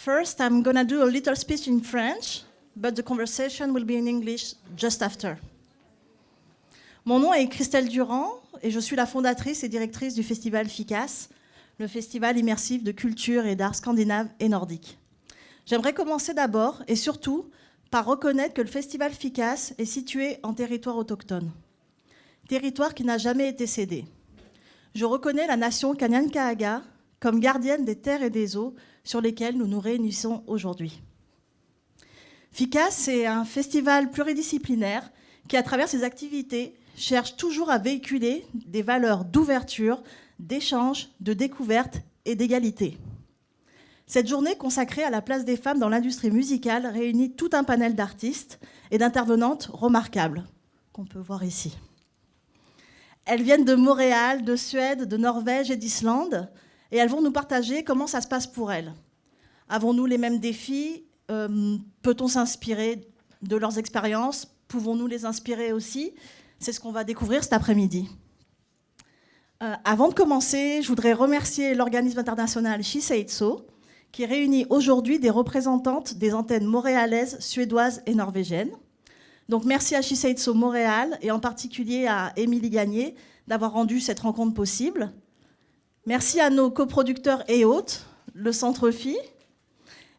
First, I'm going to do a little speech in French, but the conversation will be in English just after. Mon nom est Christelle Durand et je suis la fondatrice et directrice du festival FIKA, le festival immersif de culture et d'art scandinave et nordique. J'aimerais commencer d'abord et surtout par reconnaître que le festival FIKA est situé en territoire autochtone, territoire qui n'a jamais été cédé. Je reconnais la nation Kanien'kehá:ka comme gardienne des terres et des eaux sur lesquelles nous nous réunissons aujourd'hui. FIKA, c'est un festival pluridisciplinaire qui, à travers ses activités, cherche toujours à véhiculer des valeurs d'ouverture, d'échange, de découverte et d'égalité. Cette journée consacrée à la place des femmes dans l'industrie musicale réunit tout un panel d'artistes et d'intervenantes remarquables, qu'on peut voir ici. Elles viennent de Montréal, de Suède, de Norvège et d'Islande, et elles vont nous partager comment ça se passe pour elles. Avons-nous les mêmes défis? Peut-on s'inspirer de leurs expériences? Pouvons-nous les inspirer aussi? C'est ce qu'on va découvrir cet après-midi. Avant de commencer, je voudrais remercier l'organisme international So, qui réunit aujourd'hui des représentantes des antennes montréalaises, suédoises et norvégiennes. Donc merci à So Montréal et en particulier à Émilie Gagné d'avoir rendu cette rencontre possible. Merci à nos coproducteurs et hôtes, le Centre Phi.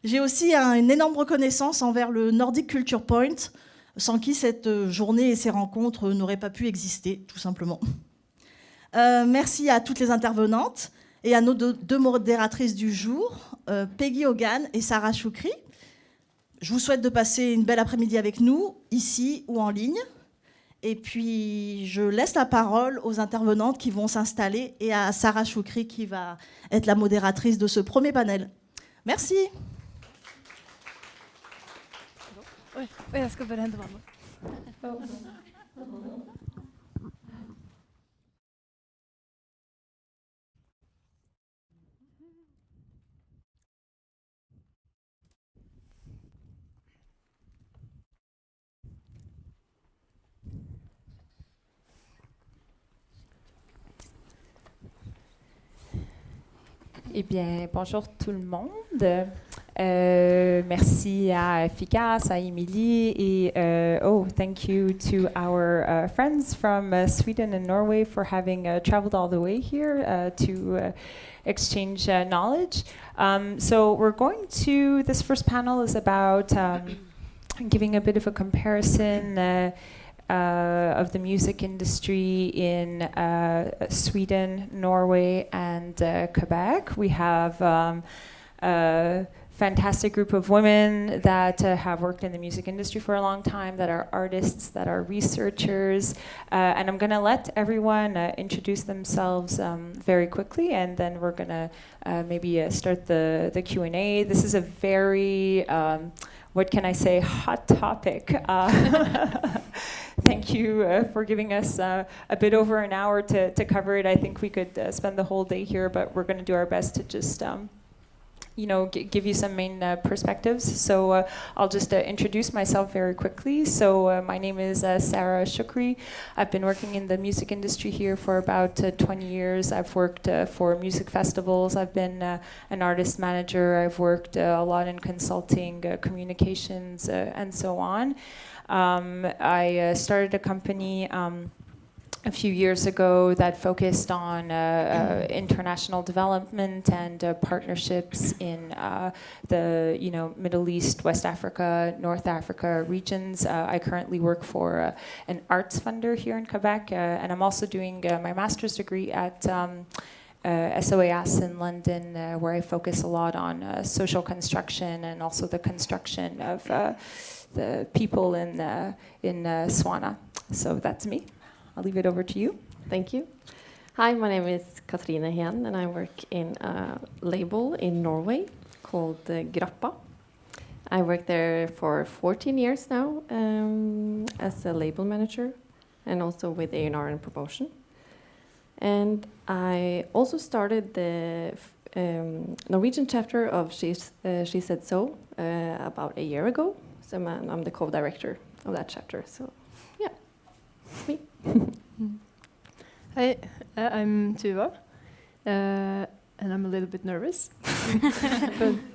J'ai aussi une énorme reconnaissance envers le Nordic Culture Point, sans qui cette journée et ces rencontres n'auraient pas pu exister, tout simplement. Merci à toutes les intervenantes et à nos deux modératrices du jour, Peggy Hogan et Sarah Shoucri. Je vous souhaite de passer une belle après-midi avec nous, ici ou en ligne. Et puis, je laisse la parole aux intervenantes qui vont s'installer et à Sarah Shoucri qui va être la modératrice de ce premier panel. Merci. Oj, jag ska börja hända varandra. Eh bien, bonjour tout le monde. Merci à FIKA, à Émilie, et thank you to our friends from Sweden and Norway for having traveled all the way here to exchange knowledge. So we're going to, this first panel is about giving a bit of a comparison of the music industry in Sweden, Norway, and Quebec. We have a fantastic group of women that have worked in the music industry for a long time, that are artists, that are researchers. And I'm going to let everyone introduce themselves very quickly, and then we're going to maybe start the Q&A. This is a very, what can I say, hot topic. Thank you for giving us a bit over an hour to cover it. I think we could spend the whole day here, but we're going to do our best to just give you some main perspectives. So I'll just introduce myself very quickly. So my name is Sarah Shoucri. I've been working in the music industry here for about 20 years. I've worked for music festivals. I've been an artist manager. I've worked a lot in consulting, communications, and so on. I started a company a few years ago that focused on international development and partnerships in the Middle East, West Africa, North Africa regions. I currently work for an arts funder here in Quebec, and I'm also doing my master's degree at SOAS in London, where I focus a lot on social construction and also the construction of the people in Swana. So that's me. I'll leave it over to you. Thank you. Hi, my name is Katrine Hen, and I work in a label in Norway called Grappa. I worked there for 14 years now as a label manager and also with A&R and promotion. And I also started the Norwegian chapter of She Said So about a year ago. So I'm the co-director of that chapter. So yeah, it's me. Hi, I'm Tuva, and I'm a little bit nervous.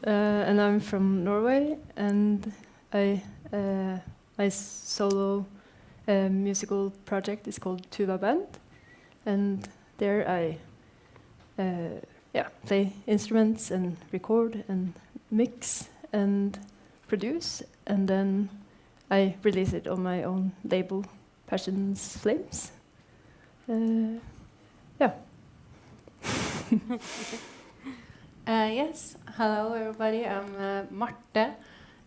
And I'm from Norway, and my solo musical project is called Tuva Band, and there I play instruments and record and mix and produce, and then I release it on my own label, Passions Flames. Yes, hello everybody, I'm Marte.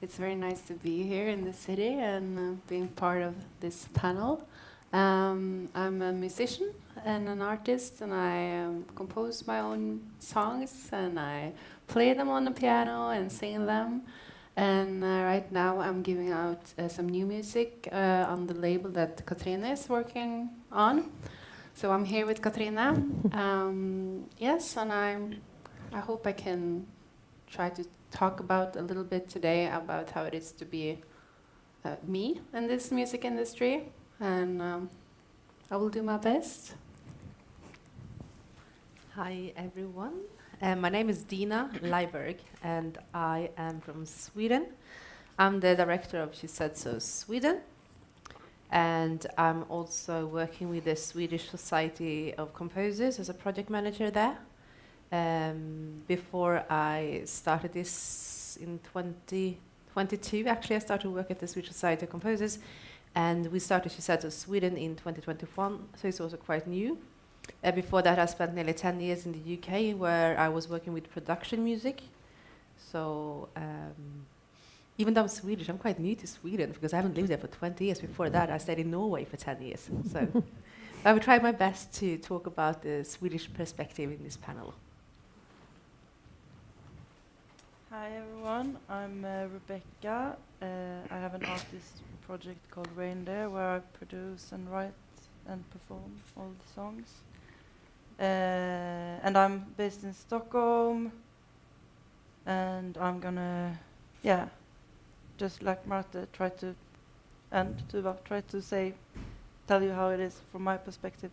It's very nice to be here in the city and being part of this panel. I'm a musician and an artist, and I compose my own songs and I play them on the piano and sing them. And right now I'm giving out some new music on the label that Katrine is working on. So I'm here with Katrine. Yes, and I hope I can try to talk about a little bit today about how it is to be me in this music industry, and I will do my best. Hi everyone, my name is Dina Leiberg and I am from Sweden. I'm the director of She Said So Sweden, and I'm also working with the Swedish Society of Composers as a project manager there. Before I started this in 2022, actually I started to work at the Swedish Society of Composers, and we started She Said So Sweden in 2021, so it's also quite new. Before that I spent nearly 10 years in the UK where I was working with production music. So even though I'm Swedish, I'm quite new to Sweden because I haven't lived there for 20 years. Before that I stayed in Norway for 10 years. So I will try my best to talk about the Swedish perspective in this panel. Hi everyone, I'm Rebecca. I have an artist project called Reindeer where I produce and write and perform all the songs. And I'm based in Stockholm, and I'm gonna, just like Marte, try to tell you how it is from my perspective,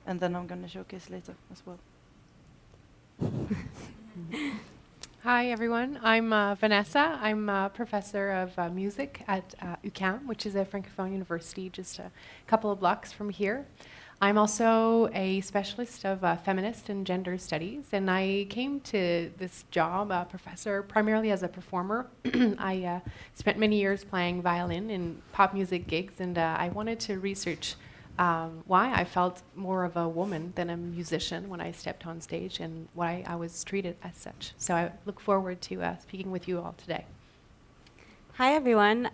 and then I'm gonna showcase later as well. Hi everyone, I'm Vanessa. I'm a professor of music at UQAM, which is a Francophone university just a couple of blocks from here. I'm also a specialist of feminist and gender studies, and I came to this job, professor, primarily as a performer. I spent many years playing violin in pop music gigs, and I wanted to research why I felt more of a woman than a musician when I stepped on stage, and why I was treated as such. So I look forward to speaking with you all today. Hi everyone,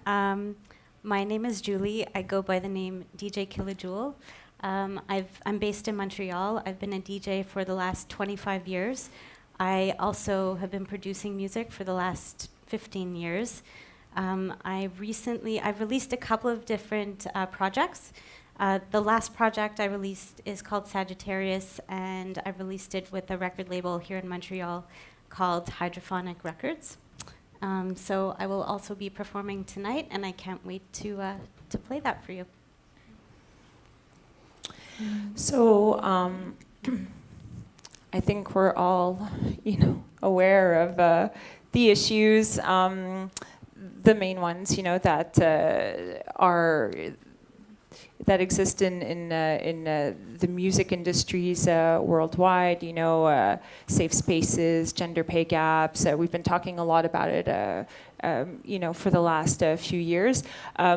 my name is Julie. I go by the name DJ Killa-Jewel. I'm based in Montreal. I've been a DJ for the last 25 years. I also have been producing music for the last 15 years. I've released a couple of different projects. The last project I released is called Sagittarius, and I released it with a record label here in Montreal called Hydrophonic Records. So I will also be performing tonight, and I can't wait to play that for you. So I think we're all, aware of the issues, the main ones, that exist in the music industries worldwide. Safe spaces, gender pay gaps. We've been talking a lot about it, for the last few years.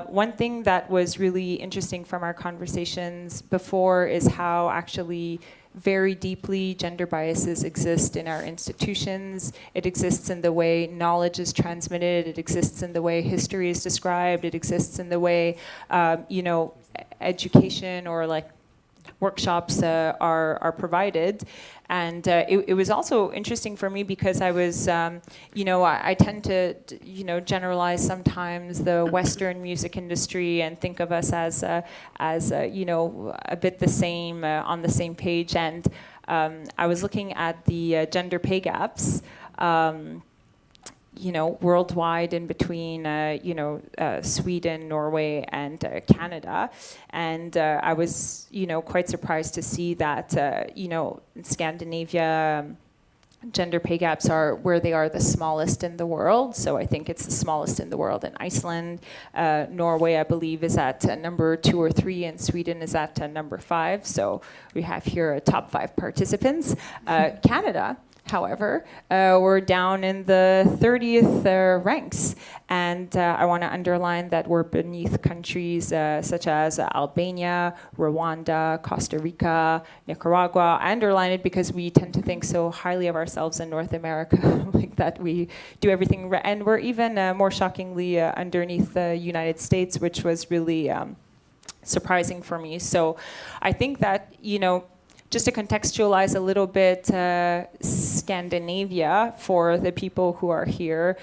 One thing that was really interesting from our conversations before is how actually very deeply gender biases exist in our institutions. It exists in the way knowledge is transmitted. It exists in the way history is described. It exists in the way, education or like workshops are provided. And it was also interesting for me because I was, I tend to, generalize sometimes the Western music industry and think of us as a bit the same, on the same page. And I was looking at the gender pay gaps, worldwide in between, Sweden, Norway, and Canada. And I was, quite surprised to see that, in Scandinavia, gender pay gaps are where they are the smallest in the world. So I think it's the smallest in the world in Iceland. Norway, I believe, is at number 2 or 3, and Sweden is at number 5. So we have here top 5 participants. Canada, however, we're down in the 30th ranks. And I want to underline that we're beneath countries such as Albania, Rwanda, Costa Rica, Nicaragua. I underline it because we tend to think so highly of ourselves in North America, like that we do everything. And we're even more shockingly underneath the United States, which was really surprising for me. So I think that, just to contextualize a little bit Scandinavia for the people who are here,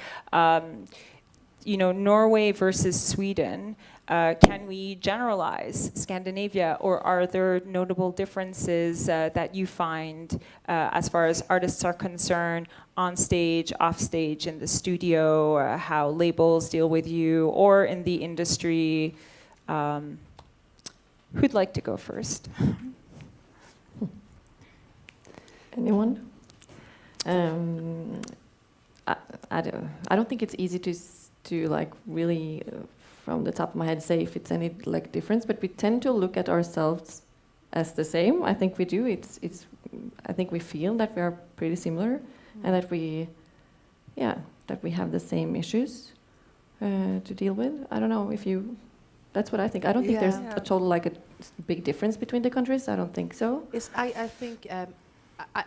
Norway versus Sweden, can we generalize Scandinavia, or are there notable differences that you find as far as artists are concerned, on stage, off stage, in the studio, how labels deal with you, or in the industry? Who'd like to go first? Anyone? I don't think it's easy to like really from the top of my head say if it's any like difference, but we tend to look at ourselves as the same. I think we do. I think we feel that we are pretty similar, and that we have the same issues to deal with. I don't know if you. That's what I think. I don't think there's a total like a big difference between the countries. I don't think so. I think.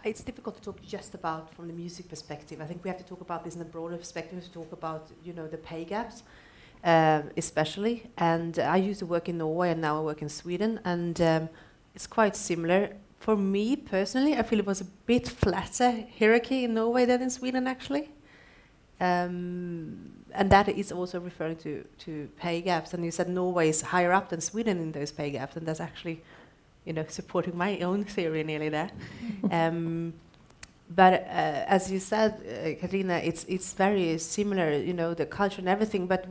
It's difficult to talk just about from the music perspective. I think we have to talk about this in a broader perspective, to talk about the pay gaps, especially. And I used to work in Norway, and now I work in Sweden, and it's quite similar. For me personally, I feel it was a bit flatter hierarchy in Norway than in Sweden, actually. And that is also referring to pay gaps. And you said Norway is higher up than Sweden in those pay gaps, and that's actually supporting my own theory nearly there. But as you said, Katrina, it's very similar, the culture and everything. But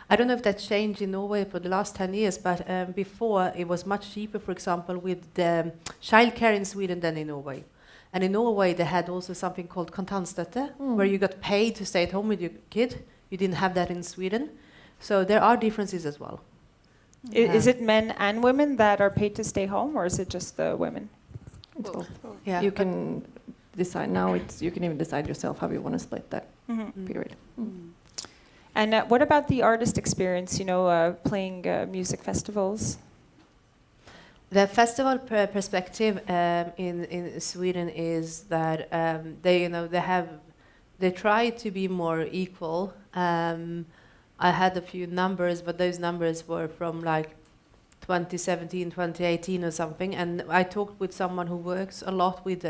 I don't know if that changed in Norway for the last 10 years, but before it was much cheaper, for example, with the childcare in Sweden than in Norway. And in Norway, they had also something called kontantstøtte, where you got paid to stay at home with your kid. You didn't have that in Sweden. So there are differences as well. Is it men and women that are paid to stay home, or is it just the women? It's both. Yeah, you can decide now. You can even decide yourself how you want to split that period. And what about the artist experience? Playing music festivals. The festival perspective in Sweden is that they try to be more equal. I had a few numbers, but those numbers were from like 2017, 2018 or something. And I talked with someone who works a lot with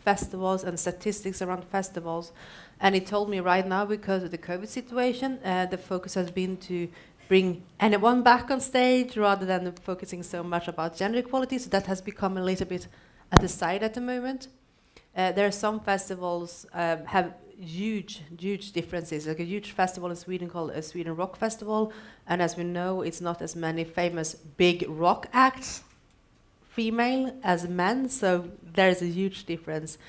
festivals and statistics around festivals. And he told me right now, because of the COVID situation, the focus has been to bring anyone back on stage rather than focusing so much about gender equality. So that has become a little bit at the side at the moment. There are some festivals have huge differences. Like a huge festival in Sweden called a Sweden Rock Festival, and as we know, it's not as many famous big rock acts, female as men, so there's a huge difference.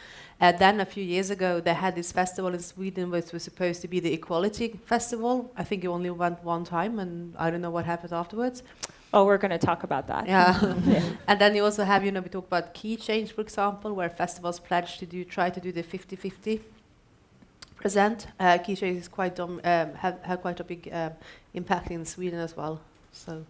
Then a few years ago, they had this festival in Sweden which was supposed to be the Equality Festival. I think it only went one time, and I don't know what happened afterwards. Oh, we're going to talk about that. Yeah. And then you also have, we talk about key change, for example, where festivals pledge to try to do the 50-50%. Key change is quite have quite a big impact in Sweden as well. So.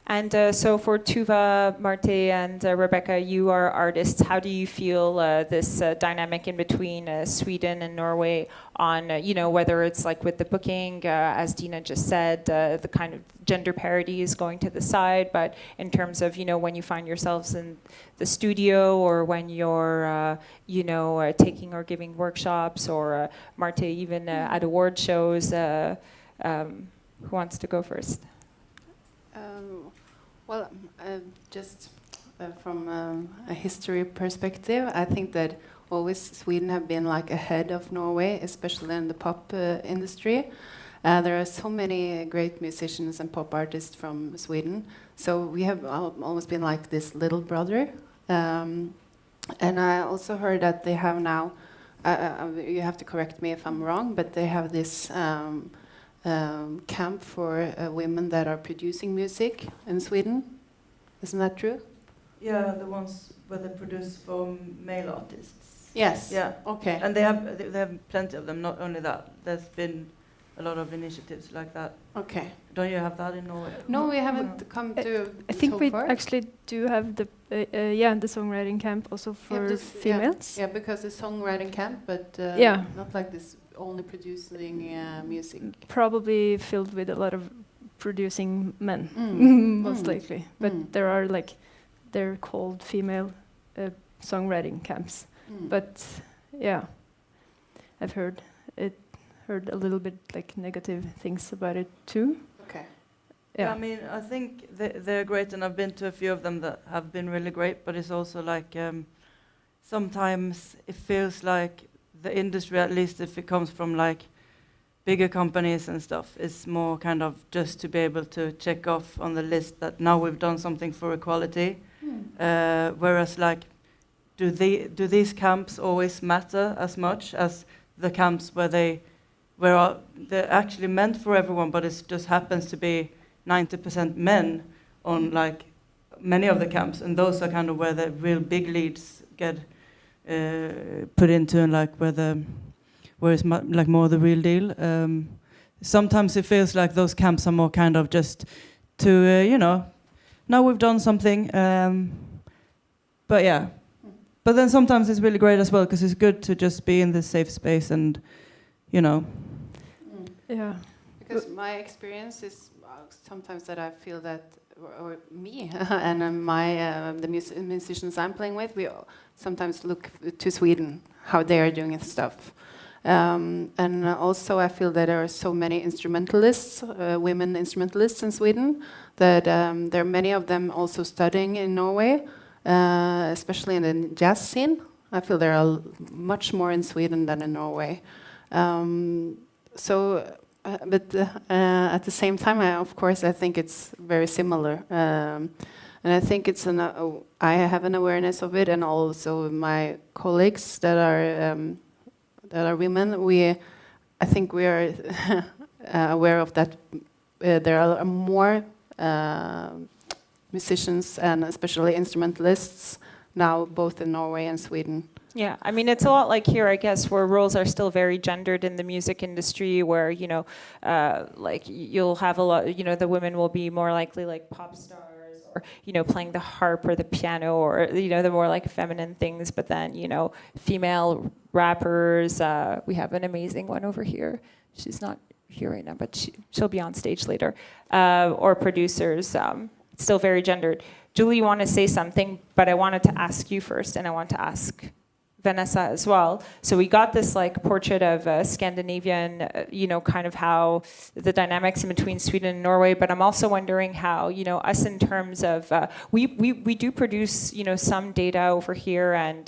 And so for Tuva, Marte, and Rebecca, you are artists. How do you feel this dynamic in between Sweden and Norway on, whether it's like with the booking, as Dina just said, the kind of gender parity is going to the side, but in terms of, when you find yourselves in the studio or when you're, taking or giving workshops, or Marte even at award shows, who wants to go first? Just from a history perspective, I think that always Sweden have been like ahead of Norway, especially in the pop industry. There are so many great musicians and pop artists from Sweden, so we have almost been like this little brother. And I also heard that they have now you have to correct me if I'm wrong, but they have this camp for women that are producing music in Sweden. Isn't that true? Yeah, the ones where they produce for male artists. Yes. Yeah. Okay. And they have plenty of them. Not only that, there's been a lot of initiatives like that. Okay. Don't you have that in Norway? No, we haven't come to. I think so we far. actually do have the songwriting camp also for females. Yeah, because the songwriting camp, but not like this only producing music. Probably filled with a lot of producing men, most likely. But there are they're called female songwriting camps. But yeah, I've heard a little bit negative things about it too. Okay. Yeah. I mean, I think they're great, and I've been to a few of them that have been really great. But it's also sometimes it feels like the industry, at least if it comes from bigger companies and stuff, is more kind of just to be able to check off on the list that now we've done something for equality. Whereas do these camps always matter as much as the camps where they're actually meant for everyone, but it just happens to be 90% men on many of the camps, and those are kind of where the real big leads get put into, and where it's more the real deal. Sometimes it feels like those camps are more kind of just to now we've done something, but yeah. But then sometimes it's really great as well, because it's good to just be in this safe space and Yeah. Because my experience is sometimes that I feel that, or me and the musicians I'm playing with, we sometimes look to Sweden, how they are doing stuff. And also I feel that there are so many instrumentalists, women instrumentalists in Sweden, that there are many of them also studying in Norway, especially in the jazz scene. I feel there are much more in Sweden than in Norway. But at the same time, of course, I think it's very similar. And I think I have an awareness of it, and also my colleagues that are women, I think we are aware of that. There are more musicians and especially instrumentalists now, both in Norway and Sweden. Yeah, I mean, it's a lot like here, I guess, where roles are still very gendered in the music industry, where, you'll have a lot, the women will be more likely pop stars, or, playing the harp or the piano, or, the more feminine things. But then, female rappers, we have an amazing one over here. She's not here right now, but she'll be on stage later. Or producers, it's still very gendered. Julie, you want to say something, but I wanted to ask you first, and I want to ask Vanessa as well. So we got this portrait of Scandinavian, kind of how the dynamics in between Sweden and Norway. But I'm also wondering how, us in terms of we do produce, some data over here, and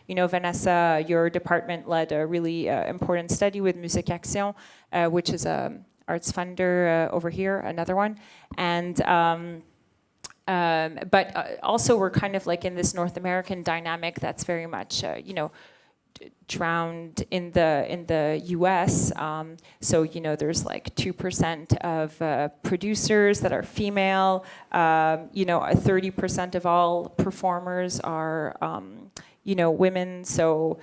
Vanessa, your department led a really important study with Musique, which is a arts funder over here, another one, and. But also we're kind of in this North American dynamic that's very much, drowned in the U.S. So there's 2% of producers that are female. 30% of all performers are women. So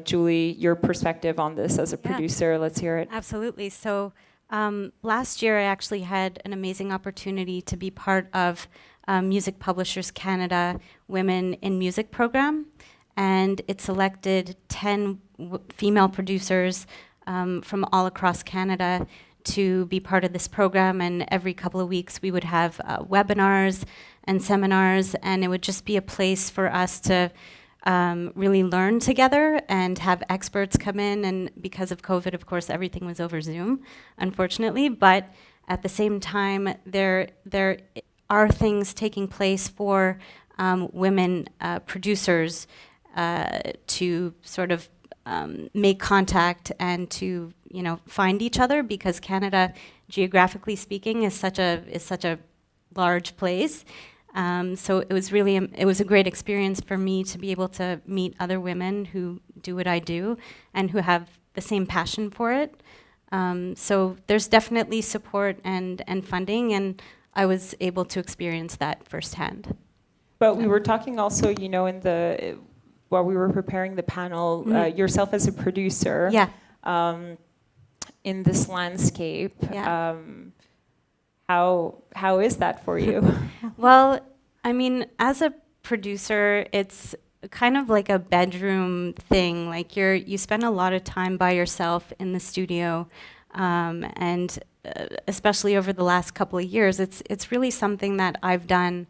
Julie, your perspective on this as a producer, let's hear it. Absolutely. So last year I actually had an amazing opportunity to be part of Music Publishers Canada Women in Music program, and it selected 10 female producers from all across Canada to be part of this program. And every couple of weeks we would have webinars and seminars, and it would just be a place for us to really learn together and have experts come in. And because of COVID, of course, everything was over Zoom, unfortunately, but at the same time there are things taking place for women producers to sort of make contact and to find each other, because Canada, geographically speaking, is such a large place. So it was really, it was a great experience for me to be able to meet other women who do what I do and who have the same passion for it. So there's definitely support and funding, and I was able to experience that firsthand. But we were talking also, you know, while we were preparing the panel, yourself as a producer. Yeah. In this landscape. Yeah. How is that for you? Well, I mean, as a producer, it's kind of like a bedroom thing. Like you spend a lot of time by yourself in the studio, and especially over the last couple of years, it's really something that I've done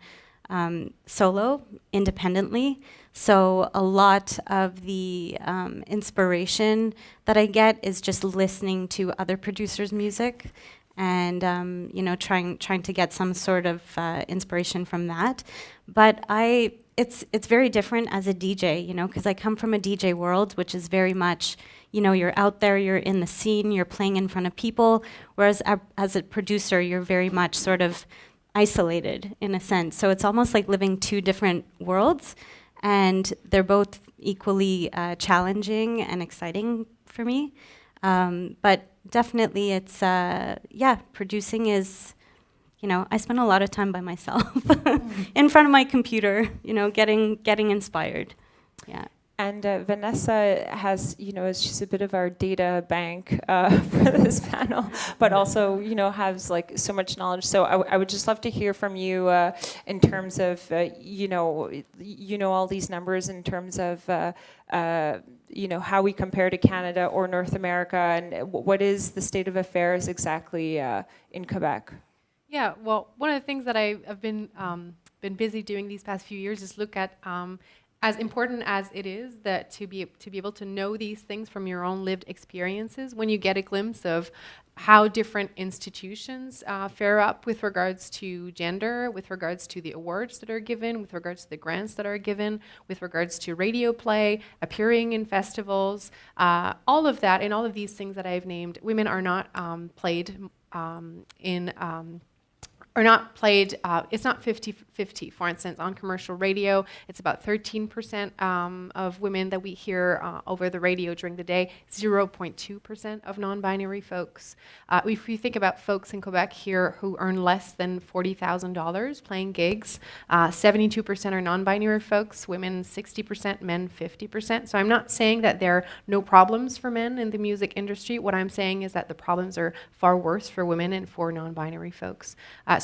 solo, independently. So a lot of the inspiration that I get is just listening to other producers' music, and you know, trying to get some sort of inspiration from that. But it's very different as a DJ, you know, because I come from a DJ world, which is very much, you know, you're out there, you're in the scene, you're playing in front of people, whereas as a producer, you're very much sort of isolated in a sense. So it's almost like living two different worlds, and they're both equally challenging and exciting for me. But definitely it's, producing is, you know, I spend a lot of time by myself in front of my computer, you know, getting inspired. Yeah. And Vanessa has, you know, she's a bit of our data bank for this panel, but also, you know, has like so much knowledge. So I would just love to hear from you in terms of, you know all these numbers in terms of, you know, how we compare to Canada or North America, and what is the state of affairs exactly in Quebec? Yeah, well, one of the things that I've been busy doing these past few years is look at as important as it is that to be able to know these things from your own lived experiences, when you get a glimpse of how different institutions fare up with regards to gender, with regards to the awards that are given, with regards to the grants that are given, with regards to radio play, appearing in festivals, all of that, and all of these things that I've named, women are not played it's not 50-50. For instance, on commercial radio, it's about 13% of women that we hear over the radio during the day, 0.2% of non-binary folks. If you think about folks in Quebec here who earn less than $40,000 playing gigs, 72% are non-binary folks, women 60%, men 50%. So I'm not saying that there are no problems for men in the music industry. What I'm saying is that the problems are far worse for women and for non-binary folks.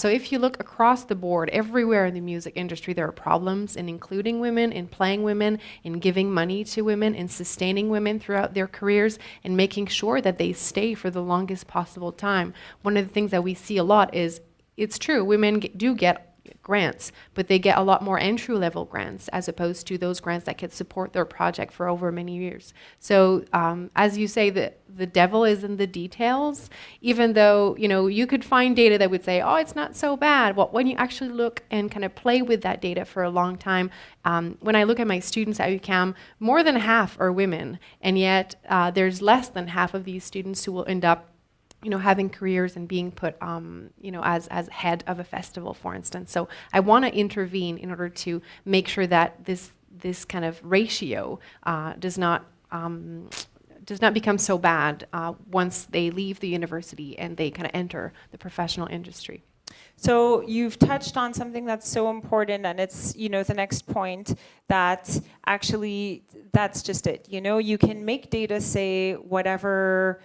So if you look across the board, everywhere in the music industry, there are problems in including women, in playing women, in giving money to women, in sustaining women throughout their careers, and making sure that they stay for the longest possible time. One of the things that we see a lot is, it's true, women do get grants, but they get a lot more entry-level grants as opposed to those grants that could support their project for over many years. So as you say, the devil is in the details, even though, you know, you could find data that would say, oh, it's not so bad. Well, when you actually look and kind of play with that data for a long time, when I look at my students at UQAM, more than half are women, and yet there's less than half of these students who will end up, you know, having careers and being put, you know, as head of a festival, for instance. So I want to intervene in order to make sure that this kind of ratio does not become so bad once they leave the university and they kind of enter the professional industry. So you've touched on something that's so important, and it's, you know, the next point, that actually that's just it. You know, you can make data say whatever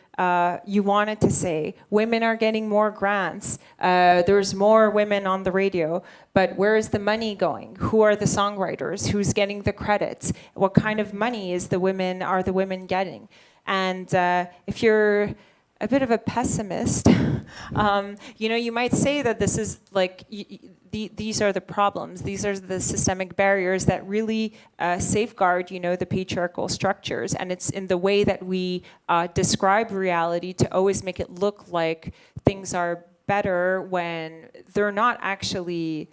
you want it to say. Women are getting more grants. There's more women on the radio. But where is the money going? Who are the songwriters? Who's getting the credits? What kind of money are the women getting? And if you're a bit of a pessimist, you know, you might say that this is like, these are the problems. These are the systemic barriers that really safeguard, you know, the patriarchal structures. And it's in the way that we describe reality to always make it look like things are better when they're not actually.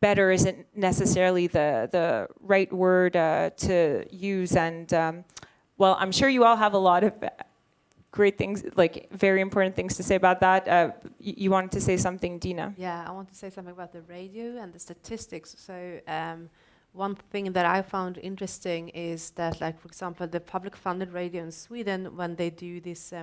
Better isn't necessarily the right word to use. And well, I'm sure you all have a lot of great things, like very important things to say about that. You wanted to say something, Dina? Yeah, I want to say something about the radio and the statistics. So one thing that I found interesting is that, like, for example, the public funded radio in Sweden, when they do this,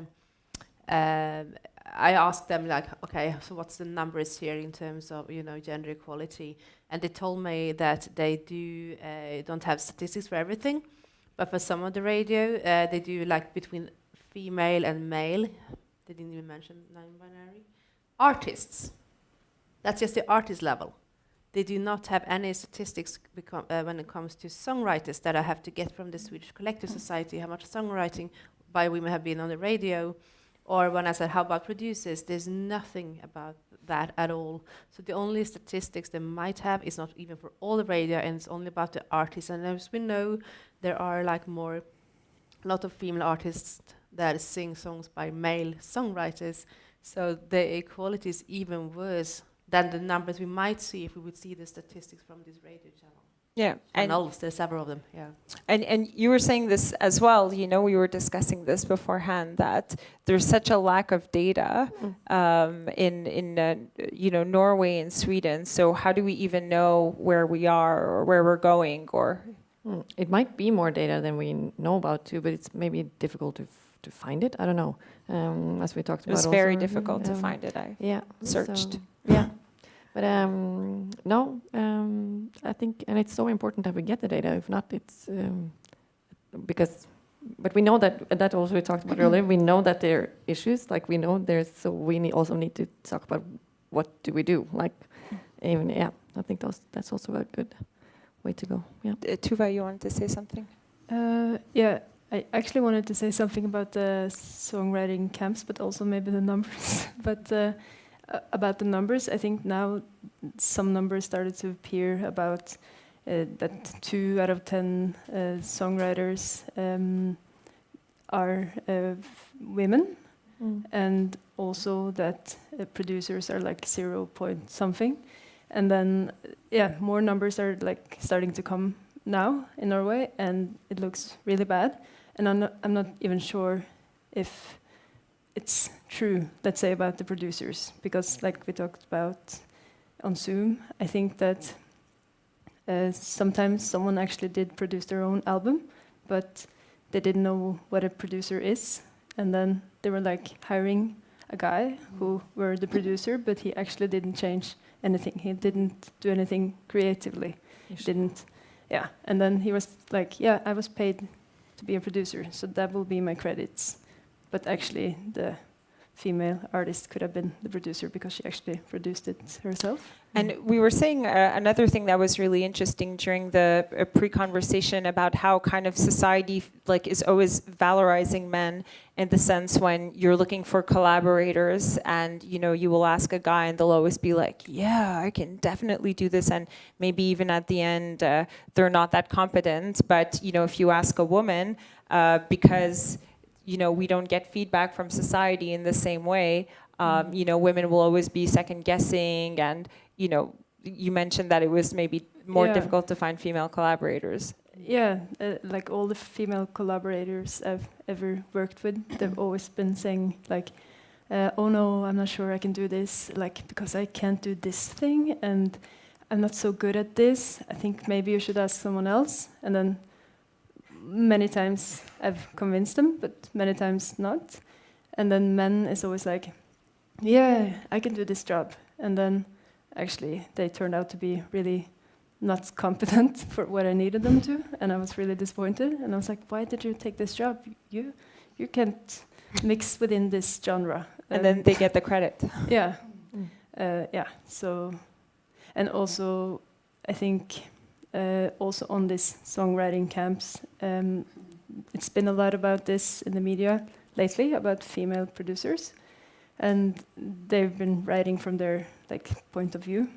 I asked them, like, okay, so what's the numbers here in terms of, you know, gender equality? And they told me that they don't have statistics for everything, but for some of the radio, they do like between female and male. They didn't even mention non-binary. Artists. That's just the artist level. They do not have any statistics when it comes to songwriters that I have to get from the Swedish Collective Society, how much songwriting by women have been on the radio. Or when I said, how about producers? There's nothing about that at all. So the only statistics they might have is not even for all the radio, and it's only about the artists. And as we know, there are like a lot of female artists that sing songs by male songwriters. So the equality is even worse than the numbers we might see if we would see the statistics from this radio channel. Yeah, and there's several of them. Yeah, and you were saying this as well. You know, we were discussing this beforehand, that there's such a lack of data in you know, Norway and Sweden. So how do we even know where we are or where we're going? Or it might be more data than we know about too, but it's maybe difficult to find it. I don't know. As we talked about, it was very difficult to find it. I searched. So, yeah. But no, I think, and it's so important that we get the data. If not, it's but we know that also we talked about earlier. We know that there are issues, like we know there's. So we also need to talk about what do we do. Like, even I think that's also a good way to go. Yeah. Tuva, you wanted to say something? Yeah, I actually wanted to say something about the songwriting camps, but also maybe the numbers. But about the numbers, I think now some numbers started to appear about that 2 out of 10 songwriters are women, and also that producers are like 0 point something. And then, more numbers are like starting to come now in Norway, and it looks really bad. And I'm not even sure if it's true, let's say, about the producers, because like we talked about on Zoom, I think that sometimes someone actually did produce their own album, but they didn't know what a producer is, and then they were like hiring a guy who were the producer, but he actually didn't change anything. He didn't do anything creatively. And then he was like, I was paid to be a producer, so that will be my credits. But actually, the female artist could have been the producer because she actually produced it herself. And we were saying another thing that was really interesting during the pre-conversation about how kind of society like is always valorizing men, in the sense when you're looking for collaborators and you will ask a guy and they'll always be like, yeah, I can definitely do this, and maybe even at the end they're not that competent. But if you ask a woman, because we don't get feedback from society in the same way. Women will always be second guessing, and you mentioned that it was maybe more difficult to find female collaborators. Yeah, like all the female collaborators I've ever worked with, they've always been saying like, oh no, I'm not sure I can do this, like because I can't do this thing and I'm not so good at this. I think maybe you should ask someone else. And then many times I've convinced them, but many times not. And then men is always like, yeah, I can do this job. And then actually they turned out to be really not competent for what I needed them to. And I was really disappointed. And I was like, why did you take this job? You can't mix within this genre. And then they get the credit. Yeah. So, and also I think also on this songwriting camps, it's been a lot about this in the media lately, about female producers, and they've been writing from their point of view.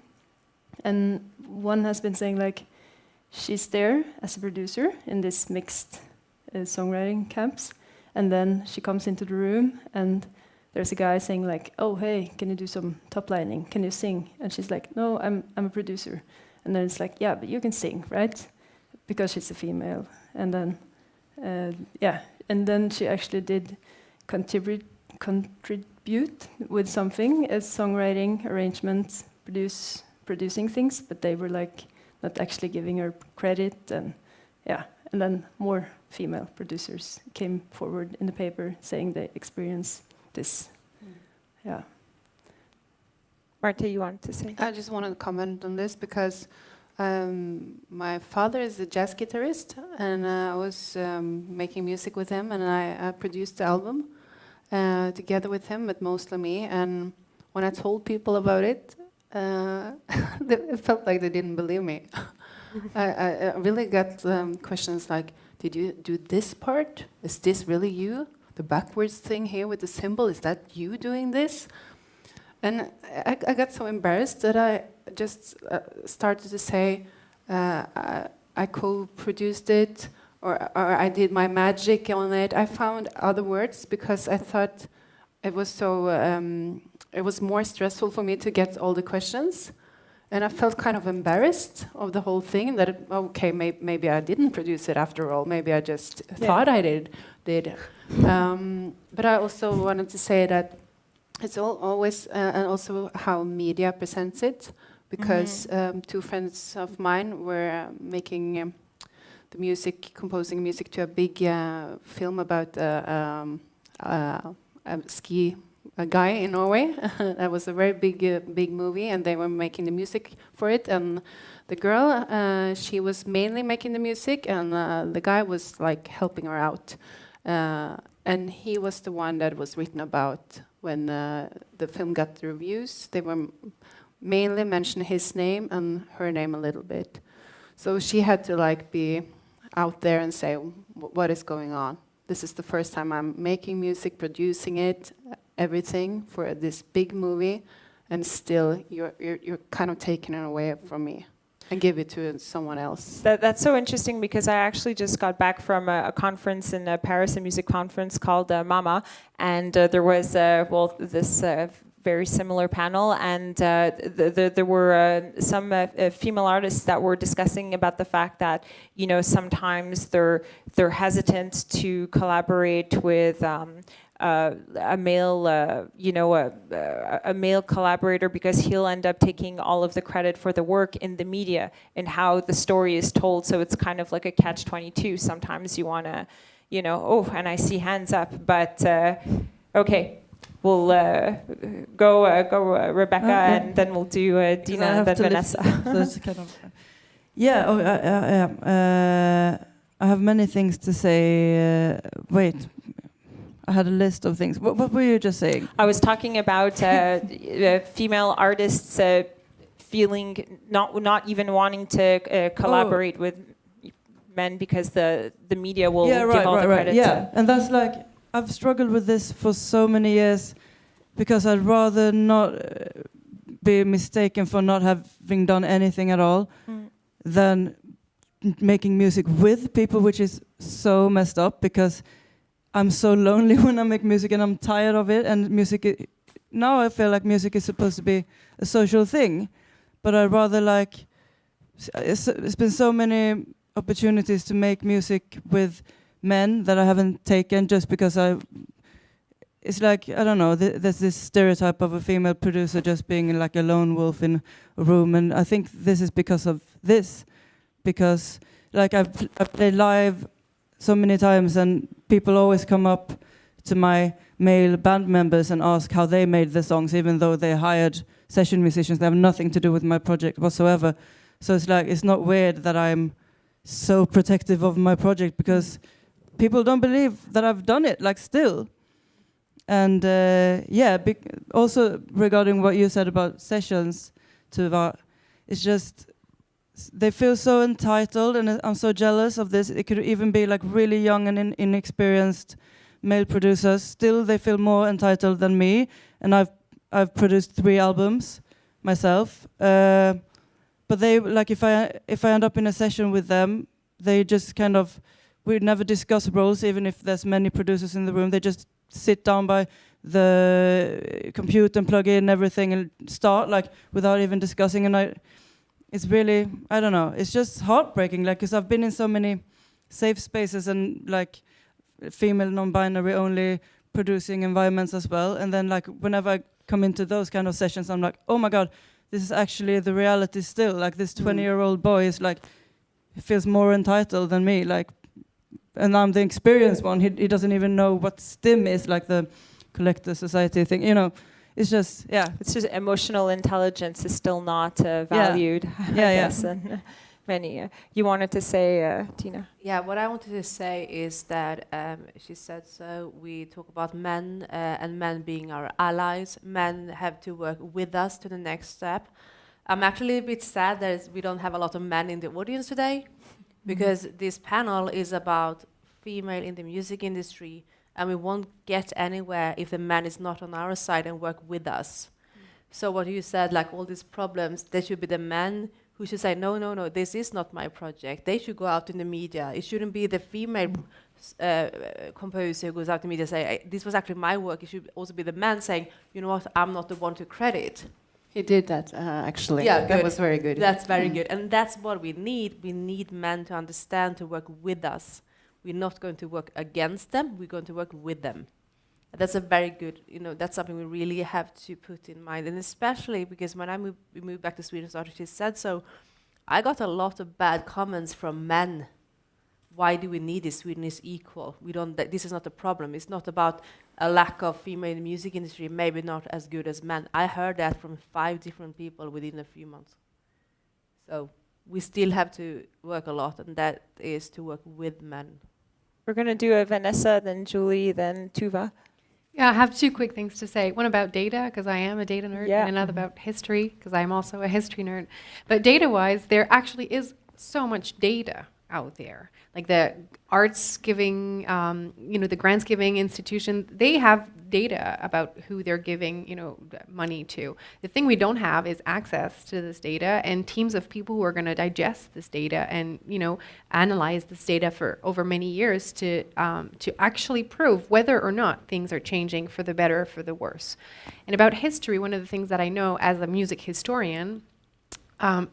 And one has been saying like, she's there as a producer in this mixed songwriting camps, and then she comes into the room and there's a guy saying like, oh hey, can you do some top lining? Can you sing? And she's like, no, I'm a producer. And then it's like, yeah, but you can sing, right? Because she's a female. And then, and then she actually did contribute with something as songwriting, arrangements, producing things, but they were like not actually giving her credit, and then more female producers came forward in the paper saying they experienced this. Yeah. Marte, you wanted to say? I just wanted to comment on this because my father is a jazz guitarist, and I was making music with him, and I produced the album together with him, but mostly me. And when I told people about it, it felt like they didn't believe me. I really got questions like, did you do this part? Is this really you? The backwards thing here with the symbol, is that you doing this? And I got so embarrassed that I just started to say I co-produced it, or I did my magic on it. I found other words because I thought it was so. It was more stressful for me to get all the questions, and I felt kind of embarrassed of the whole thing. That maybe I didn't produce it after all. Maybe I just thought I did. But I also wanted to say that. It's always, and also how media presents it, because two friends of mine were making the music, composing music to a big film about a ski guy in Norway. That was a very big movie, and they were making the music for it. And the girl, she was mainly making the music, and the guy was like helping her out. And he was the one that was written about. When the film got the reviews, they were mainly mention his name and her name a little bit. So she had to like be out there and say, what is going on? This is the first time I'm making music, producing it, everything for this big movie, and still you're kind of taking it away from me and give it to someone else. That's so interesting because I actually just got back from a conference in Paris, a music conference called Mama, and there was this very similar panel, and there were some female artists that were discussing about the fact that sometimes they're hesitant to collaborate with. A male, a male collaborator, because he'll end up taking all of the credit for the work in the media and how the story is told. So it's kind of like a catch-22. Sometimes you want to, and I see hands up, but okay, we'll go Rebecca, and then we'll do Dina and then Vanessa. I have many things to say. Wait. I had a list of things. What were you just saying? I was talking about female artists feeling not even wanting to collaborate with men because the media will give all the credit. Yeah, and that's like, I've struggled with this for so many years because I'd rather not be mistaken for not having done anything at all than making music with people, which is so messed up because I'm so lonely when I make music and I'm tired of it. And now I feel like music is supposed to be a social thing, but I'd rather it's been so many opportunities to make music with men that I haven't taken just because it's like, I don't know, there's this stereotype of a female producer just being like a lone wolf in a room. And I think this is because of this, because like I've played live so many times, and people always come up to my male band members and ask how they made the songs, even though they hired session musicians. They have nothing to do with my project whatsoever. So it's like, it's not weird that I'm so protective of my project because people don't believe that I've done it, like still. And also regarding what you said about sessions, Tuva, it's just, they feel so entitled, and I'm so jealous of this. It could even be like really young and inexperienced male producers. Still, they feel more entitled than me, and I've produced 3 albums myself. But they like, if I end up in a session with them, they just kind of, we never discuss roles, even if there's many producers in the room. They just sit down by the computer and plug in everything and start like without even discussing. And it's really, I don't know, it's just heartbreaking, like, because I've been in so many safe spaces and like female non-binary only producing environments as well. And then like whenever I come into those kind of sessions, I'm like, oh my God, this is actually the reality still. Like this 20-year-old boy is like, he feels more entitled than me. Like, and I'm the experienced one. He doesn't even know what STEM is, like the collective society thing. You know, it's just, yeah. It's just emotional intelligence is still not valued. I guess, and many. You wanted to say, Tina? Yeah, what I wanted to say is that she said so. We talk about men and men being our allies. Men have to work with us to the next step. I'm actually a bit sad that we don't have a lot of men in the audience today, because this panel is about female in the music industry, and we won't get anywhere if the man is not on our side and work with us. So what you said, like all these problems, they should be the men who should say, no, this is not my project. They should go out in the media. It shouldn't be the female composer who goes out in the media and say, this was actually my work. It should also be the man saying, you know what, I'm not the one to credit. He did that, actually. Yeah, that good. was very good. That's very good. And that's what we need. We need men to understand, to work with us. We're not going to work against them. We're going to work with them. That's a very good, that's something we really have to put in mind. And especially because when we moved back to Sweden, as she said so, I got a lot of bad comments from men. Why do we need this? Sweden is equal. This is not a problem. It's not about a lack of female in the music industry, maybe not as good as men. I heard that from 5 different people within a few months. So we still have to work a lot, and that is to work with men. We're going to do a Vanessa, then Julie, then Tuva. Yeah, I have 2 quick things to say. One about data, because I am a data nerd, and another about history, because I'm also a history nerd. But data-wise, there actually is so much data out there. Like the arts giving, the grants giving institution, they have data about who they're giving, money to. The thing we don't have is access to this data and teams of people who are going to digest this data and, analyze this data for over many years to actually prove whether or not things are changing for the better or for the worse. And about history, one of the things that I know as a music historian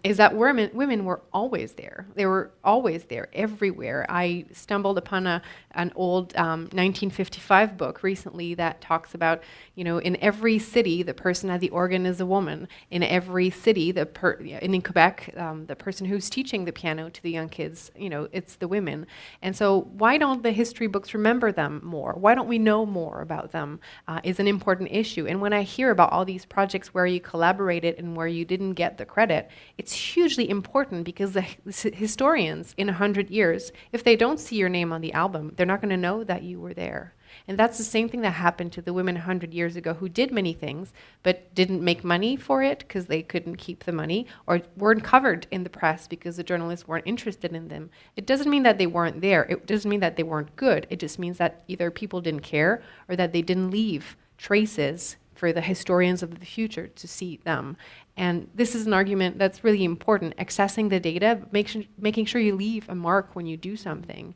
is that women were always there. They were always there, everywhere. I stumbled upon an old 1955 book recently that talks about, in every city, the person at the organ is a woman. In every city, in Quebec, the person who's teaching the piano to the young kids, it's the women. And so why don't the history books remember them more? Why don't we know more about them is an important issue. And when I hear about all these projects where you collaborated and where you didn't get the credit, it's hugely important, because the historians in 100 years, if they don't see your name on the album, they're not going to know that you were there. And that's the same thing that happened to the women 100 years ago who did many things, but didn't make money for it because they couldn't keep the money, or weren't covered in the press because the journalists weren't interested in them. It doesn't mean that they weren't there. It doesn't mean that they weren't good. It just means that either people didn't care or that they didn't leave traces for the historians of the future to see them. And this is an argument that's really important, accessing the data, making sure you leave a mark when you do something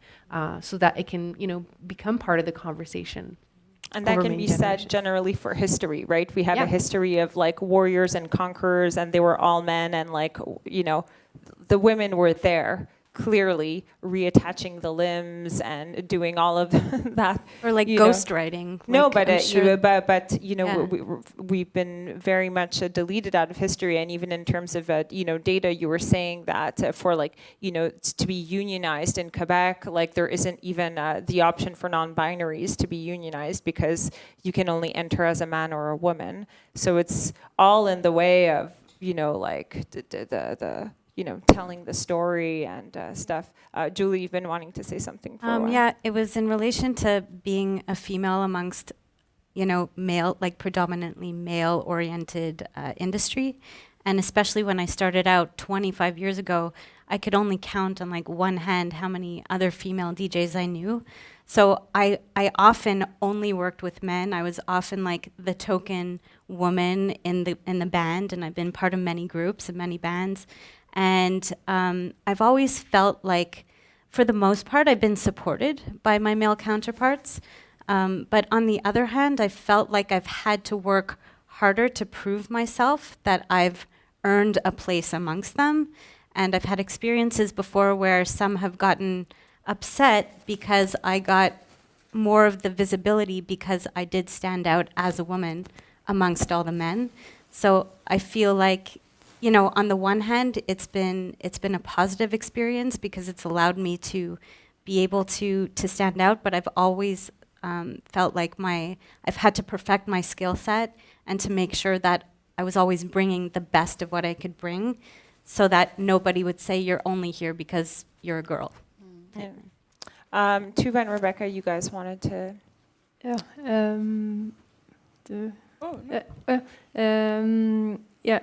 so that it can, become part of the conversation. And that can be said generally for history, right? We have a history of like warriors and conquerors, and they were all men, and like, the women were there, clearly reattaching the limbs and doing all of that, or like ghostwriting. No, but we've been very much deleted out of history, and even in terms of data, you were saying that for to be unionized in Quebec, like there isn't even the option for non-binaries to be unionized because you can only enter as a man or a woman. So it's all in the way of telling the story and stuff. Julie, you've been wanting to say something for a while. Yeah, it was in relation to being a female amongst, male, like predominantly male-oriented industry. And especially when I started out 25 years ago, I could only count on like one hand how many other female DJs I knew. So I often only worked with men. I was often like the token woman in the band, and I've been part of many groups and many bands. And I've always felt like, for the most part, I've been supported by my male counterparts. But on the other hand, I felt like I've had to work harder to prove myself that I've earned a place amongst them. And I've had experiences before where some have gotten upset because I got more of the visibility because I did stand out as a woman amongst all the men. So I feel like, you know, on the one hand, it's been a positive experience because it's allowed me to be able to stand out, but I've always felt like I've had to perfect my skill set and to make sure that I was always bringing the best of what I could bring so that nobody would say you're only here because you're a girl. Yeah. Tuva and Rebecca, you guys wanted to... Yeah.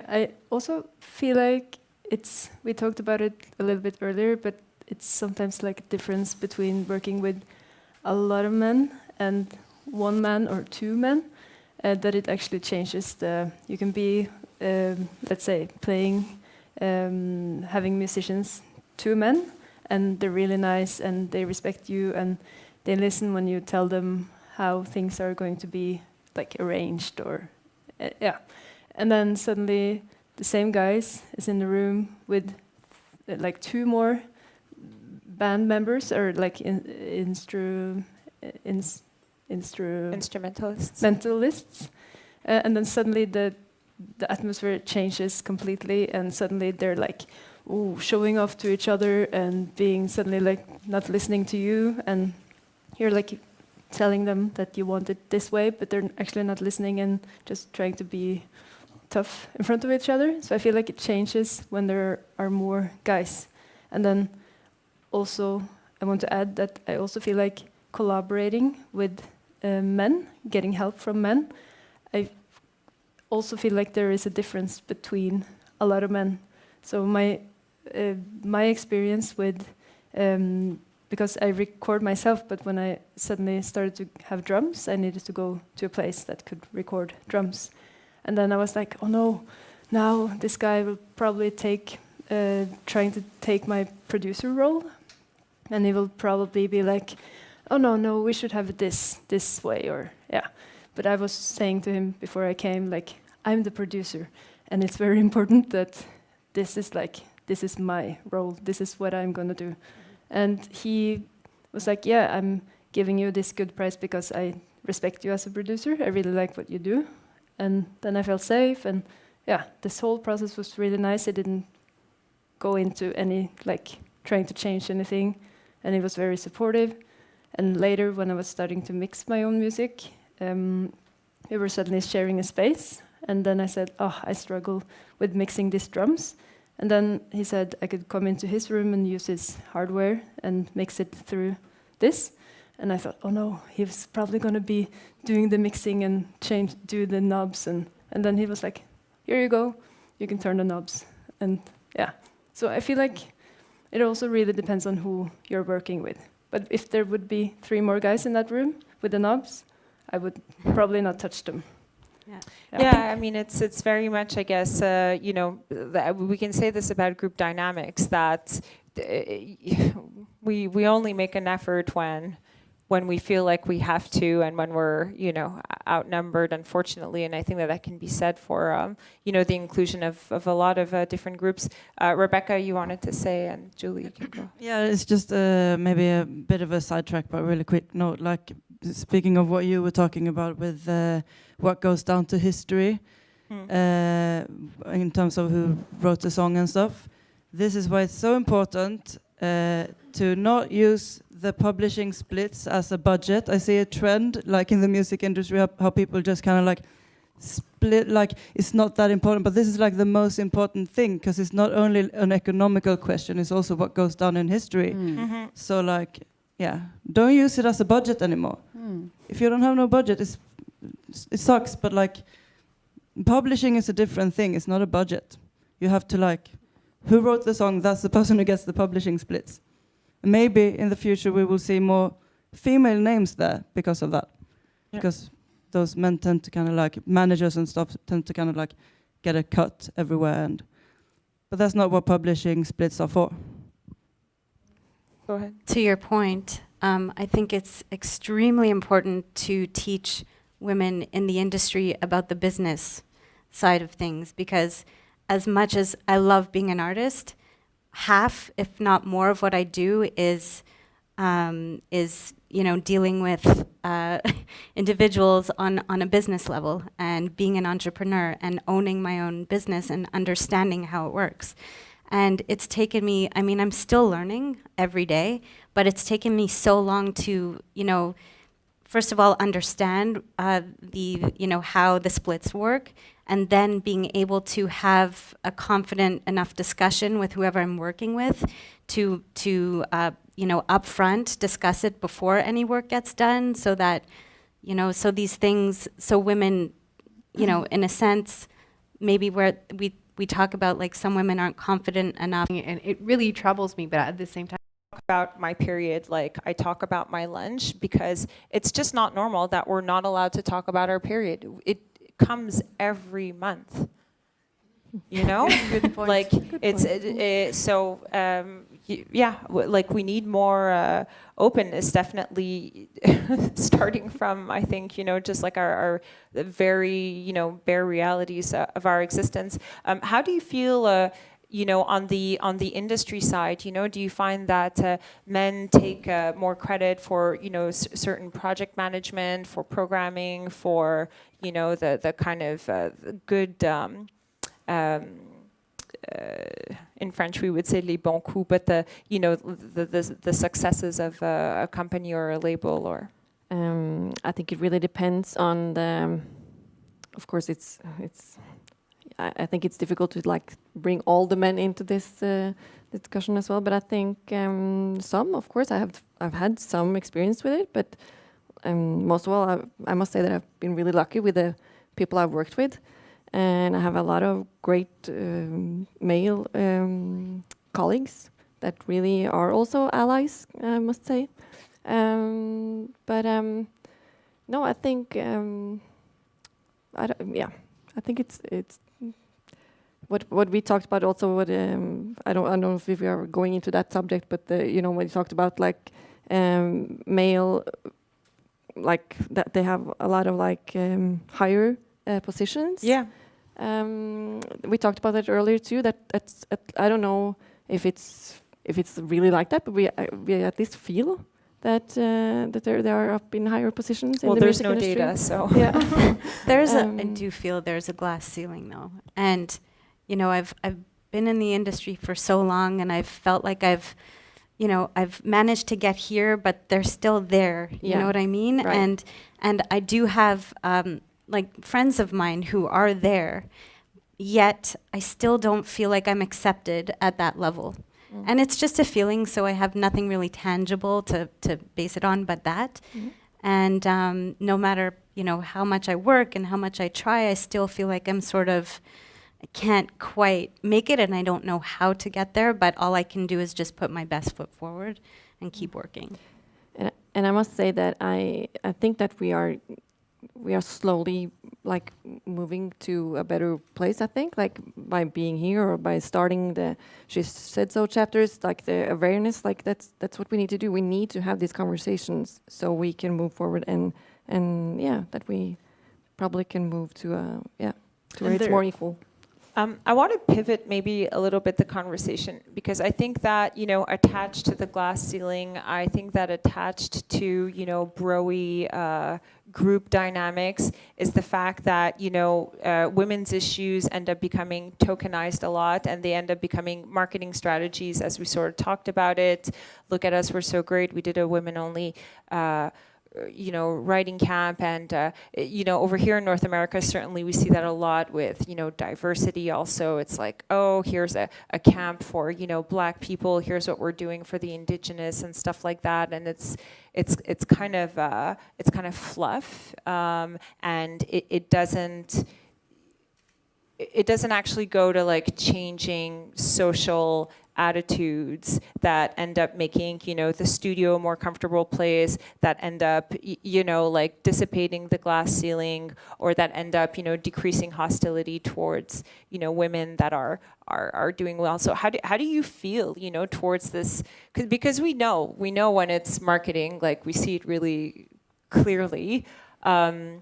I also feel like we talked about it a little bit earlier, but it's sometimes like a difference between working with a lot of men and one man or two men, that it actually changes you can be, let's say, playing, having musicians, two men, and they're really nice and they respect you and they listen when you tell them how things are going to be like arranged or, and then suddenly the same guys is in the room with like two more band members or like instrumentalists, and then suddenly the atmosphere changes completely, and suddenly they're like showing off to each other and being suddenly like not listening to you, and you're like telling them that you want it this way, but they're actually not listening and just trying to be tough in front of each other. So I feel like it changes when there are more guys. And then also I want to add that I also feel like collaborating with men, getting help from men, I also feel like there is a difference between a lot of men. So my experience with, because I record myself, but when I suddenly started to have drums, I needed to go to a place that could record drums. And then I was like, oh no, now this guy will probably trying to take my producer role. And he will probably be like, oh no, we should have it this way, or yeah. But I was saying to him before I came, like, I'm the producer, and it's very important that this is my role, this is what I'm gonna do. And he was like, yeah, I'm giving you this good price because I respect you as a producer, I really like what you do. And then I felt safe, and yeah, this whole process was really nice. I didn't go into any, like, trying to change anything, and he was very supportive. And later, when I was starting to mix my own music, we were suddenly sharing a space, and then I said, I struggle with mixing these drums. And then he said I could come into his room and use his hardware and mix it through this. And I thought, oh no, he was probably going to be doing the mixing and do the knobs. And then he was like, here you go, you can turn the knobs. And yeah, so I feel like it also really depends on who you're working with. But if there would be 3 more guys in that room with the knobs, I would probably not touch them. Yeah, I mean, it's very much, I guess, we can say this about group dynamics, that we only make an effort when we feel like we have to, and when we're, outnumbered, unfortunately. And I think that can be said for, the inclusion of a lot of different groups. Rebecca, you wanted to say, and Julie, you can go. Yeah, it's just maybe a bit of a sidetrack, but really quick note. Like, speaking of what you were talking about with what goes down to history, in terms of who wrote the song and stuff, this is why it's so important to not use the publishing splits as a budget. I see a trend, like in the music industry, how people just kind of like split, like it's not that important, but this is like the most important thing, because it's not only an economical question, it's also what goes down in history. So like, yeah, don't use it as a budget anymore. If you don't have no budget, it sucks, but like publishing is a different thing. It's not a budget. You have to like, who wrote the song? That's the person who gets the publishing splits. And maybe in the future we will see more female names there because of that. Yeah. Because those men tend to kind of like, managers and stuff tend to kind of like get a cut everywhere. But that's not what publishing splits are for. Go ahead. To your point, I think it's extremely important to teach women in the industry about the business side of things, because as much as I love being an artist, half, if not more, of what I do is dealing with individuals on a business level and being an entrepreneur and owning my own business and understanding how it works. And it's taken me, I'm still learning every day, but it's taken me so long to, first of all, understand how the splits work, and then being able to have a confident enough discussion with whoever I'm working with to upfront discuss it before any work gets done, so that, so these things, so women, in a sense, maybe where we talk about like some women aren't confident enough. And it really troubles me, but at the same time, about my period like I talk about my lunch, because it's just not normal that we're not allowed to talk about our period. It comes every month, Good point. like like we need more openness, definitely starting from, I think, just like our very bare realities of our existence. How do you feel on the industry side, do you find that men take more credit for, certain project management, for programming, for, the kind of good, in French we would say les bons coups, but the successes of a company or a label? Or I think it really depends on of course I think it's difficult to like bring all the men into this discussion as well, but I think some, of course, I've had some experience with it, but most of all, I must say that I've been really lucky with the people I've worked with, and I have a lot of great male colleagues that really are also allies, I must say. No, I think I think it's what we talked about also. What I don't know if we are going into that subject, but when you talked about like male, like that they have a lot of like higher positions. yeah, We talked about that earlier too. That's I don't know if it's really like that, but we at least feel that they are up in higher positions. well, in the there's music no industry. data, so Yeah. I do feel there's a glass ceiling though, and I've been in the industry for so long, and I've felt like I've managed to get here, but they're still there. You know what I mean? Right. And I do have like friends of mine who are there, yet I still don't feel like I'm accepted at that level. And it's just a feeling, so I have nothing really tangible to base it on but that. And no matter, how much I work and how much I try, I still feel like I can't quite make it, and I don't know how to get there, but all I can do is just put my best foot forward and keep working. And I must say that I think that we are slowly like moving to a better place, I think, like by being here or by starting the She Said So chapters, like the awareness, like that's what we need to do. We need to have these conversations so we can move forward and that we probably can move to where it's more equal. I want to pivot maybe a little bit the conversation, because I think that, attached to the glass ceiling, I think that attached to, bro-y group dynamics is the fact that, women's issues end up becoming tokenized a lot, and they end up becoming marketing strategies, as we sort of talked about it. Look at us, we're so great. We did a women-only writing camp, and over here in North America, certainly we see that a lot with diversity. Also, it's like, oh, here's a camp for Black people. Here's what we're doing for the Indigenous and stuff like that. And it's kind of fluff, and it doesn't actually go to like changing social attitudes that end up making the studio a more comfortable place, that end up like dissipating the glass ceiling, or that end up decreasing hostility towards women that are doing well. So how do you feel towards this? Because we know when it's marketing, like we see it really clearly. How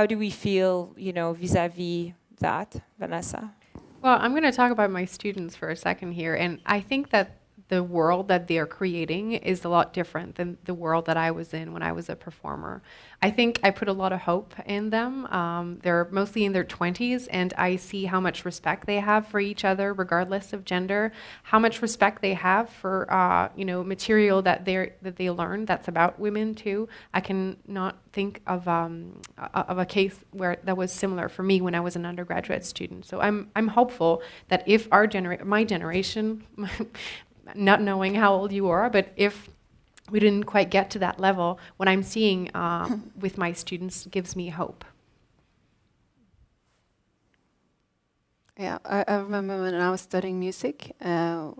do we feel vis-a-vis that, Vanessa? Well, I'm going to talk about my students for a second here, and I think that the world that they are creating is a lot different than the world that I was in when I was a performer. I think I put a lot of hope in them. They're mostly in their 20s, and I see how much respect they have for each other, regardless of gender. How much respect they have for material that they learn that's about women too. I can not think of a case where that was similar for me when I was an undergraduate student. So I'm hopeful that if my generation, not knowing how old you are, but if we didn't quite get to that level, what I'm seeing with my students gives me hope. Yeah, I remember when I was studying music, I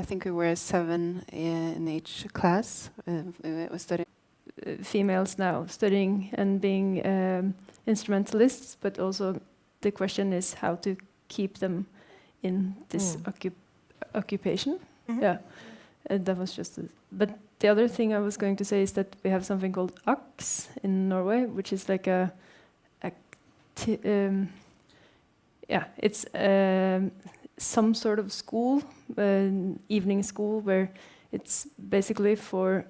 think we were 7 in each class. We were studying. Females now studying and being instrumentalists, but also the question is how to keep them in this occupation. Yeah, that was just. But the other thing I was going to say is that we have something called AKS in Norway, which is like it's some sort of school, evening school, where it's basically for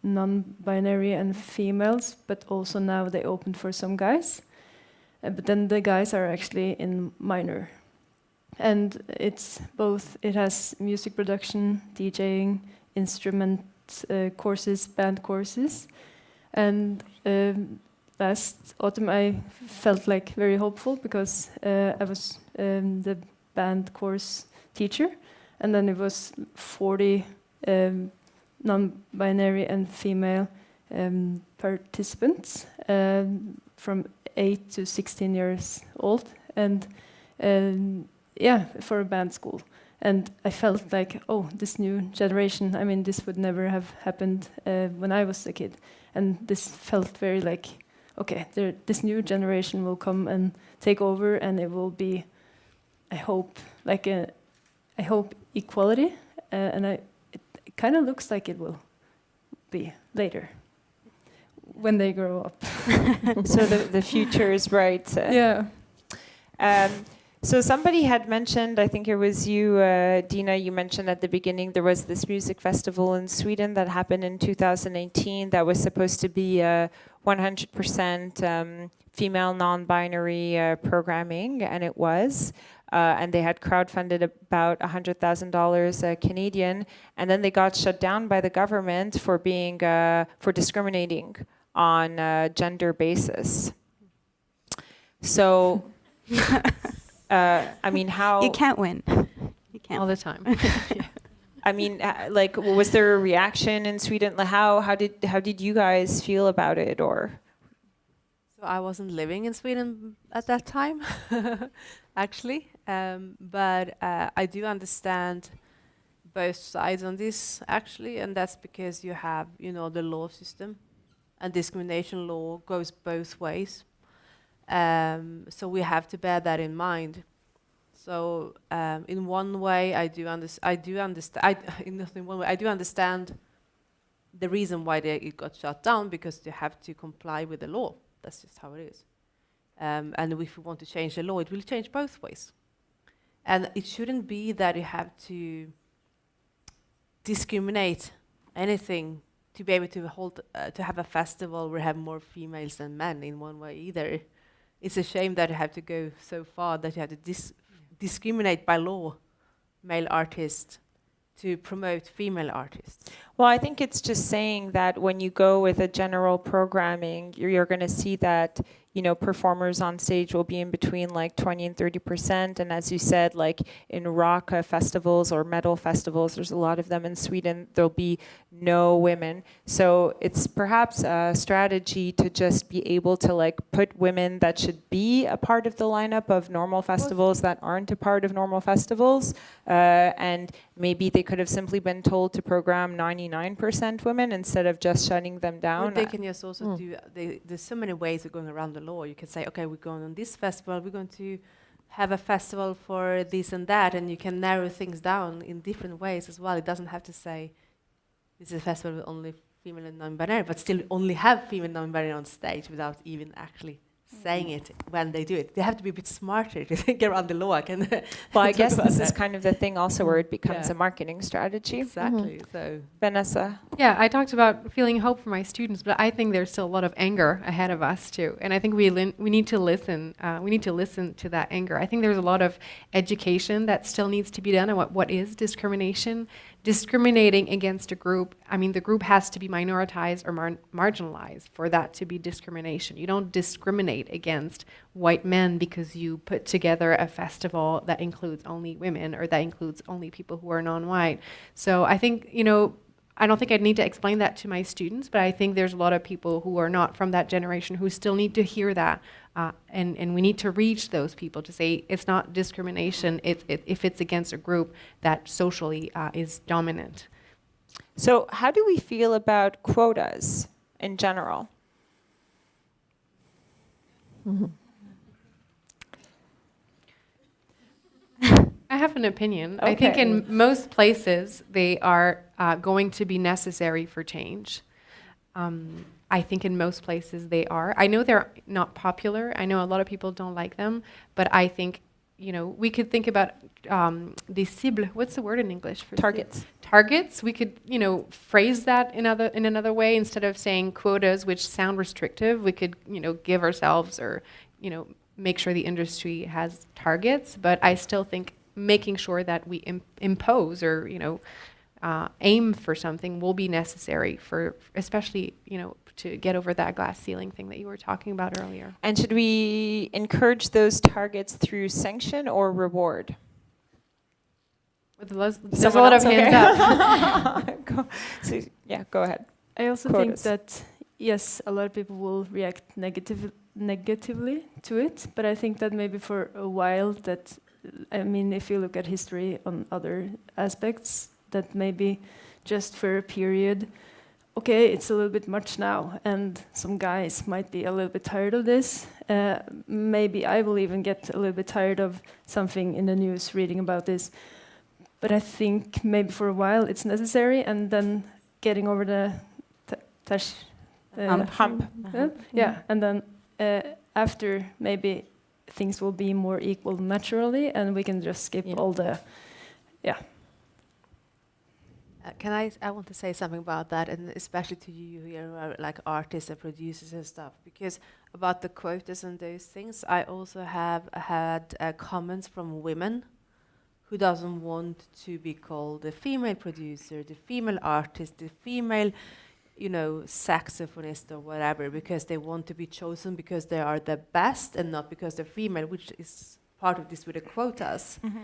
non-binary and females, but also now they opened for some guys. But then the guys are actually in minor. And it's both, it has music production, DJing, instrument courses, band courses. And last autumn I felt like very hopeful because I was the band course teacher. And then it was 40 non-binary and female participants from 8 to 16 years old, and for a band school. And I felt like, oh, this new generation, I mean, this would never have happened when I was a kid. And this felt very like, okay, this new generation will come and take over, and it will be, I hope, equality, and it kind of looks like it will be later when they grow up. So the future is bright. Yeah. So somebody had mentioned, I think it was you, Dina, you mentioned at the beginning there was this music festival in Sweden that happened in 2018 that was supposed to be 100% female non-binary programming, and it was. And they had crowdfunded about $100,000 Canadian, and then they got shut down by the government for being for discriminating on a gender basis. So, I mean, how You can't win. You can't all the time. I mean, like, was there a reaction in Sweden? Like, how did you guys feel about it, or? So I wasn't living in Sweden at that time, actually, but I do understand both sides on this, actually, and that's because you have, the law system, and discrimination law goes both ways. So we have to bear that in mind. So in one way, I do understand the reason why it got shut down, because you have to comply with the law. That's just how it is. And if we want to change the law, it will change both ways. And it shouldn't be that you have to discriminate anything to be able to to have a festival where you have more females than men in one way either. It's a shame that you have to go so far that you have to discriminate by law male artists to promote female artists. Well, I think it's just saying that when you go with a general programming, you're going to see that, performers on stage will be in between like 20 and 30%. And as you said, like in rock festivals or metal festivals, there's a lot of them in Sweden, there'll be no women. So it's perhaps a strategy to just be able to like put women that should be a part of the lineup of normal festivals that aren't a part of normal festivals. And maybe they could have simply been told to program 99% women instead of just shutting them down. Or they can just also do, there's so many ways of going around the law. You can say, okay, we're going on this festival, we're going to have a festival for this and that, and you can narrow things down in different ways as well. It doesn't have to say, this is a festival with only female and non-binary, but still only have female and non-binary on stage without even actually saying it when they do it. They have to be a bit smarter to think around the law. Well, I guess this is kind of the thing also where it becomes Yeah. a marketing strategy. Exactly. So Vanessa. Yeah, I talked about feeling hope for my students, but I think there's still a lot of anger ahead of us too. And I think we need to listen. We need to listen to that anger. I think there's a lot of education that still needs to be done on what is discrimination. Discriminating against a group, I mean, the group has to be minoritized or marginalized for that to be discrimination. You don't discriminate against white men because you put together a festival that includes only women or that includes only people who are non-white. So I think, I don't think I'd need to explain that to my students, but I think there's a lot of people who are not from that generation who still need to hear that. And we need to reach those people to say it's not discrimination if it's against a group that socially is dominant. So how do we feel about quotas in general? I have an opinion. I think in most places they are going to be necessary for change. I think in most places they are. I know they're not popular. I know a lot of people don't like them, but I think, we could think about des cibles. What's the word in English for Targets. Targets. We could, phrase that in another way instead of saying quotas, which sound restrictive. We could, give ourselves or, make sure the industry has targets. But I still think making sure that we impose or, aim for something will be necessary for, especially, to get over that glass ceiling thing that you were talking about earlier. And should we encourage those targets through sanction or reward? There's a lot of hands up. Go ahead. I also Quotas. think that, yes, a lot of people will react negatively to it, but I think that maybe for a while that, if you look at history on other aspects, that maybe just for a period, okay, it's a little bit much now, and some guys might be a little bit tired of this. Maybe I will even get a little bit tired of something in the news, reading about this. But I think maybe for a while it's necessary, and then getting over the hump. Yeah, and then after maybe things will be more equal naturally, and we can just skip all the, I want to say something about that, and especially to you here who are like artists and producers and stuff, because about the quotas and those things, I also have had comments from women who doesn't want to be called the female producer, the female artist, the female, saxophonist or whatever, because they want to be chosen because they are the best and not because they're female, which is part of this with the quotas. Mm-hmm.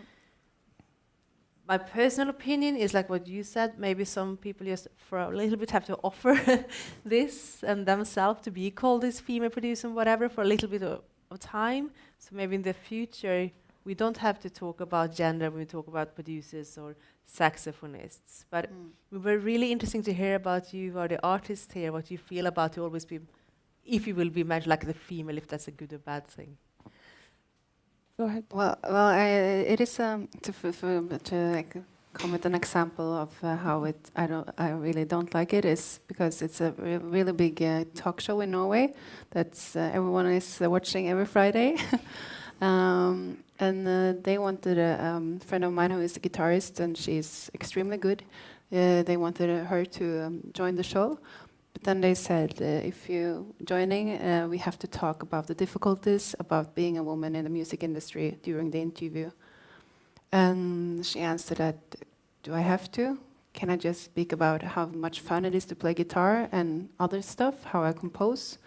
My personal opinion is like what you said, maybe some people just for a little bit have to offer this and themselves to be called this female producer and whatever for a little bit of time. So maybe in the future, we don't have to talk about gender when we talk about producers or saxophonists. But it were really interesting to hear about you or the artist here, what you feel about to always be, if you will be mentioned like the female, if that's a good or bad thing. Go ahead. Well, it is to come with an example of how I really don't like it is because it's a really big talk show in Norway that's everyone is watching every Friday, and they wanted a friend of mine who is a guitarist and she's extremely good. They wanted her to join the show. But then they said, if you're joining, we have to talk about the difficulties about being a woman in the music industry during the interview. And she answered that, do I have to? Can I just speak about how much fun it is to play guitar and other stuff, how I compose?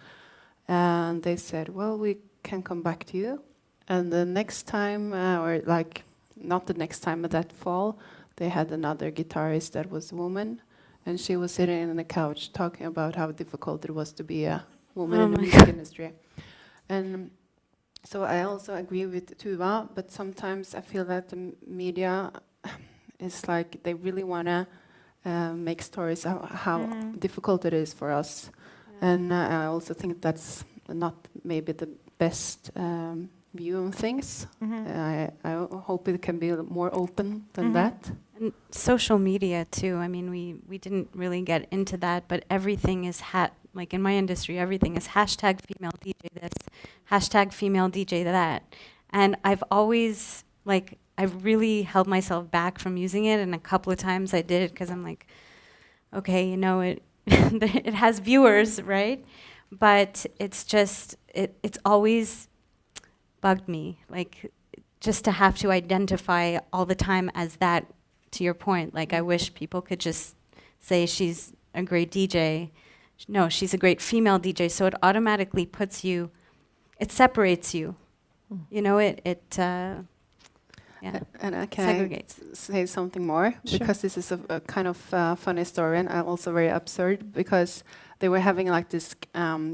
And they said, well, we can come back to you. And the next time, or like not the next time, but that fall, they had another guitarist that was a woman. And she was sitting on the couch talking about how difficult it was to be a woman in the music industry. And so I also agree with Tuva, but sometimes I feel that the media is like they really want to make stories how difficult it is for us. Yeah. And I also think that's not maybe the best view on things. I hope it can be more open than that. And social media too. I mean, we didn't really get into that, but everything is Like in my industry, everything is hashtag female DJ this, hashtag female DJ that. And I've always, like, I've really held myself back from using it, and a couple of times I did it because I'm like, okay, you know, it it has viewers, right? But it's just, it's always bugged me, like, just to have to identify all the time as that, to your point. Like, I wish people could just say she's a great DJ. No, she's a great female DJ, so it automatically puts you, it separates you. You know, yeah, And can segregates. I say something more? Sure. Because this is a kind of funny story, and also very absurd, because they were having like this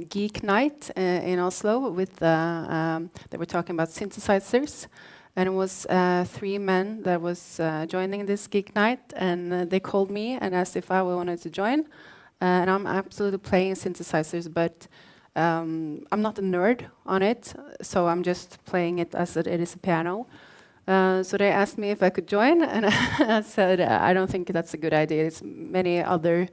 geek night in Oslo with, they were talking about synthesizers, and it was 3 men that was joining this geek night, and they called me and asked if I wanted to join. And I'm absolutely playing synthesizers, but I'm not a nerd on it, so I'm just playing it as it is a piano. So they asked me if I could join, and I said I don't think that's a good idea. There's many other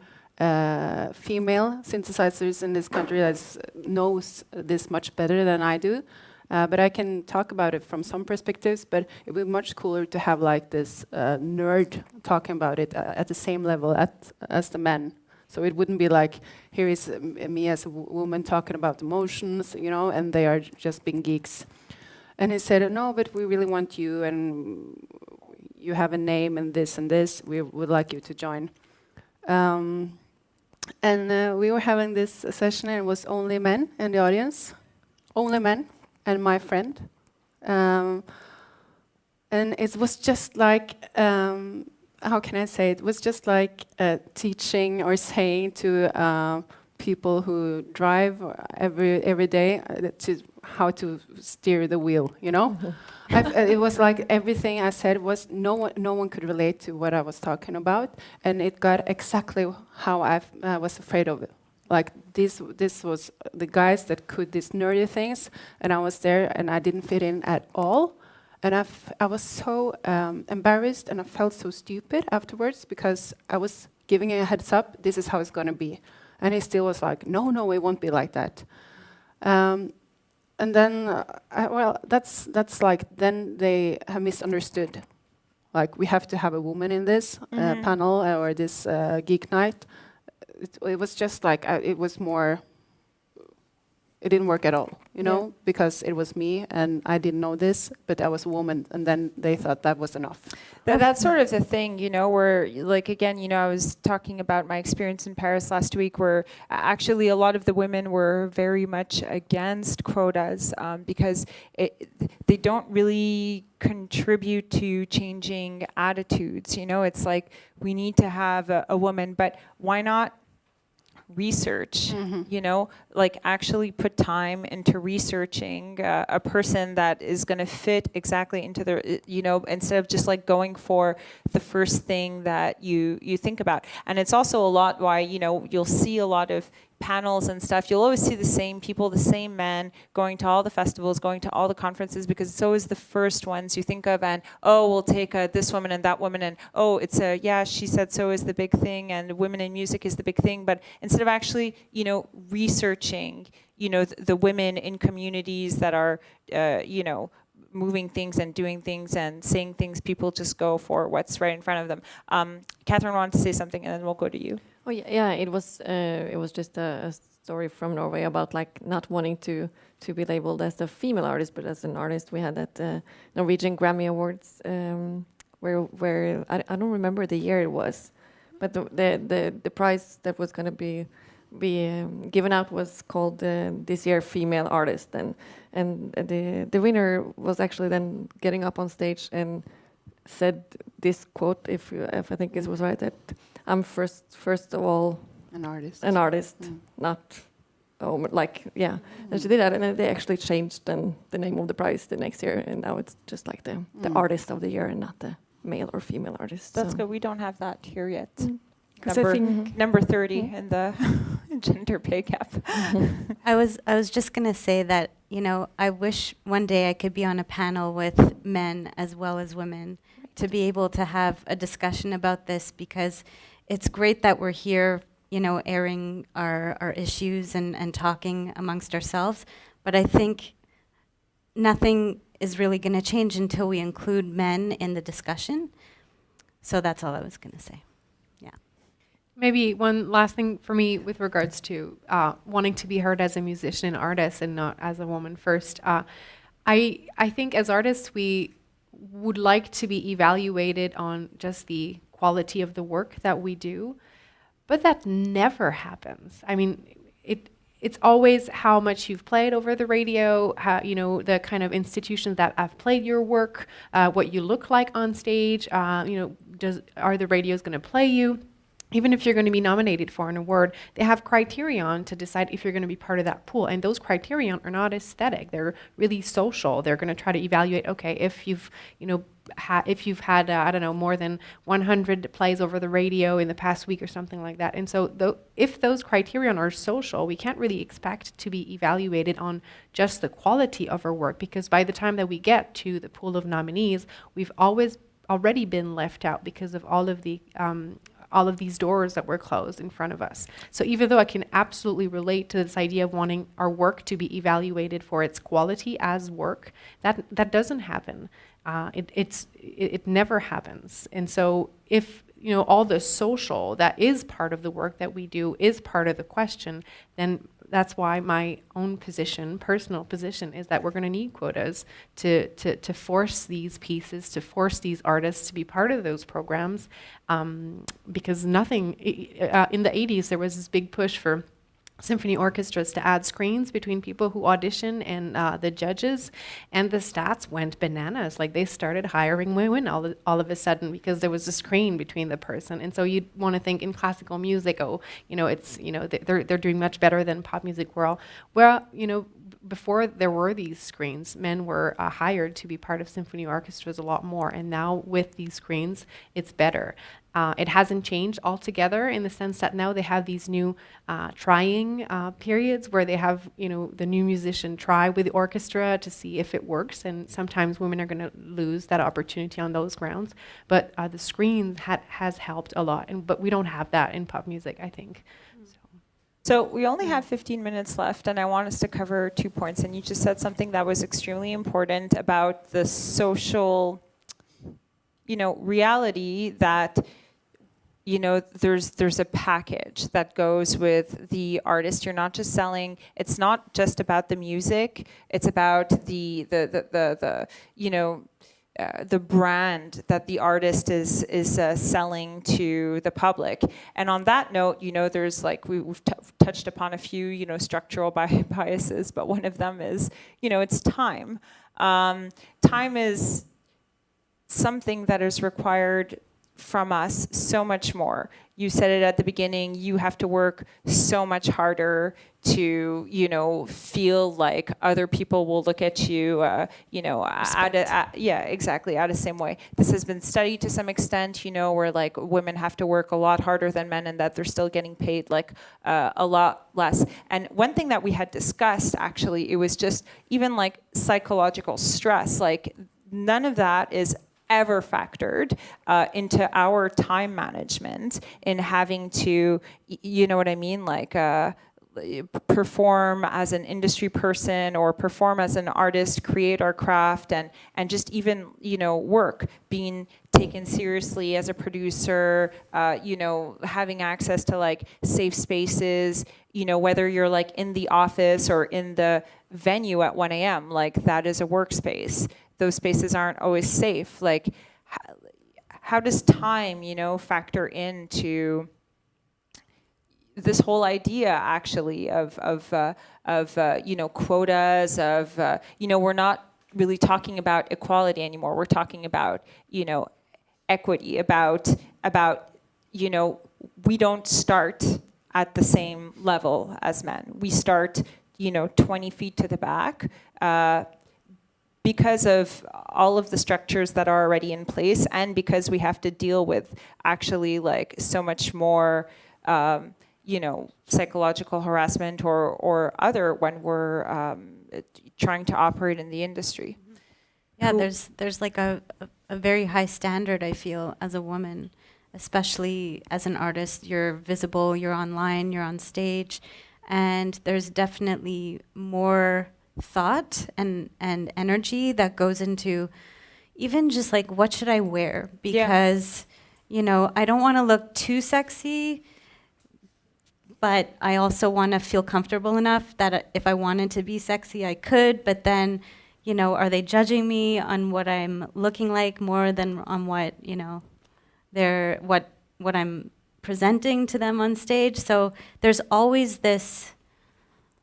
female synthesizers in this country that knows this much better than I do. But I can talk about it from some perspectives, but it would be much cooler to have like this nerd talking about it at the same level as the men. So it wouldn't be like, here is me as a woman talking about emotions, you know, and they are just being geeks. And he said, no, but we really want you, and you have a name and this. We would like you to join. And we were having this session, and it was only men in the audience. Only men and my friend. And it was just like, how can I say it? It was just like teaching or saying to people who drive every day to how to steer the wheel, you know? It was like everything I said was no one could relate to what I was talking about, and it got exactly how I was afraid of it. Like this was the guys that could these nerdy things, and I was there and I didn't fit in at all. And I was so embarrassed, and I felt so stupid afterwards, because I was giving a heads up, this is how it's going to be. And he still was like, no, it won't be like that. And then, that's like, then they have misunderstood. Like, we have to have a woman in this panel or this geek night. It was just like, it was more, it didn't work at all, you know, because it was me and I didn't know this, but I was a woman, and then they thought that was enough. That's sort of the thing, you know, where, like, again, you know, I was talking about my experience in Paris last week, where actually a lot of the women were very much against quotas because they don't really contribute to changing attitudes. You know, it's like, we need to have a woman, but why not research, you know, like actually put time into researching a person that is going to fit exactly into the, you know, instead of just like going for the first thing that you think about. And it's also a lot why, you know, you'll see a lot of panels and stuff. You'll always see the same people, the same men going to all the festivals, going to all the conferences, because it's always the first ones you think of, and we'll take this woman and that woman, and it's yeah, she said so is the big thing, and women in music is the big thing. But instead of actually, you know, researching, you know, the women in communities that are, you know, moving things and doing things and saying things, people just go for what's right in front of them. Catherine wanted to say something, and then we'll go to you. Oh yeah, it was just a story from Norway about like not wanting to be labeled as a female artist, but as an artist. We had that Norwegian Grammy Awards where I don't remember the year it was, but the prize that was going to be given out was called this year Female Artist, and the winner was actually then getting up on stage and said this quote, if I think it was right, that I'm first of all An artist, not and she did that, and then they actually changed then the name of the prize the next year, and now it's just like the artist of the year and not the male or female artist. That's good. We don't have that here yet. Because I think number 30 in the gender pay gap. I was just going to say that, you know, I wish one day I could be on a panel with men as well as women to be able to have a discussion about this, because it's great that we're here airing our issues and talking amongst ourselves. But I think nothing is really going to change until we include men in the discussion. So that's all I was going to say. Yeah. Maybe one last thing for me with regards to wanting to be heard as a musician and artist and not as a woman first. I think as artists, we would like to be evaluated on just the quality of the work that we do, but that never happens. I mean, it's always how much you've played over the radio, how, the kind of institutions that have played your work, what you look like on stage, are the radios going to play you? Even if you're going to be nominated for an award, they have criterion to decide if you're going to be part of that pool. And those criterion are not aesthetic. They're really social. They're going to try to evaluate, okay, if you've had, more than 100 plays over the radio in the past week or something like that. And so if those criterion are social, we can't really expect to be evaluated on just the quality of our work, because by the time that we get to the pool of nominees, we've already been left out because of all of these doors that were closed in front of us. So even though I can absolutely relate to this idea of wanting our work to be evaluated for its quality as work, that doesn't happen. It never happens. And so if all the social that is part of the work that we do is part of the question, then that's why my own personal position, is that we're going to need quotas to force these pieces, to force these artists to be part of those programs, because nothing, in the 80s, there was this big push for symphony orchestras to add screens between people who audition and the judges, and the stats went bananas. Like, they started hiring women all of a sudden because there was a screen between the person. And so you'd want to think in classical music, they're doing much better than pop music world. Well, before there were these screens, men were hired to be part of symphony orchestras a lot more, and now with these screens, it's better. It hasn't changed altogether in the sense that now they have these new trying periods where they have, the new musician try with the orchestra to see if it works, and sometimes women are going to lose that opportunity on those grounds. But the screen has helped a lot, but we don't have that in pop music, I think. So we only have 15 minutes left, and I want us to cover 2 points. And you just said something that was extremely important about the social, reality that, there's a package that goes with the artist. You're not just selling. It's not just about the music. It's about the brand that the artist is selling to the public. And on that note, there's we've touched upon a few, structural biases, but one of them is, it's time. Time is something that is required from us so much more. You said it at the beginning, you have to work so much harder to, feel like other people will look at you, out the same way. This has been studied to some extent, where women have to work a lot harder than men, and that they're still getting paid a lot less. And one thing that we had discussed, actually, it was just even psychological stress. None of that is ever factored into our time management in having to, perform as an industry person or perform as an artist, create our craft, and just even, work, being taken seriously as a producer, having access to safe spaces, whether you're in the office or in the venue at 1 a.m., that is a workspace. Those spaces aren't always safe. How does time, factor into this whole idea, actually, of quotas, we're not really talking about equality anymore. We're talking about, equity, about we don't start at the same level as men. We start, 20 feet to the back, because of all of the structures that are already in place, and because we have to deal with actually so much more, psychological harassment or other when we're trying to operate in the industry. Yeah, there's a very high standard, I feel, as a woman, especially as an artist, you're visible, you're online, you're on stage, and there's definitely more thought and energy that goes into even just like, what should I wear? Because, you know, I don't want to look too sexy, but I also want to feel comfortable enough that if I wanted to be sexy, I could. But then, you know, are they judging me on what I'm looking like more than on what, you know, what I'm presenting to them on stage? So there's always this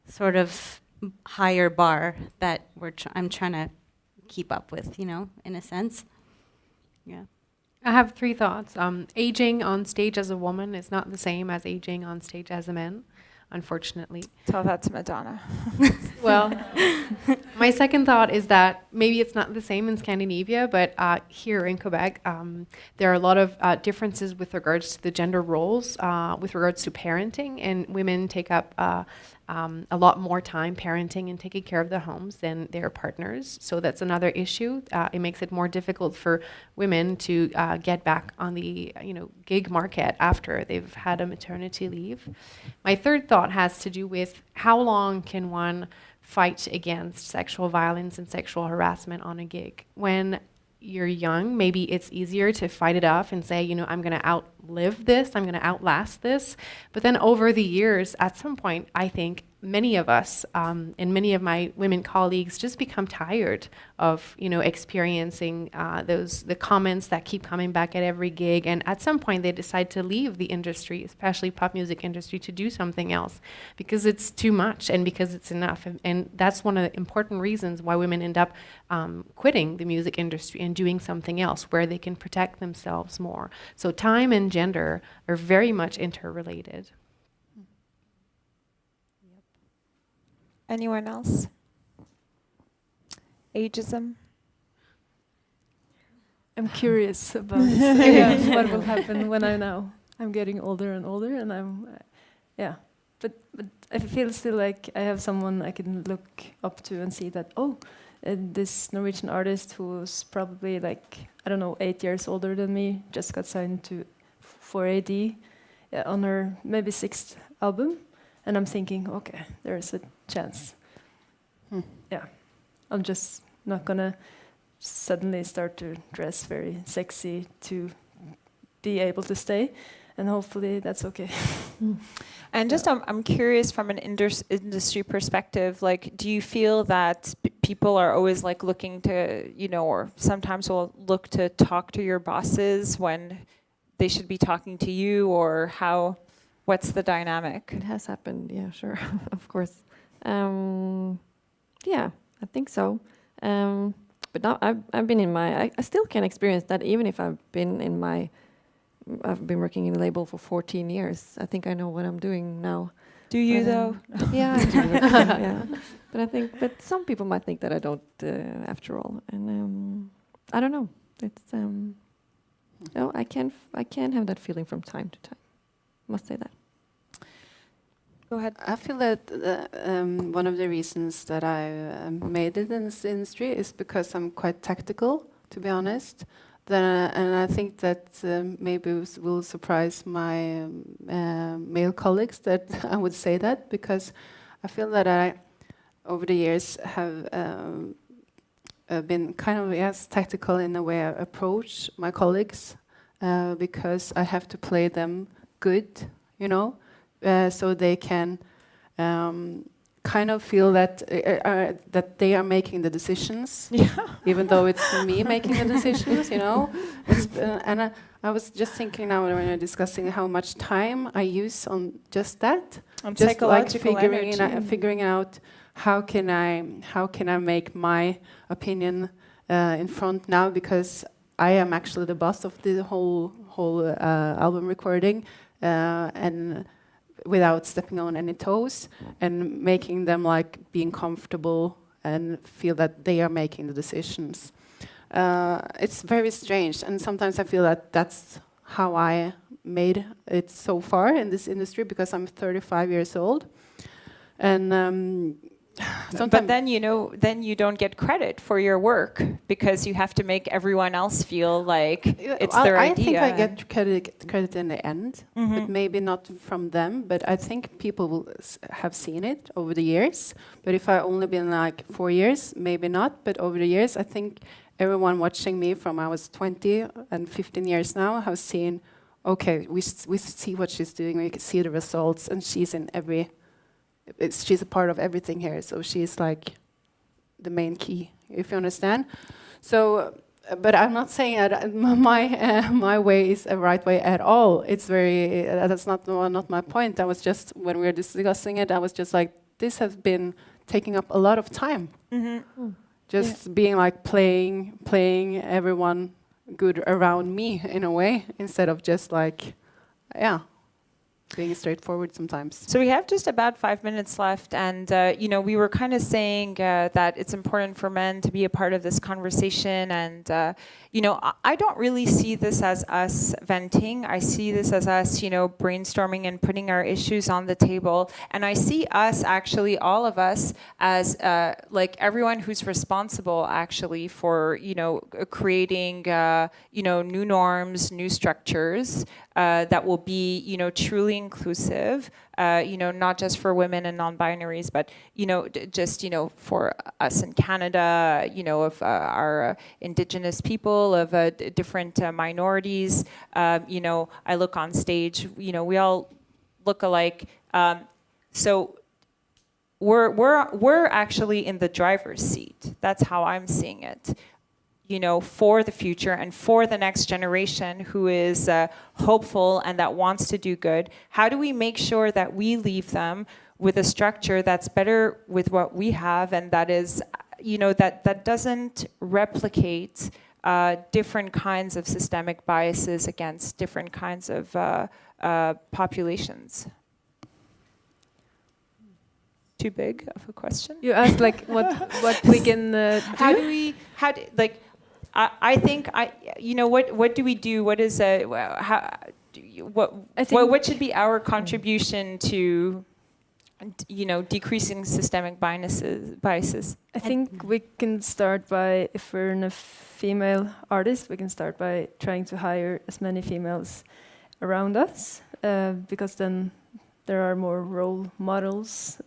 sort of higher bar that I'm trying to keep up with, you know, in a sense. Yeah. I have 3 thoughts. Aging on stage as a woman is not the same as aging on stage as a man, unfortunately. Tell that to Madonna. Well, my second thought is that maybe it's not the same in Scandinavia, but here in Quebec, there are a lot of differences with regards to the gender roles, with regards to parenting, and women take up a lot more time parenting and taking care of the homes than their partners. So that's another issue. It makes it more difficult for women to get back on the gig market after they've had a maternity leave. My third thought has to do with how long can one fight against sexual violence and sexual harassment on a gig. When you're young, maybe it's easier to fight it off and say, I'm going to outlive this, I'm going to outlast this. But then over the years, at some point, I think many of us and many of my women colleagues just become tired of, experiencing the comments that keep coming back at every gig. And at some point, they decide to leave the industry, especially pop music industry, to do something else because it's too much and because it's enough. And that's one of the important reasons why women end up quitting the music industry and doing something else where they can protect themselves more. So time and gender are very much interrelated. Anyone else? Ageism? I'm curious about what will happen when I'm getting older and older, and but I feel still like I have someone I can look up to and see that this Norwegian artist who's probably 8 years older than me just got signed for AD on her maybe 6th album. And I'm thinking, okay, there's a chance. Yeah, I'm just not gonna suddenly start to dress very sexy to be able to stay, and hopefully that's okay. And just I'm curious from an industry perspective, do you feel that people are always looking to, or sometimes will look to talk to your bosses when they should be talking to you, or how? What's the dynamic? It has happened, yeah, sure, of course. Yeah, I think so. But now I've been in I still can experience that even if I've been working in a label for 14 years. I think I know what I'm doing now. Do you though? Yeah, I do. Yeah. But some people might think that I don't after all. And I don't know. It's no, I can have that feeling from time to time. Must say that. Go ahead. I feel that one of the reasons that I made it in this industry is because I'm quite tactical, to be honest. And I think that maybe will surprise my male colleagues that I would say that, because I feel that I, over the years, have been kind of tactical in the way I approach my colleagues, because I have to play them good, so they can kind of feel that that they are making the decisions, even though it's me making the decisions, and I was just thinking now when we're discussing how much time I use on just that, On just psychological figuring out how can I make my opinion in front now, because I am actually the boss of the whole album recording, and without stepping on any toes, and making them being comfortable and feel that they are making the decisions. It's very strange, and sometimes I feel that that's how I made it so far in this industry, because I'm 35 years old, and But then, you know, then you don't get credit for your work because you have to make everyone else feel like it's their idea. I think I get credit in the end, but maybe not from them. But I think people will have seen it over the years. But if I only been like 4 years, maybe not. But over the years, I think everyone watching me from I was 20 and 15 years now have seen, okay, we see what she's doing, we can see the results, and she's in every... she's a part of everything here, so she's like the main key, if you understand. So, but I'm not saying that my way is a right way at all. It's very that's not my point. That was just when we were discussing it. I was just like, this has been taking up a lot of time. Just being like playing everyone good around me in a way, instead of just like, being straightforward sometimes. So we have just about 5 minutes left, and you know, we were kind of saying that it's important for men to be a part of this conversation, and you know, I don't really see this as us venting. I see this as us, you know, brainstorming and putting our issues on the table, and I see us actually, all of us, as like everyone who's responsible actually for, you know, creating you know, new norms, new structures that will be, you know, truly inclusive, you know, not just for women and non-binaries, but, you know, just, you know, for us in Canada, you know, of our Indigenous people, of different minorities. You know, I look on stage, you know, we all look alike. So we're actually in the driver's seat. That's how I'm seeing it. You know, for the future and for the next generation who is hopeful and that wants to do good. How do we make sure that we leave them with a structure that's better with what we have, and that is, you know, that doesn't replicate different kinds of systemic biases against different kinds of populations? Too big of a question? You asked like what we can do? I think you know, what do we do? What is what should be our contribution to, you know, decreasing systemic biases? I think we can start by, if we're a female artist, we can start by trying to hire as many females around us, because then there are more role models,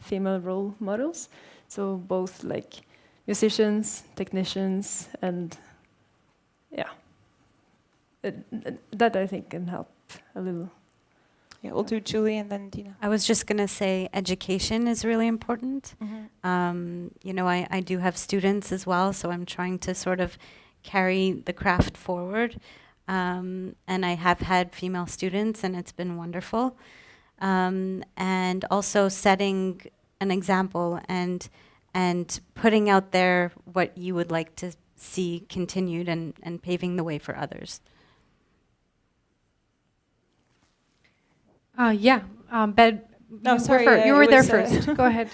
female role models. So both like musicians, technicians, and that I think can help a little. Yeah, we'll do Julie and then Dina. I was just going to say education is really important. You know, I do have students as well, so I'm trying to sort of carry the craft forward. And I have had female students, and it's been wonderful. And also setting an example and putting out there what you would like to see continued, and paving the way for others. You were there first. Go ahead.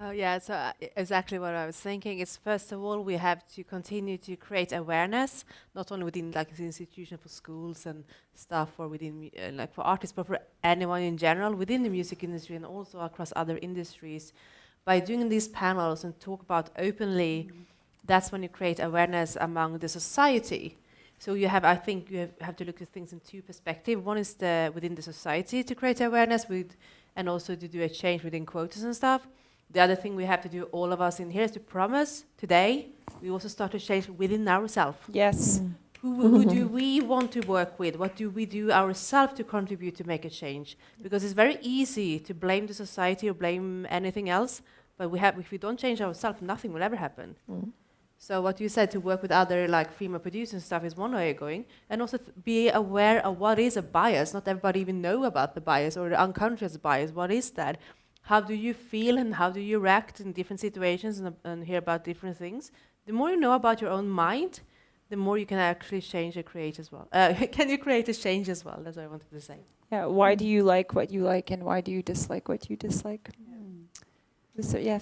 Oh yeah, so exactly what I was thinking is, first of all, we have to continue to create awareness, not only within like the institution for schools and stuff, or within like for artists, but for anyone in general within the music industry and also across other industries. By doing these panels and talk about openly, that's when you create awareness among the society. So you have, I think you have to look at things in two perspectives. One is within the society to create awareness and also to do a change within quotas and stuff. The other thing we have to do, all of us in here, is to promise today we also start to change within ourselves. Yes. Who do we want to work with? What do we do ourselves to contribute to make a change? Because it's very easy to blame the society or blame anything else, but if we don't change ourselves, nothing will ever happen. So what you said, to work with other like female producers and stuff, is one way of going, and also be aware of what is a bias. Not everybody even know about the bias or the unconscious bias. What is that? How do you feel and how do you react in different situations and hear about different things? The more you know about your own mind, the more you can actually change and create as well. Can you create a change as well? That's what I wanted to say. Yeah. Why do you like what you like, and why do you dislike what you dislike? So, yeah.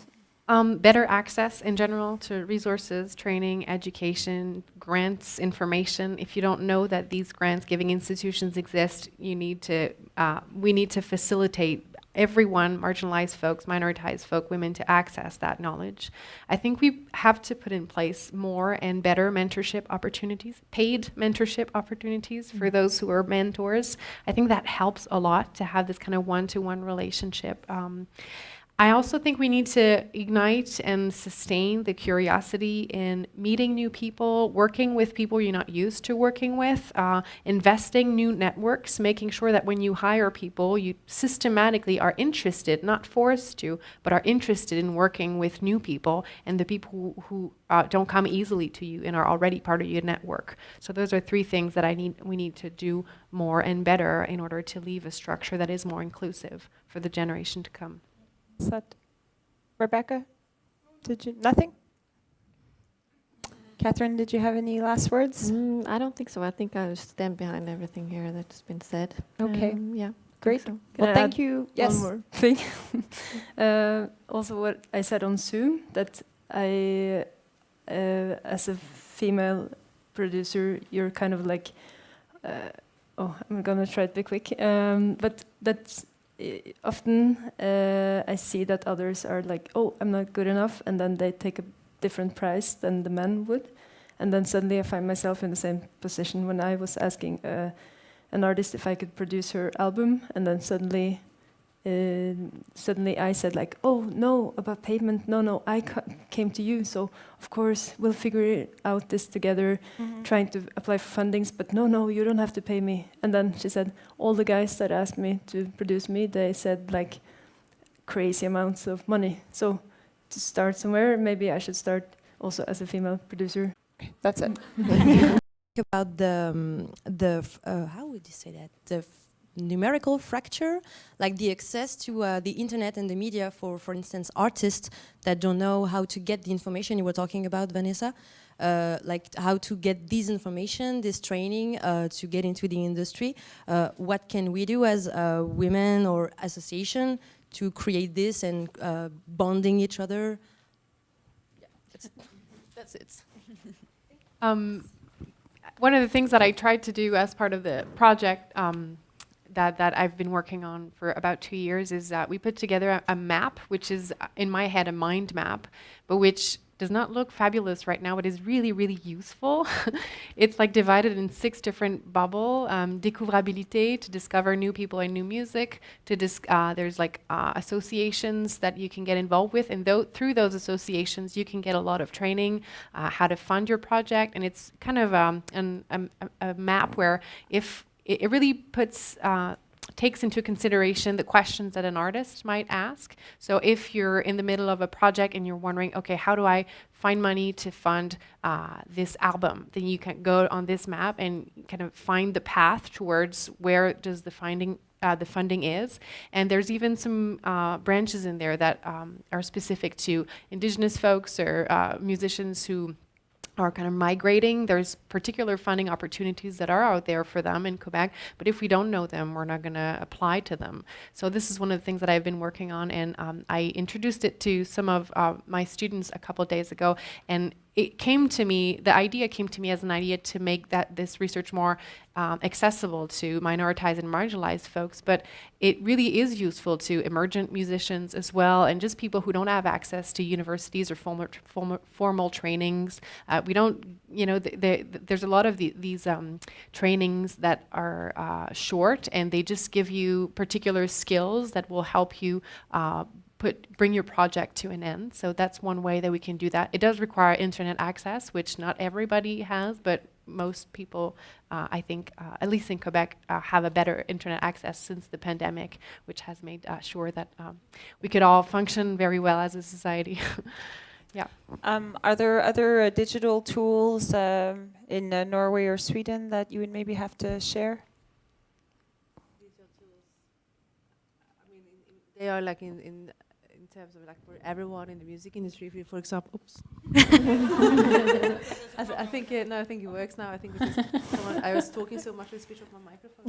Better access in general to resources, training, education, grants, information. If you don't know that these grants giving institutions exist, we need to facilitate everyone, marginalized folks, minoritized folk, women, to access that knowledge. I think we have to put in place more and better mentorship opportunities, paid mentorship opportunities for those who are mentors. I think that helps a lot to have this kind of one-to-one relationship. I also think we need to ignite and sustain the curiosity in meeting new people, working with people you're not used to working with, investing new networks, making sure that when you hire people, you systematically are interested, not forced to, but are interested in working with new people and the people who don't come easily to you and are already part of your network. So those are 3 things that we need to do more and better in order to leave a structure that is more inclusive for the generation to come. Rebecca, did you nothing? Catherine, did you have any last words? I don't think so. I think I stand behind everything here that's been said. Okay. Yeah. Great. So. Well, thank you. Yes. One more thing. Also, what I said on Zoom, that I, as a female producer, you're kind of like, I'm gonna try to be quick, but that's. Often I see that others are like, oh, I'm not good enough, and then they take a different price than the men would, and then suddenly I find myself in the same position when I was asking an artist if I could produce her album, and then suddenly I said like, oh no, about payment, no, I came to you, so of course we'll figure out this together, trying to apply for fundings, but no, you don't have to pay me. And then she said, all the guys that asked me to produce me, they said like crazy amounts of money. So to start somewhere, maybe I should start also as a female producer. That's it. About the how would you say that, the numerical fracture, like the access to the internet and the media for instance, artists that don't know how to get the information you were talking about, Vanessa, like how to get this information, this training to get into the industry. What can we do as women or association to create this and bonding each other? Yeah, that's it. One of the things that I tried to do as part of the project that I've been working on for about 2 years is that we put together a map, which is in my head a mind map, but which does not look fabulous right now, but is really, really useful. It's like divided in 6 different bubbles. Découvrabilité, to discover new people and new music. There's like associations that you can get involved with, and through those associations you can get a lot of training, how to fund your project, and it's kind of a map where if it really takes into consideration the questions that an artist might ask. So if you're in the middle of a project and you're wondering, okay, how do I find money to fund this album, then you can go on this map and kind of find the path towards where does the funding is. And there's even some branches in there that are specific to indigenous folks or musicians who are kind of migrating. There's particular funding opportunities that are out there for them in Quebec, but if we don't know them, we're not going to apply to them. So this is one of the things that I've been working on, and I introduced it to some of my students a couple of days ago, and it came to me, the idea came to me as an idea to make this research more accessible to minoritized and marginalized folks, but it really is useful to emergent musicians as well, and just people who don't have access to universities or formal trainings. We don't, there's a lot of these trainings that are short, and they just give you particular skills that will help you bring your project to an end. So that's one way that we can do that. It does require internet access, which not everybody has, but most people, I think, at least in Quebec, have a better internet access since the pandemic, which has made sure that we could all function very well as a society. Yeah. Are there other digital tools in Norway or Sweden that you would maybe have to share? Digital tools. I mean, they are like in terms of like for everyone in the music industry. If you, for example, oops. I think it works now. I think it's just I was talking so much, I switched off my microphone.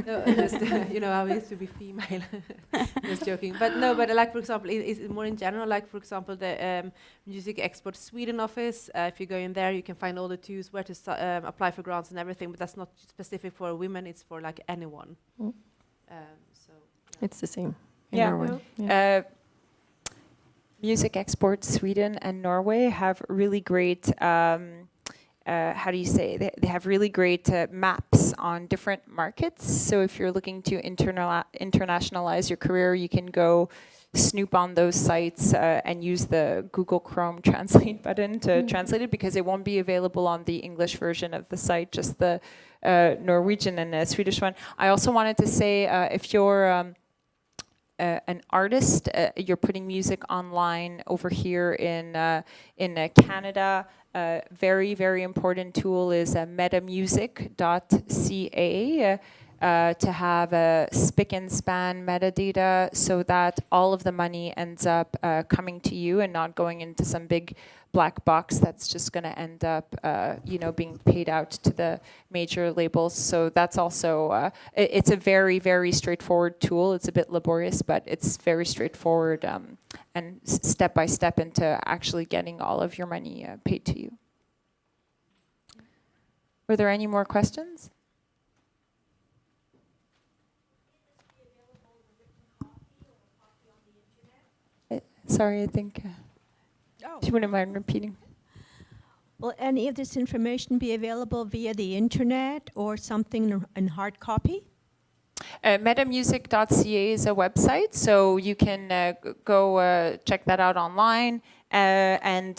No, just, I used to be female. Just joking, but like for example, it's more in general. Like for example, the Music Export Sweden office. If you go in there, you can find all the tools where to apply for grants and everything. But that's not specific for women. It's for like anyone. It's the same. in Yeah. Norway. Yeah. Music exports Sweden and Norway have really great, how do you say, they have really great maps on different markets. So if you're looking to internationalize your career, you can go snoop on those sites and use the Google Chrome translate button to translate it, because it won't be available on the English version of the site, just the Norwegian and Swedish one. I also wanted to say, if you're an artist, you're putting music online over here in Canada. Very, very important tool is metamusic.ca to have a spick and span metadata, so that all of the money ends up coming to you and not going into some big black box that's just going to end up, being paid out to the major labels. So that's also, it's a very, very straightforward tool. It's a bit laborious, but it's very straightforward and step by step into actually getting all of your money paid to you. Were there any more questions? Sorry, I think if you wouldn't mind repeating. Will any of this information be available via the internet or something in hard copy? Metamusic.ca is a website, so you can go check that out online. And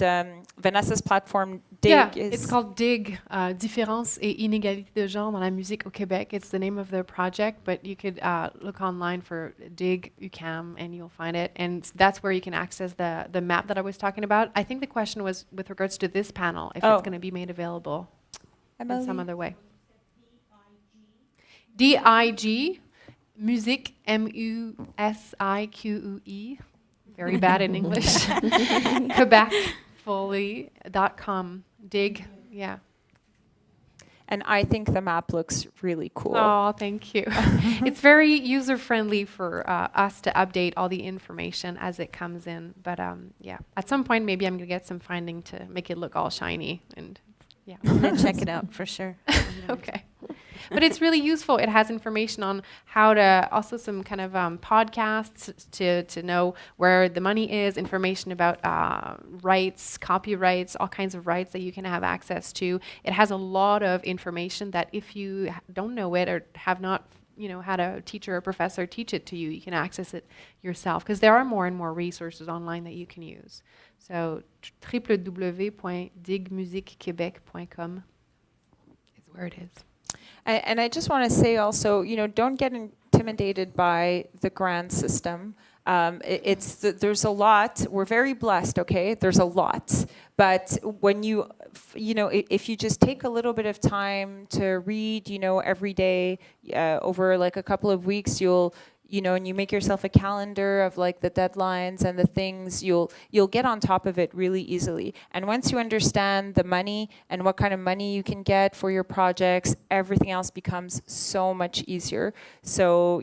Vanessa's platform, Dig, is... it's called Dig, Différences et inégalités de genre dans la musique au Québec. It's the name of their project, but you could look online for Dig UQAM and you'll find it. And that's where you can access the map that I was talking about. I think the question was with regards to this panel, if it's going to be made available in some other way. DIG, Musique, MUSIQUE. Very bad in English. Quebecfully.com. Dig, yeah. And I think the map looks really cool. Oh, thank you. It's very user-friendly for us to update all the information as it comes in. But yeah, at some point, maybe I'm going to get some finding to make it look all shiny. And yeah. I'm going to check it out for sure. Okay. But it's really useful. It has information on how to, also some kind of podcasts to know where the money is, information about rights, copyrights, all kinds of rights that you can have access to. It has a lot of information that if you don't know it or have not had a teacher or professor teach it to you, you can access it yourself, because there are more and more resources online that you can use. So www.digmusiquequebec.com is where it is. And I just want to say also, don't get intimidated by the grant system. There's a lot. We're very blessed, okay? There's a lot. But when if you just take a little bit of time to read, every day, over like a couple of weeks, and you make yourself a calendar of like the deadlines and the things, you'll get on top of it really easily. And once you understand the money and what kind of money you can get for your projects, everything else becomes so much easier. So,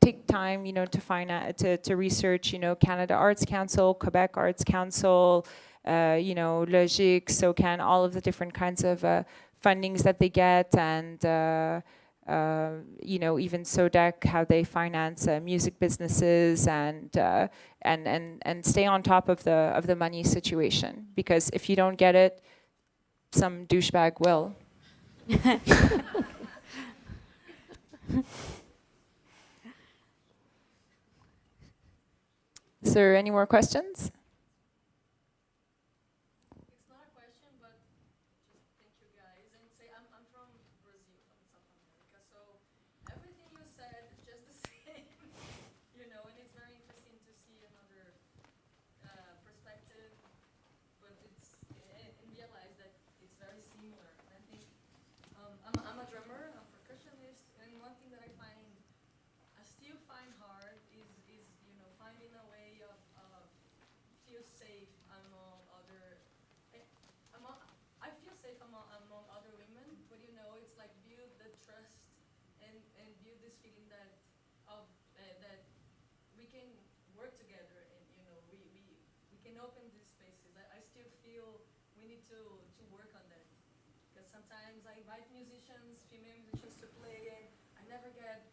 take time, to find out, to research, Canada Arts Council, Quebec Arts Council, Musique, SOCAN, all of the different kinds of fundings that they get, and even SODEC, how they finance music businesses, and stay on top of the money situation, because if you don't get it, some douchebag will. Is there any more questions? It's not a question, but just thank you guys. And say I'm from Brazil, from South America, so everything you said is just the same, and it's very interesting to see another perspective, but and realize that it's very similar. And I think I'm a drummer, I'm a percussionist, and one thing that I still find hard is finding a way of feel safe among other. I feel safe among other women, but it's like build the trust and build this feeling that we can work together, and we can open these spaces. I still feel we need to work on that, because sometimes I invite musicians, female musicians, to play, and I never get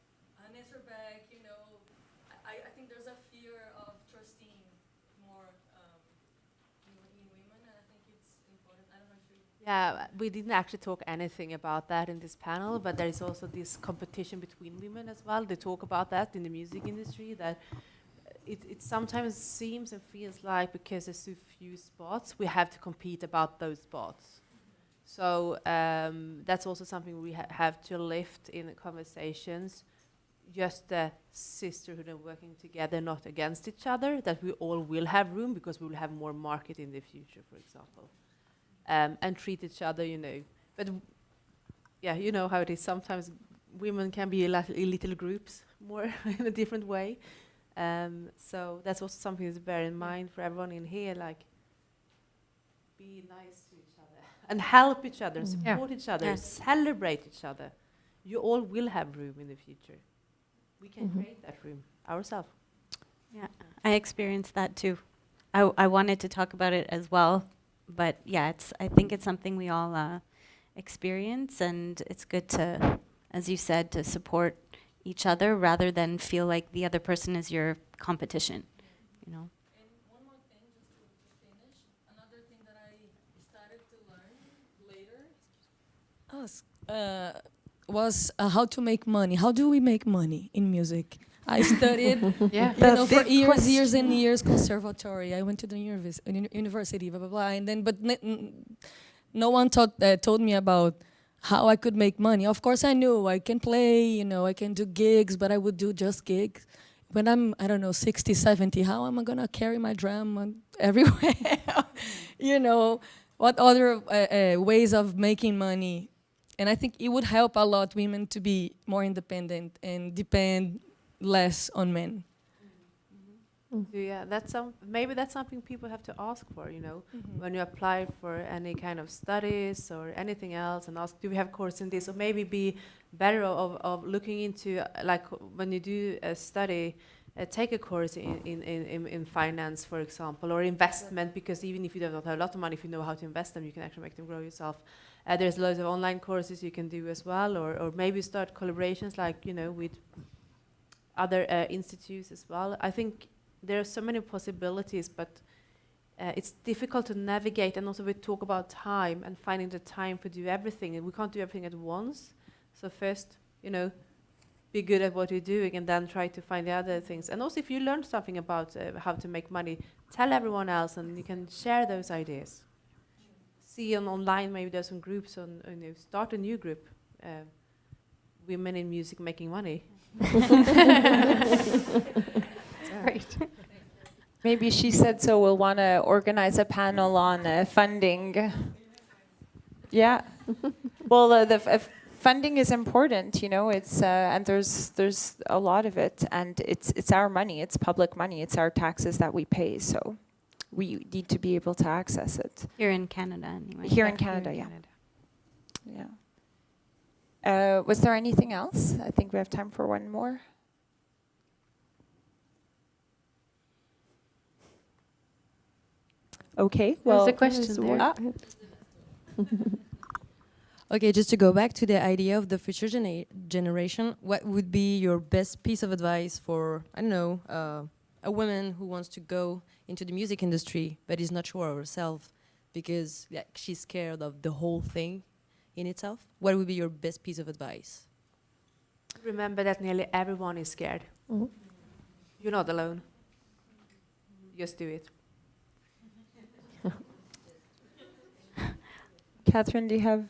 an answer back. I I think there's a fear of trusting more in women, and I think it's important. I don't know if you. Yeah, we didn't actually talk anything about that in this panel, but there is also this competition between women as well. They talk about that in the music industry, that it sometimes seems and feels like because there's so few spots, we have to compete about those spots. So that's also something we have to lift in the conversations, just the sisterhood and working together, not against each other, that we all will have room because we will have more market in the future, for example. And treat each other, you know. But yeah, you know how it is. Sometimes women can be in little groups more in a different way. So that's also something to bear in mind for everyone in here, like be nice to each other and help each other, support each other, celebrate each other. You all will have room in the future. We can create that room ourselves. Yeah, I experienced that too. I wanted to talk about it as well, but yeah, I think it's something we all experience, and it's good to, as you said, to support each other rather than feel like the other person is your competition, you know. And one more thing, just to finish, another thing that I started to learn later was how to make money. How do we make money in music? I studied for years and years conservatory. I went to the university, blah, blah, blah. And then, but no one told me about how I could make money. Of course, I knew I can play, you know, I can do gigs, but I would do just gigs. When I'm, I don't know, 60, 70, how am I going to carry my drum everywhere? You know, what other ways of making money? And I think it would help a lot women to be more independent and depend less on men. Yeah, maybe that's something people have to ask for, you know, when you apply for any kind of studies or anything else, and ask, do we have course in this? Or maybe be better of looking into, like when you do a study, take a course in finance, for example, or investment, because even if you don't have a lot of money, if you know how to invest them, you can actually make them grow yourself. There's loads of online courses you can do as well, or maybe start collaborations, like, you know, with other institutes as well. I think there are so many possibilities, but it's difficult to navigate, and also we talk about time and finding the time to do everything, and we can't do everything at once. So first, you know, be good at what you're doing, and then try to find the other things. And also, if you learn something about how to make money, tell everyone else, and you can share those ideas. See online, maybe there's some groups on, you know, start a new group, women in music making money. Right. Maybe She Said So will want to organize a panel on funding. Yeah. Well, funding is important, you know. It's and there's a lot of it, and it's our money. It's public money. It's our taxes that we pay. So we need to be able to access it. Here in Canada, anyway. Here in Canada, yeah. Yeah. Was there anything else? I think we have time for one more. Okay, well, there's a question there. Okay, just to go back to the idea of the future generation, what would be your best piece of advice for, I don't know, a woman who wants to go into the music industry but is not sure of herself because she's scared of the whole thing in itself? What would be your best piece of advice? Remember that nearly everyone is scared. You're not alone. Just do it. Catherine, do you have?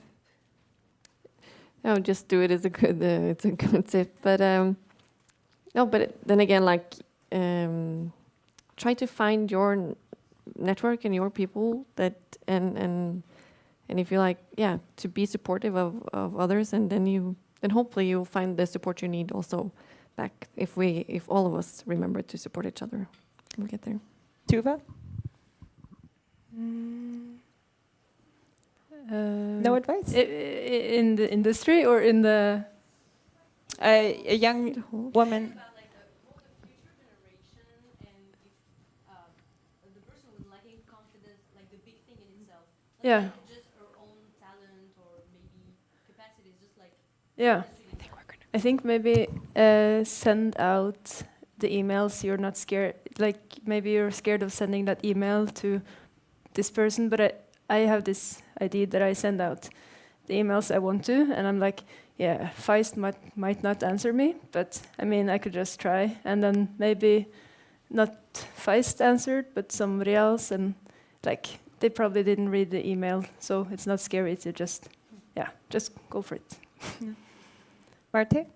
No, just do it is a good. It's a good tip, but no. But then again, like try to find your network and your people that and if you like, yeah, to be supportive of others, and then hopefully you'll find the support you need also back. If all of us remember to support each other, we'll get there. Tuva? No advice? In the industry or in the... a young woman. Yeah. Just her own talent or maybe capacities, just like... Yeah. I think maybe send out the emails, you're not scared. Like maybe you're scared of sending that email to this person, but I have this idea that I send out the emails I want to, and I'm like, yeah, Feist might not answer me, but I mean, I could just try, and then maybe not Feist answered, but somebody else, and like they probably didn't read the email, so it's not scary to just go for it. Marte?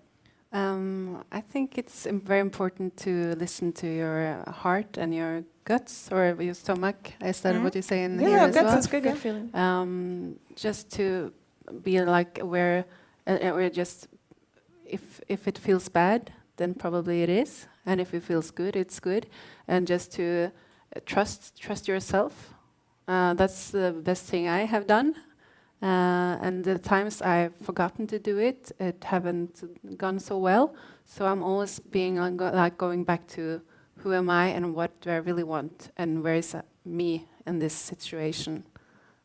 I think it's very important to listen to your heart and your guts, or your stomach. Is that what you say in here as guts well? is good feeling. Just to be like aware, or just if it feels bad, then probably it is, and if it feels good, it's good, and just to trust yourself. That's the best thing I have done. And the times I've forgotten to do it, it haven't gone so well. So I'm always being going back to who am I and what do I really want and where is me in this situation.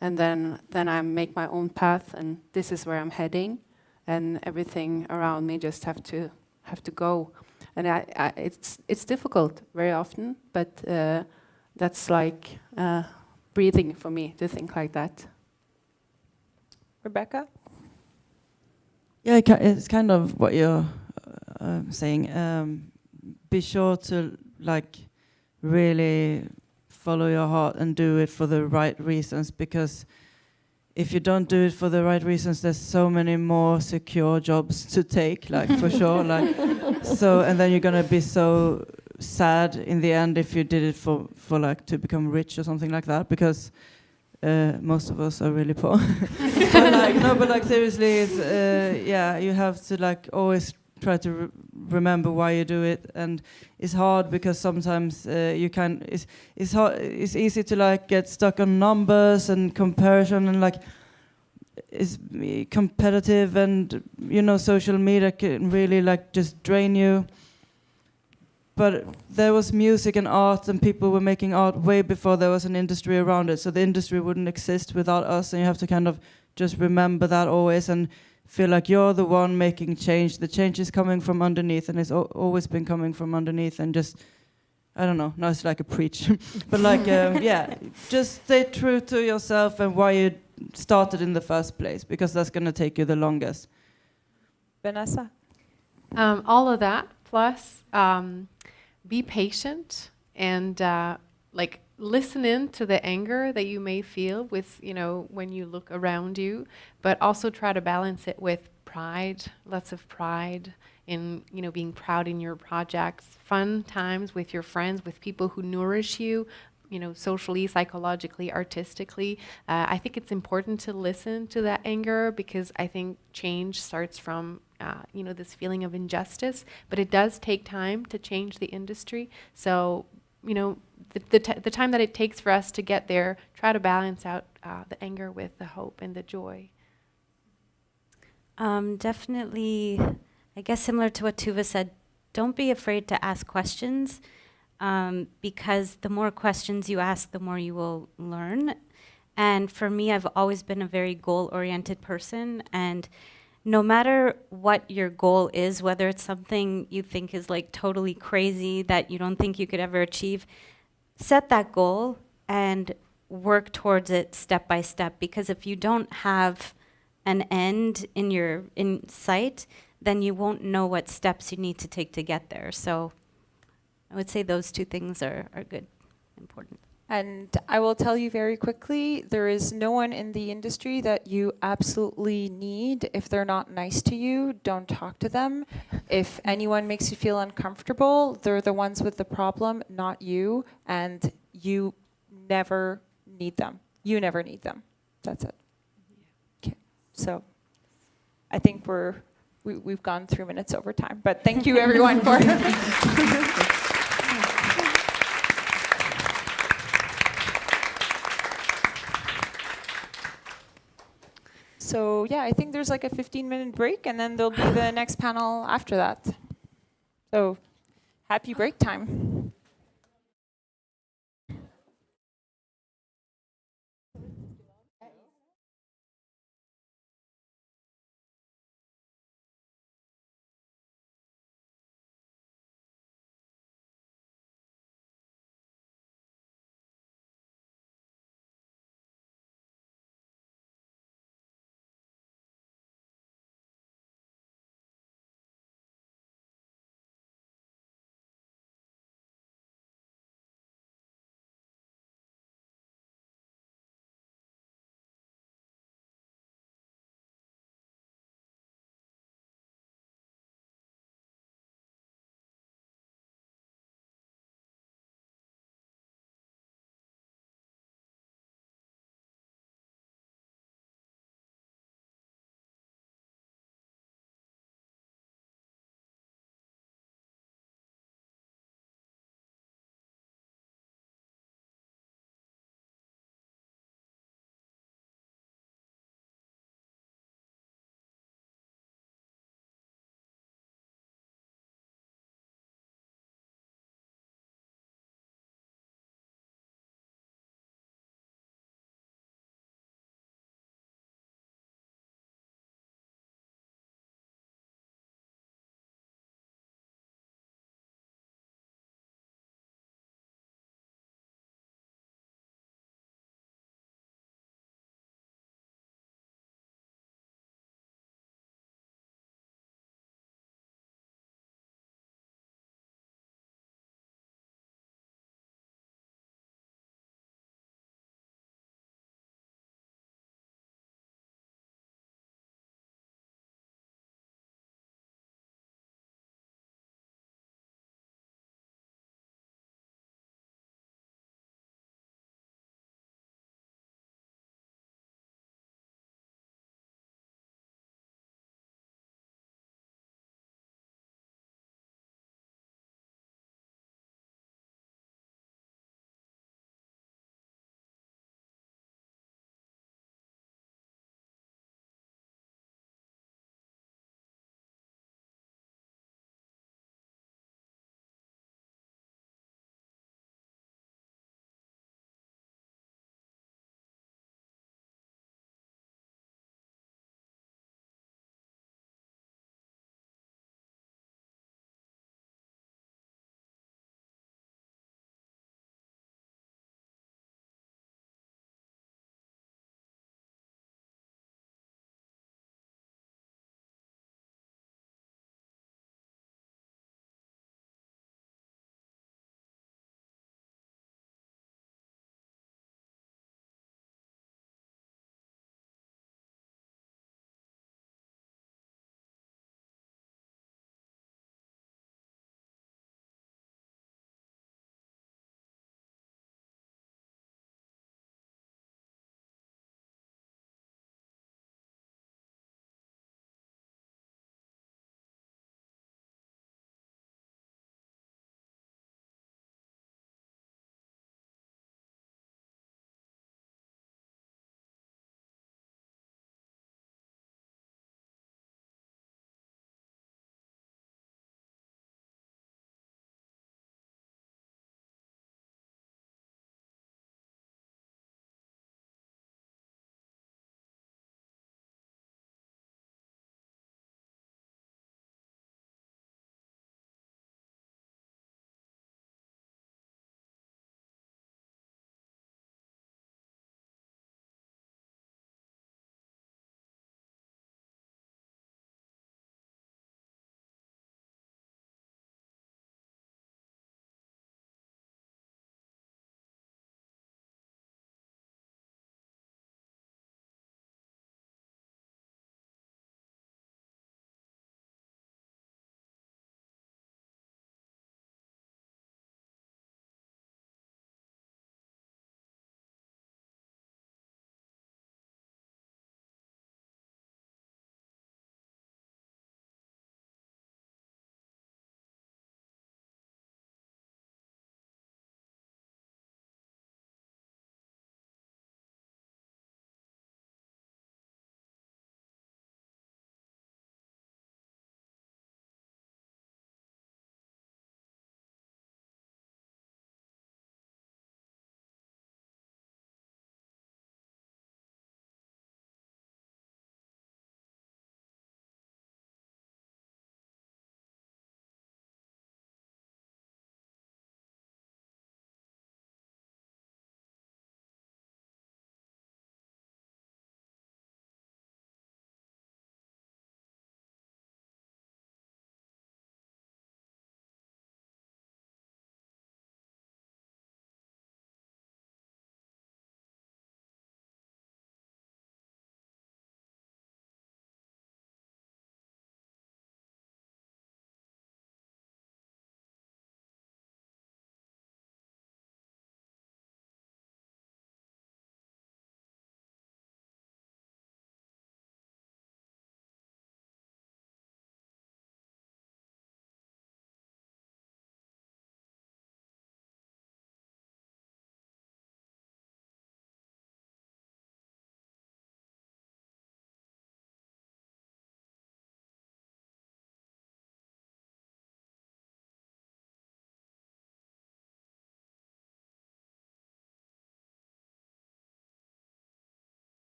And then I make my own path, and this is where I'm heading, and everything around me just have to go. And it's difficult very often, but that's like breathing for me to think like that. Rebecca? Yeah, it's kind of what you're saying. Be sure to like really follow your heart and do it for the right reasons, because if you don't do it for the right reasons, there's so many more secure jobs to take, like for sure. Like so, and then you're gonna be so sad in the end if you did it for like to become rich or something like that, because most of us are really poor. but like seriously, it's you have to like always try to remember why you do it, and it's hard because sometimes it's hard. It's easy to like get stuck on numbers and comparison, and like it's competitive, and social media can really like just drain you. But there was music and art, and people were making art way before there was an industry around it. So the industry wouldn't exist without us, and you have to kind of just remember that always and feel like you're the one making change. The change is coming from underneath, and it's always been coming from underneath. And just, I don't know, now it's like a preach. But like, just stay true to yourself and why you started in the first place, because that's going to take you the longest. Vanessa? All of that, plus be patient and like listen in to the anger that you may feel with, when you look around you, but also try to balance it with pride, lots of pride in, being proud in your projects, fun times with your friends, with people who nourish you, socially, psychologically, artistically. I think it's important to listen to that anger, because I think change starts from this feeling of injustice, but it does take time to change the industry. So, the time that it takes for us to get there, try to balance out the anger with the hope and the joy. Definitely, I guess similar to what Tuva said, don't be afraid to ask questions, because the more questions you ask, the more you will learn. And for me, I've always been a very goal-oriented person, and no matter what your goal is, whether it's something you think is like totally crazy that you don't think you could ever achieve, set that goal and work towards it step by step, because if you don't have an end in sight, then you won't know what steps you need to take to get there. So I would say those two things are good, important. And I will tell you very quickly, there is no one in the industry that you absolutely need. If they're not nice to you, don't talk to them. If anyone makes you feel uncomfortable, they're the ones with the problem, not you. And you never need them. You never need them. That's it. Okay. So I think we've gone 3 minutes over time. But thank you everyone for So yeah, I think there's like a 15-minute break, and then there'll be the next panel after that. So happy break time.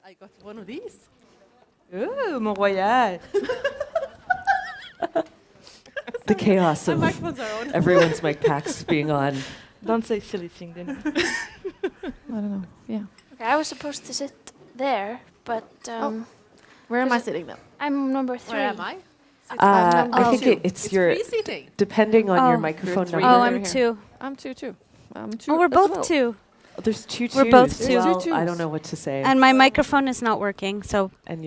I got one of these. Ooh, Mont Royal. The chaos My of microphones are on. everyone's mic packs being on. Don't say silly thing then. I don't know. Yeah. Okay, I was supposed to sit there, but Where am I sitting now? I'm number 3. Where am I? I think it's your, free seating. depending on your Oh. microphone You're number. Oh, three. I'm 2. I'm two. I'm two. Oh, we're as both well. 2. There's two We're twos. both two. Well, Two I twos. don't know what to say. And my microphone is not working, so and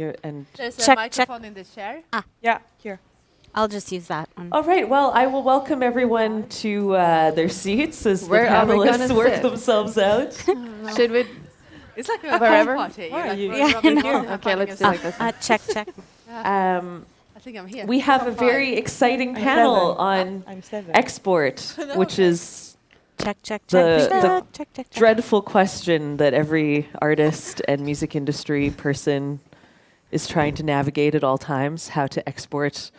There's Check, a microphone in the chair. Yeah, here. I'll just use that one. all right. Well, I will welcome everyone to their seats as Where the are we panelists gonna work sit? themselves out. Should we? It's like a Wherever. party. Where are Like you? we're Yeah, rubbing no. off Okay, and let's do having like a- this. Check. I think I'm here. We have a Top five. very exciting I'm panel 7. on I'm 7. export, which is Check. The Check. dreadful question that every artist and music industry person is trying to navigate at all times: how to export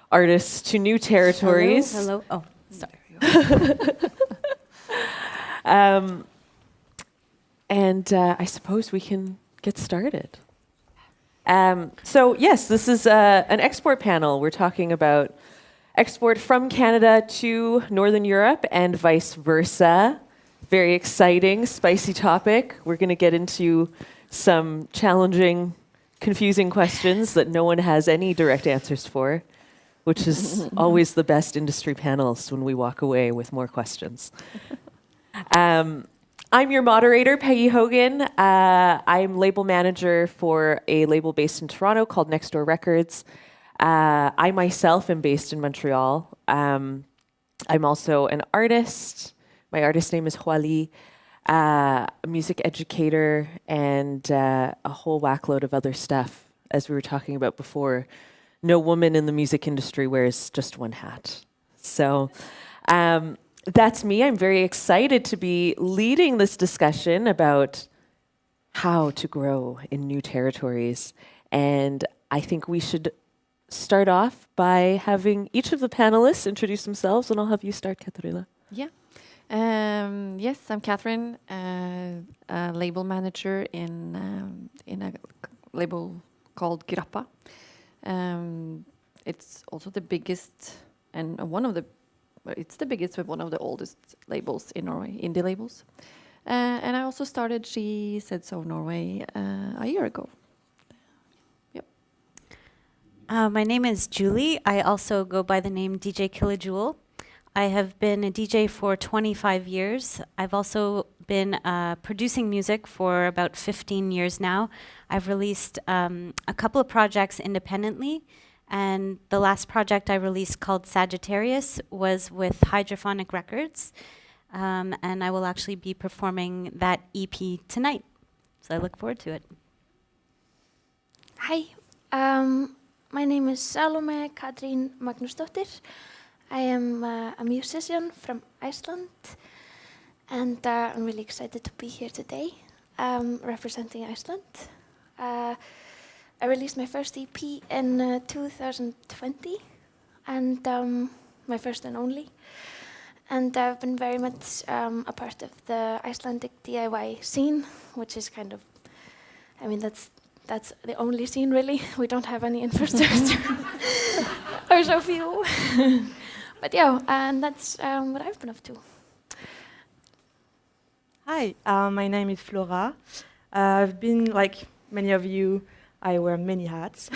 artists to new territories. Hello. Oh, sorry. I suppose we can get started. So yes, this is an export panel. We're talking about export from Canada to Northern Europe and vice versa. Very exciting, spicy topic. We're going to get into some challenging, confusing questions that no one has any direct answers for, which is always the best industry panels when we walk away with more questions. I'm your moderator, Peggy Hogan. I'm label manager for a label based in Toronto called Next Door Records. I myself am based in Montreal. I'm also an artist. My artist name is Huali, a music educator, and a whole whackload of other stuff. As we were talking about before, no woman in the music industry wears just one hat. So that's me. I'm very excited to be leading this discussion about how to grow in new territories. And I think we should start off by having each of the panelists introduce themselves, and I'll have you start, Katarina. Yeah. Yes, I'm Catherine, a label manager in a label called Grappa. It's also the biggest and it's the biggest but one of the oldest labels in Norway, indie labels. And I also started She Said So Norway a year ago. Yep. My name is Julie. I also go by the name DJ Killa-Jewel. I have been a DJ for 25 years. I've also been producing music for about 15 years now. I've released a couple of projects independently, and the last project I released called Sagittarius was with Hydrophonic Records, and I will actually be performing that EP tonight. So I look forward to it. Hi, my name is Salome Katrín Magnúsdóttir. I am a musician from Iceland, and I'm really excited to be here today, representing Iceland. I released my first EP in 2020, and my first and only. And I've been very much a part of the Icelandic DIY scene, which is kind of, I mean, that's the only scene really. We don't have any infrastructure, or so few. But yeah, and that's what I've been up to. Hi, my name is Flora. I've been, like many of you, I wear many hats.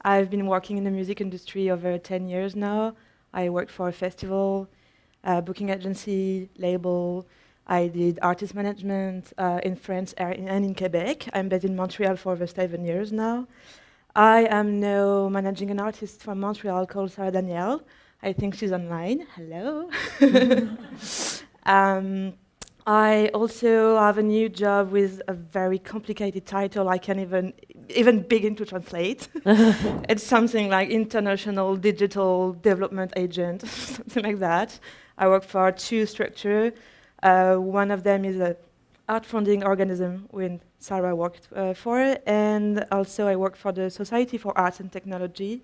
I've been working in the music industry over 10 years now. I worked for a festival, booking agency, label. I did artist management in France and in Quebec. I'm based in Montreal for over 7 years now. I am now managing an artist from Montreal called Sarah Danielle. I think she's online. Hello. I also have a new job with a very complicated title I can't even begin to translate. It's something like International Digital Development Agent, something like that. I work for two structures. One of them is an art funding organism when Sarah worked for, and also I work for the Society for Arts and Technology,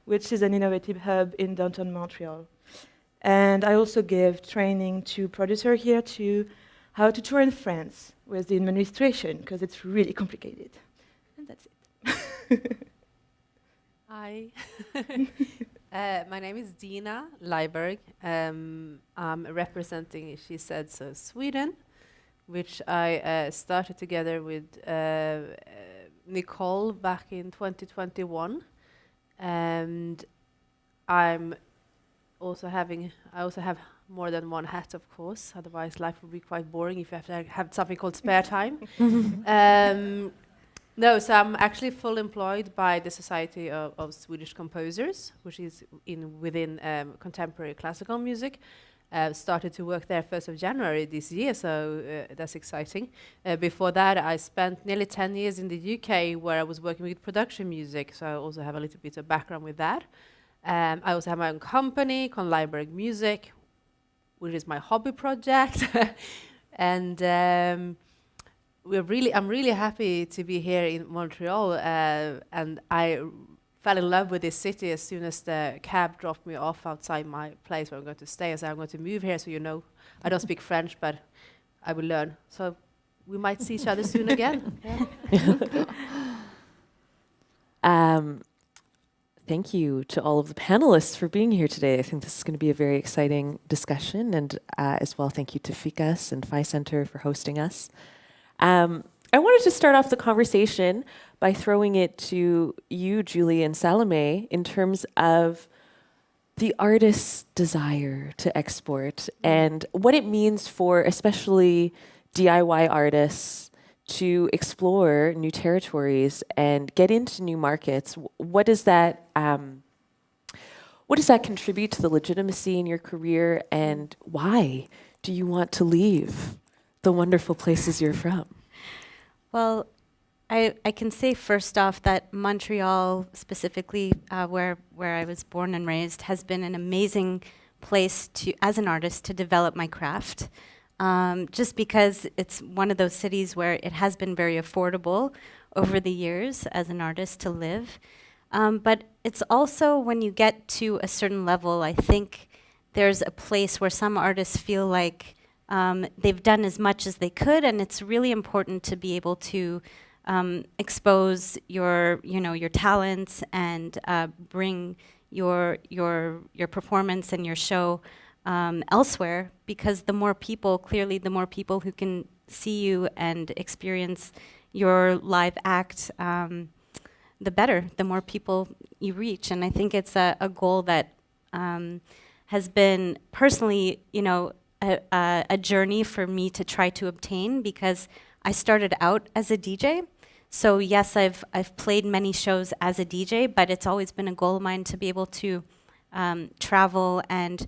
which is an innovative hub in downtown Montreal. And I also give training to producers here to how to tour in France with the administration, because it's really complicated. that's it. Hi. My name is Dina Leiberg. I'm representing, she said so, Sweden, which I started together with Nicole back in 2021. And I also have more than one hat, of course. Otherwise, life would be quite boring if you have to have something called spare time. No, so I'm actually full employed by the Society of Swedish Composers, which is within contemporary classical music. Started to work there 1st of January this year, so that's exciting. Before that, I spent nearly 10 years in the UK where I was working with production music, so I also have a little bit of background with that. I also have my own company called Leiberg Music, which is my hobby project. And I'm really happy to be here in Montreal, and I fell in love with this city as soon as the cab dropped me off outside my place where I'm going to stay. I said, I'm going to move here, so you know, I don't speak French, but I will learn. So we might see each other soon again. Thank you to all of the panelists for being here today. I think this is going to be a very exciting discussion, and as well, thank you to FIKA and FI Center for hosting us. I wanted to start off the conversation by throwing it to you, Julie and Salome, in terms of the artist's desire to export and what it means for especially DIY artists to explore new territories and get into new markets. What does that contribute to the legitimacy in your career, and why do you want to leave the wonderful places you're from? Well, I can say first off that Montreal, specifically where I was born and raised, has been an amazing place as an artist, to develop my craft. Just because it's one of those cities where it has been very affordable over the years as an artist to live. But it's also when you get to a certain level, I think there's a place where some artists feel like they've done as much as they could, and it's really important to be able to expose your talents and bring your performance and your show elsewhere, because the more people who can see you and experience your live act, the better, the more people you reach. And I think it's a goal that has been personally, a journey for me to try to obtain, because I started out as a DJ. So yes, I've played many shows as a DJ, but it's always been a goal of mine to be able to travel and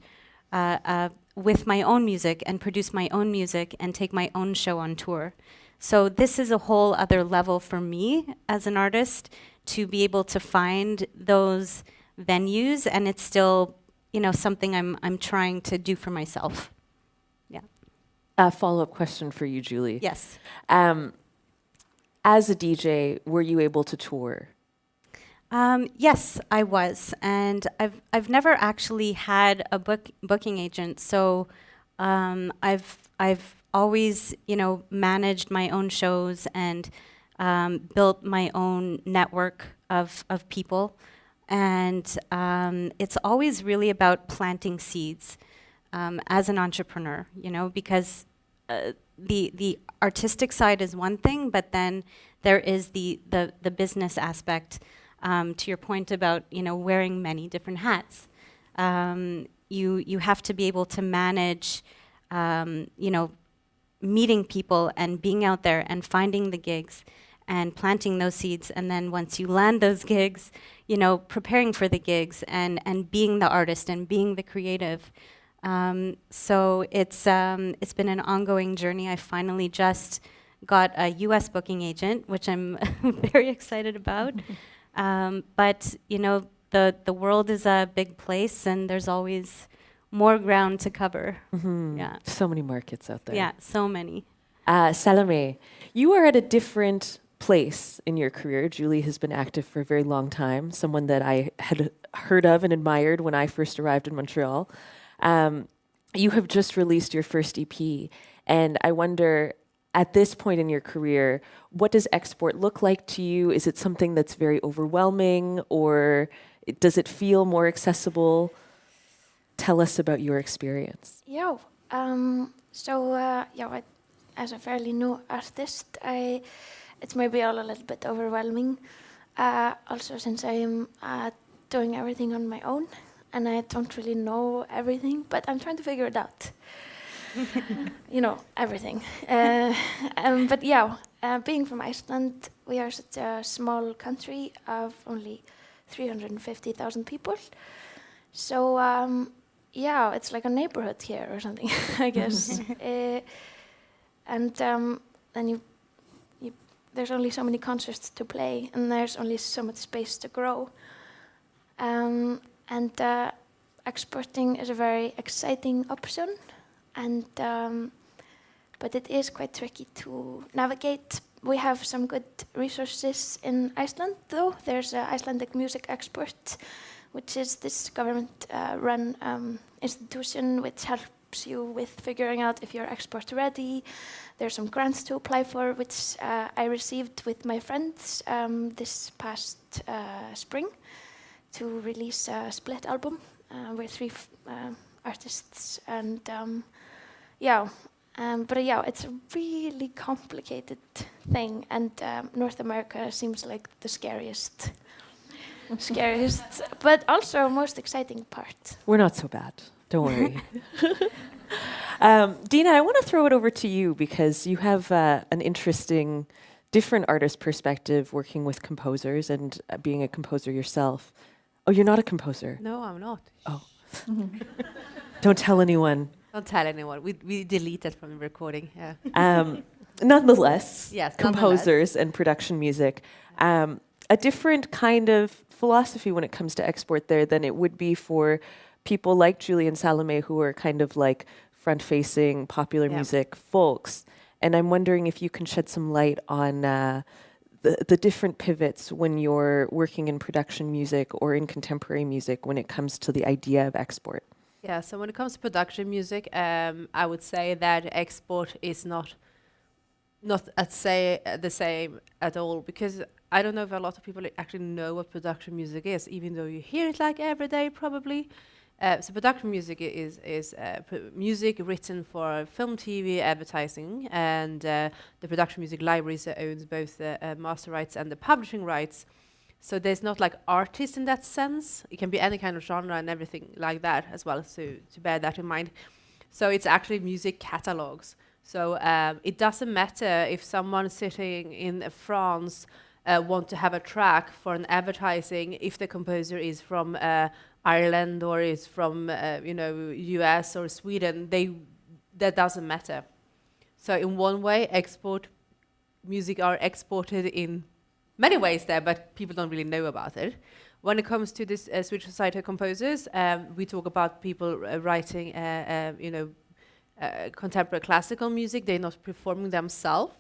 with my own music and produce my own music and take my own show on tour. So this is a whole other level for me as an artist, to be able to find those venues, and it's still, something I'm trying to do for myself. Yeah. A follow-up question for you, Julie. Yes. As a DJ, were you able to tour? Yes, I was, and I've never actually had a booking agent. So I've always managed my own shows and built my own network of people, and it's always really about planting seeds as an entrepreneur. Because the artistic side is one thing, but then there is the business aspect. To your point about wearing many different hats, you have to be able to manage meeting people and being out there and finding the gigs and planting those seeds, and then once you land those gigs, preparing for the gigs and being the artist and being the creative. So it's been an ongoing journey. I finally just got a US booking agent, which I'm very excited about. But the world is a big place, and there's always more ground to cover. Mm-hmm. Yeah. So many markets out there. Yeah, so many. Salome, you are at a different place in your career. Julie has been active for a very long time, someone that I had heard of and admired when I first arrived in Montreal. You have just released your first EP, and I wonder, at this point in your career, what does export look like to you? Is it something that's very overwhelming, or does it feel more accessible? Tell us about your experience. Yeah. As a fairly new artist, it's maybe all a little bit overwhelming. Also, since I am doing everything on my own, and I don't really know everything, but I'm trying to figure it out. Everything. Being from Iceland, we are such a small country of only 350,000 people. So, it's like a neighborhood here or something, I guess. Then there's only so many concerts to play, and there's only so much space to grow. Exporting is a very exciting option, but it is quite tricky to navigate. We have some good resources in Iceland, though. There's Icelandic Music Export, which is this government-run institution which helps you with figuring out if you're export ready. There's some grants to apply for, which I received with my friends this past spring to release a split album. We're 3 artists, it's a really complicated thing, and North America seems like the scariest, but also most exciting part. We're not so bad. Don't worry. Dina, I want to throw it over to you because you have an interesting, different artist perspective working with composers and being a composer yourself. Oh, you're not a composer? No, I'm not. Oh. Don't tell anyone. Don't tell anyone. We deleted from the recording. Yeah. Nonetheless, yes, composers and production music. A different kind of philosophy when it comes to export there than it would be for people like Julie and Salome, who are kind of like front-facing popular music folks. And I'm wondering if you can shed some light on the different pivots when you're working in production music or in contemporary music when it comes to the idea of export. Yeah, so when it comes to production music, I would say that export is not the same at all, because I don't know if a lot of people actually know what production music is, even though you hear it like every day probably. So production music is music written for film, TV, advertising, and the production music libraries owns both the master rights and the publishing rights. So there's not like artists in that sense. It can be any kind of genre and everything like that as well, so to bear that in mind. So it's actually music catalogs. So it doesn't matter if someone sitting in France want to have a track for an advertising, if the composer is from Ireland or is from US or Sweden, that doesn't matter. So in one way, export music are exported in many ways there, but people don't really know about it. When it comes to this Swedish Society of Composers, we talk about people writing contemporary classical music. They're not performing themselves.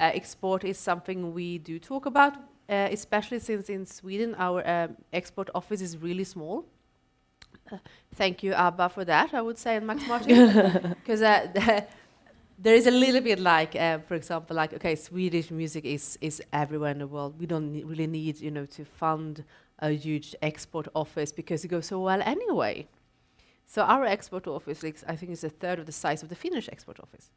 Export is something we do talk about, especially since in Sweden our export office is really small. Thank you, ABBA, for that, I would say, and Max Martin. Because there is a little bit like, for example, like, okay, Swedish music is everywhere in the world. We don't really need, to fund a huge export office because it goes so well anyway. So our export office, I think, is a third of the size of the Finnish export office.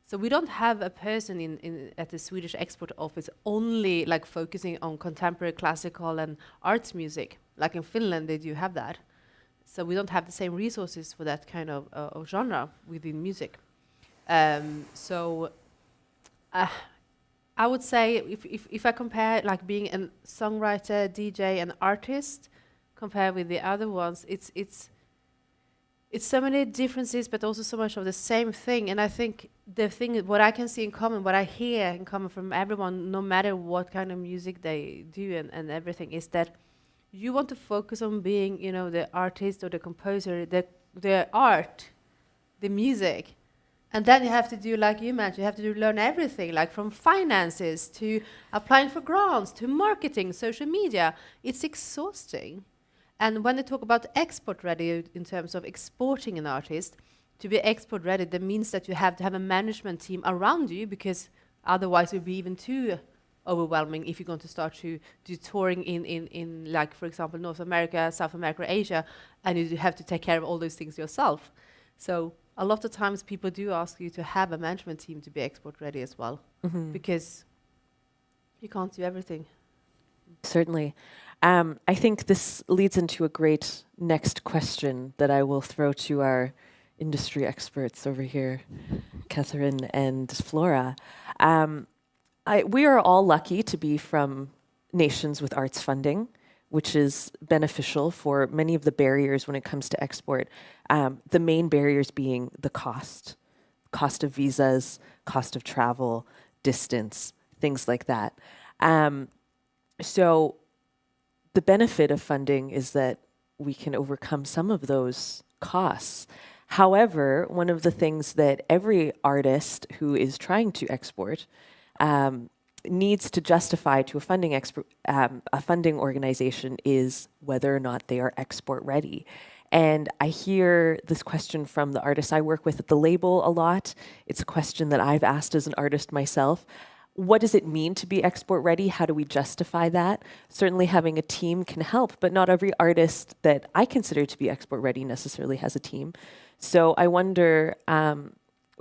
So we don't have a person at the Swedish export office only like focusing on contemporary classical and arts music. Like in Finland, they do have that. So we don't have the same resources for that kind of genre within music. I would say if I compare like being a songwriter, DJ, and artist, compared with the other ones, it's so many differences, but also so much of the same thing. And I think the thing, what I can see in common, what I hear in common from everyone, no matter what kind of music they do and everything, is that you want to focus on being, the artist or the composer, the art, the music. And then you have to do, like you mentioned, you have to learn everything, like from finances to applying for grants to marketing, social media. It's exhausting. And when they talk about export ready in terms of exporting an artist, to be export ready, that means that you have to have a management team around you, because otherwise it would be even too overwhelming if you're going to start to do touring in like, for example, North America, South America, Asia, and you have to take care of all those things yourself. So a lot of times people do ask you to have a management team to be export ready as well, because you can't do everything. Certainly. I think this leads into a great next question that I will throw to our industry experts over here, Catherine and Flora. We are all lucky to be from nations with arts funding, which is beneficial for many of the barriers when it comes to export. The main barriers being the cost of visas, cost of travel, distance, things like that. So the benefit of funding is that we can overcome some of those costs. However, one of the things that every artist who is trying to export needs to justify to a funding organization is whether or not they are export ready. And I hear this question from the artists I work with at the label a lot. It's a question that I've asked as an artist myself. What does it mean to be export ready? How do we justify that? Certainly having a team can help, but not every artist that I consider to be export ready necessarily has a team. So I wonder,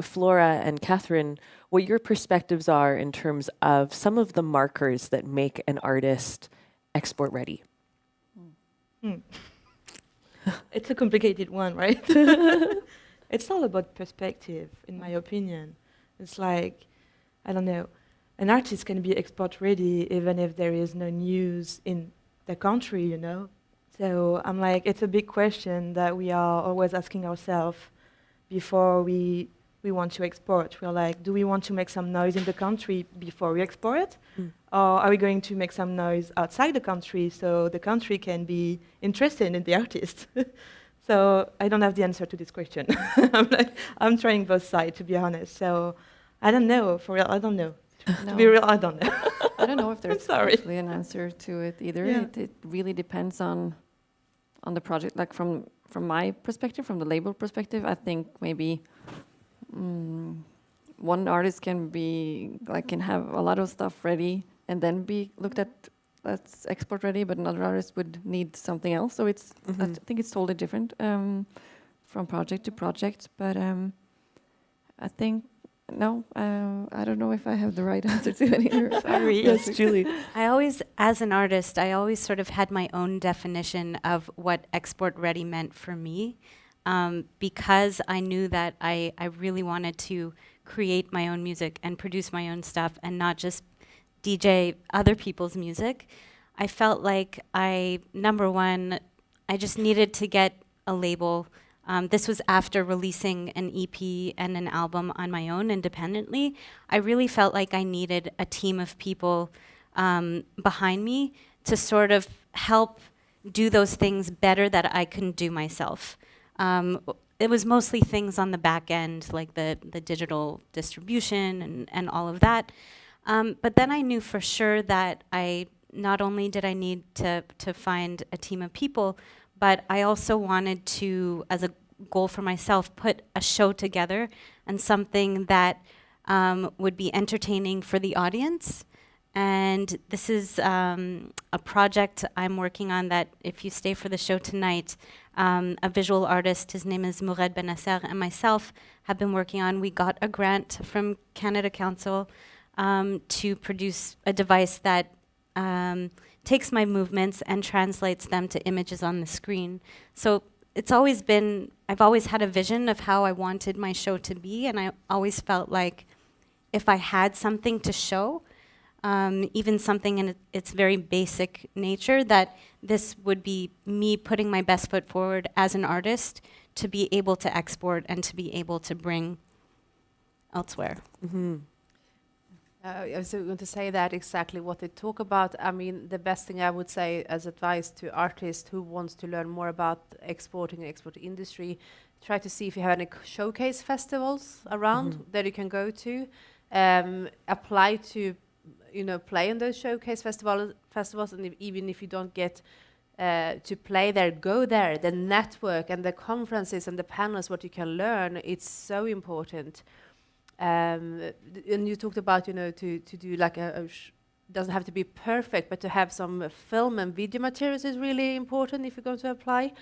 Flora and Catherine, what your perspectives are in terms of some of the markers that make an artist export ready. It's a complicated one, right? It's all about perspective, in my opinion. It's like, I don't know, an artist can be export ready even if there is no news in the country, you know? So I'm like, it's a big question that we are always asking ourselves before we want to export. We're like, do we want to make some noise in the country before we export? Or are we going to make some noise outside the country so the country can be interested in the artist? So I don't have the answer to this question. I'm trying both sides, to be honest. So I don't know, for real, I don't know. No. To be real, I don't know. I don't know if there's actually an answer to it either. Yeah. It really depends on the project. Like from my perspective, from the label perspective, I think maybe one artist can have a lot of stuff ready and then be looked at as export ready, but another artist would need something else. So it's I think it's totally different from project to project. But I think. No, I don't know if I have the right answer to it either. Sorry. Yes, Julie. I always, as an artist, I always sort of had my own definition of what export ready meant for me, because I knew that I really wanted to create my own music and produce my own stuff and not just DJ other people's music. I felt like number one, I just needed to get a label. This was after releasing an EP and an album on my own independently. I really felt like I needed a team of people behind me to sort of help do those things better that I couldn't do myself. It was mostly things on the back end, like the digital distribution and all of that. But then I knew for sure that not only did I need to find a team of people, but I also wanted to, as a goal for myself, put a show together and something that would be entertaining for the audience. And this is a project I'm working on that, if you stay for the show tonight, a visual artist, his name is Marte Eberson, and myself have been working on. We got a grant from Canada Council to produce a device that takes my movements and translates them to images on the screen. So it's always been, I've always had a vision of how I wanted my show to be, and I always felt like if I had something to show, even something in its very basic nature, that this would be me putting my best foot forward as an artist to be able to export and to be able to bring elsewhere. I was going to say that exactly what they talk about. I mean, the best thing I would say as advice to artists who wants to learn more about exporting and export industry, try to see if you have any showcase festivals around that you can go to. Apply to, play in those showcase festivals, and even if you don't get to play there, go there. The network and the conferences and the panels, what you can learn, it's so important. And you talked about, to do like doesn't have to be perfect, but to have some film and video materials is really important if you're going to apply.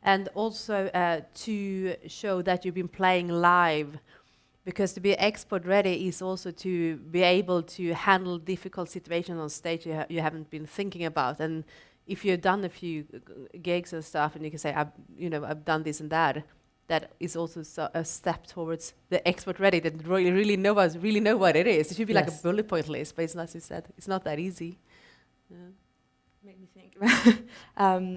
And also to show that you've been playing live, because to be export ready is also to be able to handle difficult situations on stage you haven't been thinking about. And if you've done a few gigs and stuff, and you can say, I've done this and that, that is also a step towards the export ready, that really know what it is. It should be like a bullet point list, but it's not, as you said, it's not that easy. Make me think.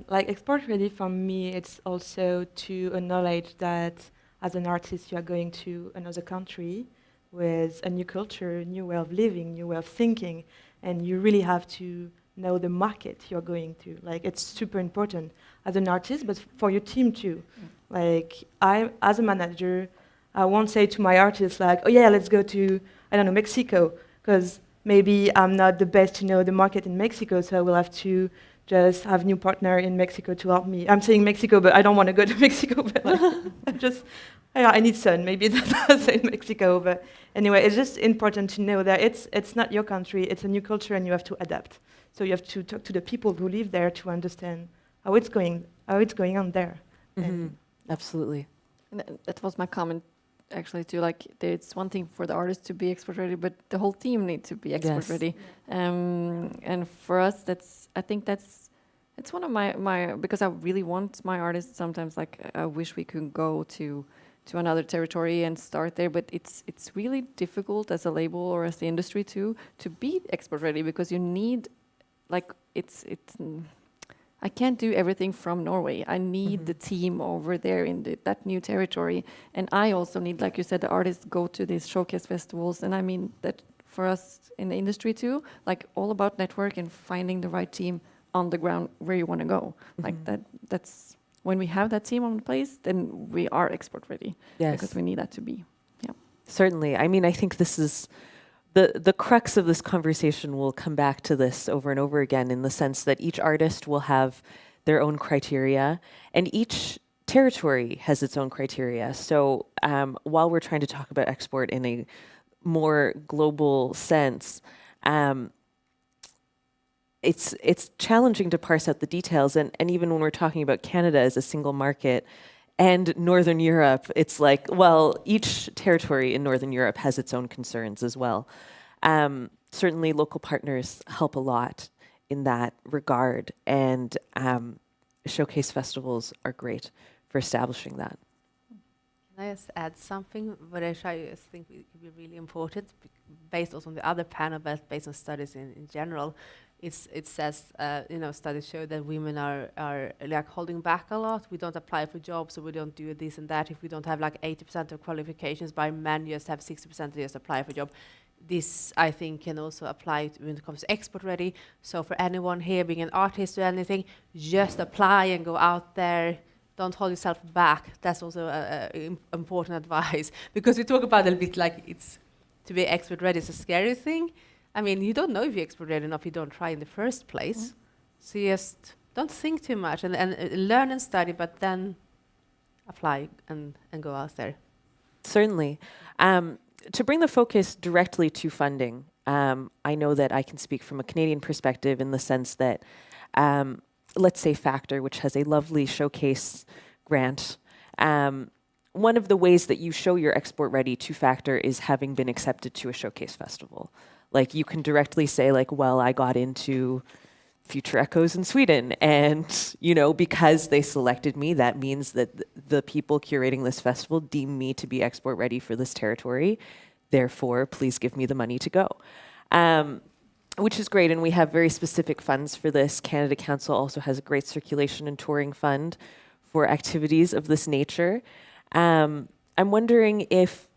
Like export ready for me, it's also to acknowledge that as an artist you are going to another country with a new culture, new way of living, new way of thinking, and you really have to know the market you're going to. Like, it's super important as an artist, but for your team too. Like, I, as a manager, I won't say to my artists like, oh yeah, let's go to, I don't know, Mexico, because maybe I'm not the best to know the market in Mexico, so I will have to just have new partner in Mexico to help me. I'm saying Mexico, but I don't want to go to Mexico, but like, I need sun, maybe that's in Mexico, but anyway, it's just important to know that it's not your country, it's a new culture and you have to adapt. So you have to talk to the people who live there to understand how it's going on there. Mm-hmm. Absolutely. That was my comment, actually, too. Like, it's one thing for the artist to be export ready, but the whole team needs to be export ready. And for us, I think that's one of my because I really want my artists sometimes. Like, I wish we could go to another territory and start there, but it's really difficult as a label or as the industry to be export ready, because you need, like, I can't do everything from Norway. I need the team over there in that new territory. And I also need, like you said, the artists go to these showcase festivals. And I mean that for us in the industry too, like, all about network and finding the right team on the ground where you want to go. Like that's when we have that team on place, then we are export ready. Yes. Because we need that to be. Yeah. Certainly. I mean, I think this is the crux of this conversation. Will come back to this over and over again, in the sense that each artist will have their own criteria, and each territory has its own criteria. So while we're trying to talk about export in a more global sense, it's challenging to parse out the details. And even when we're talking about Canada as a single market and Northern Europe, it's like, well, each territory in Northern Europe has its own concerns as well. Certainly local partners help a lot in that regard, and showcase festivals are great for establishing that. Can I just add something? What I think it could be really important, based also on the other panel, but based on studies in general. It says, studies show that women are like holding back a lot. We don't apply for jobs, so we don't do this and that. If we don't have like 80% of qualifications, by men just have 60% just apply for job. This, I think, can also apply when it comes to export ready. So for anyone here being an artist or anything, just apply and go out there. Don't hold yourself back. That's also important advice, because we talk about it a bit like it's to be export ready is a scary thing. I mean, you don't know if you're export ready enough if you don't try in the first place. So just don't think too much and learn and study, but then apply and go out there. Certainly. To bring the focus directly to funding, I know that I can speak from a Canadian perspective in the sense that, let's say Factor, which has a lovely showcase grant, one of the ways that you show your export ready to Factor is having been accepted to a showcase festival. Like, you can directly say, like, well, I got into Future Echoes in Sweden, and, because they selected me, that means that the people curating this festival deem me to be export ready for this territory. Therefore, please give me the money to go. Which is great, and we have very specific funds for this. Canada Council also has a great circulation and touring fund for activities of this nature. I'm wondering if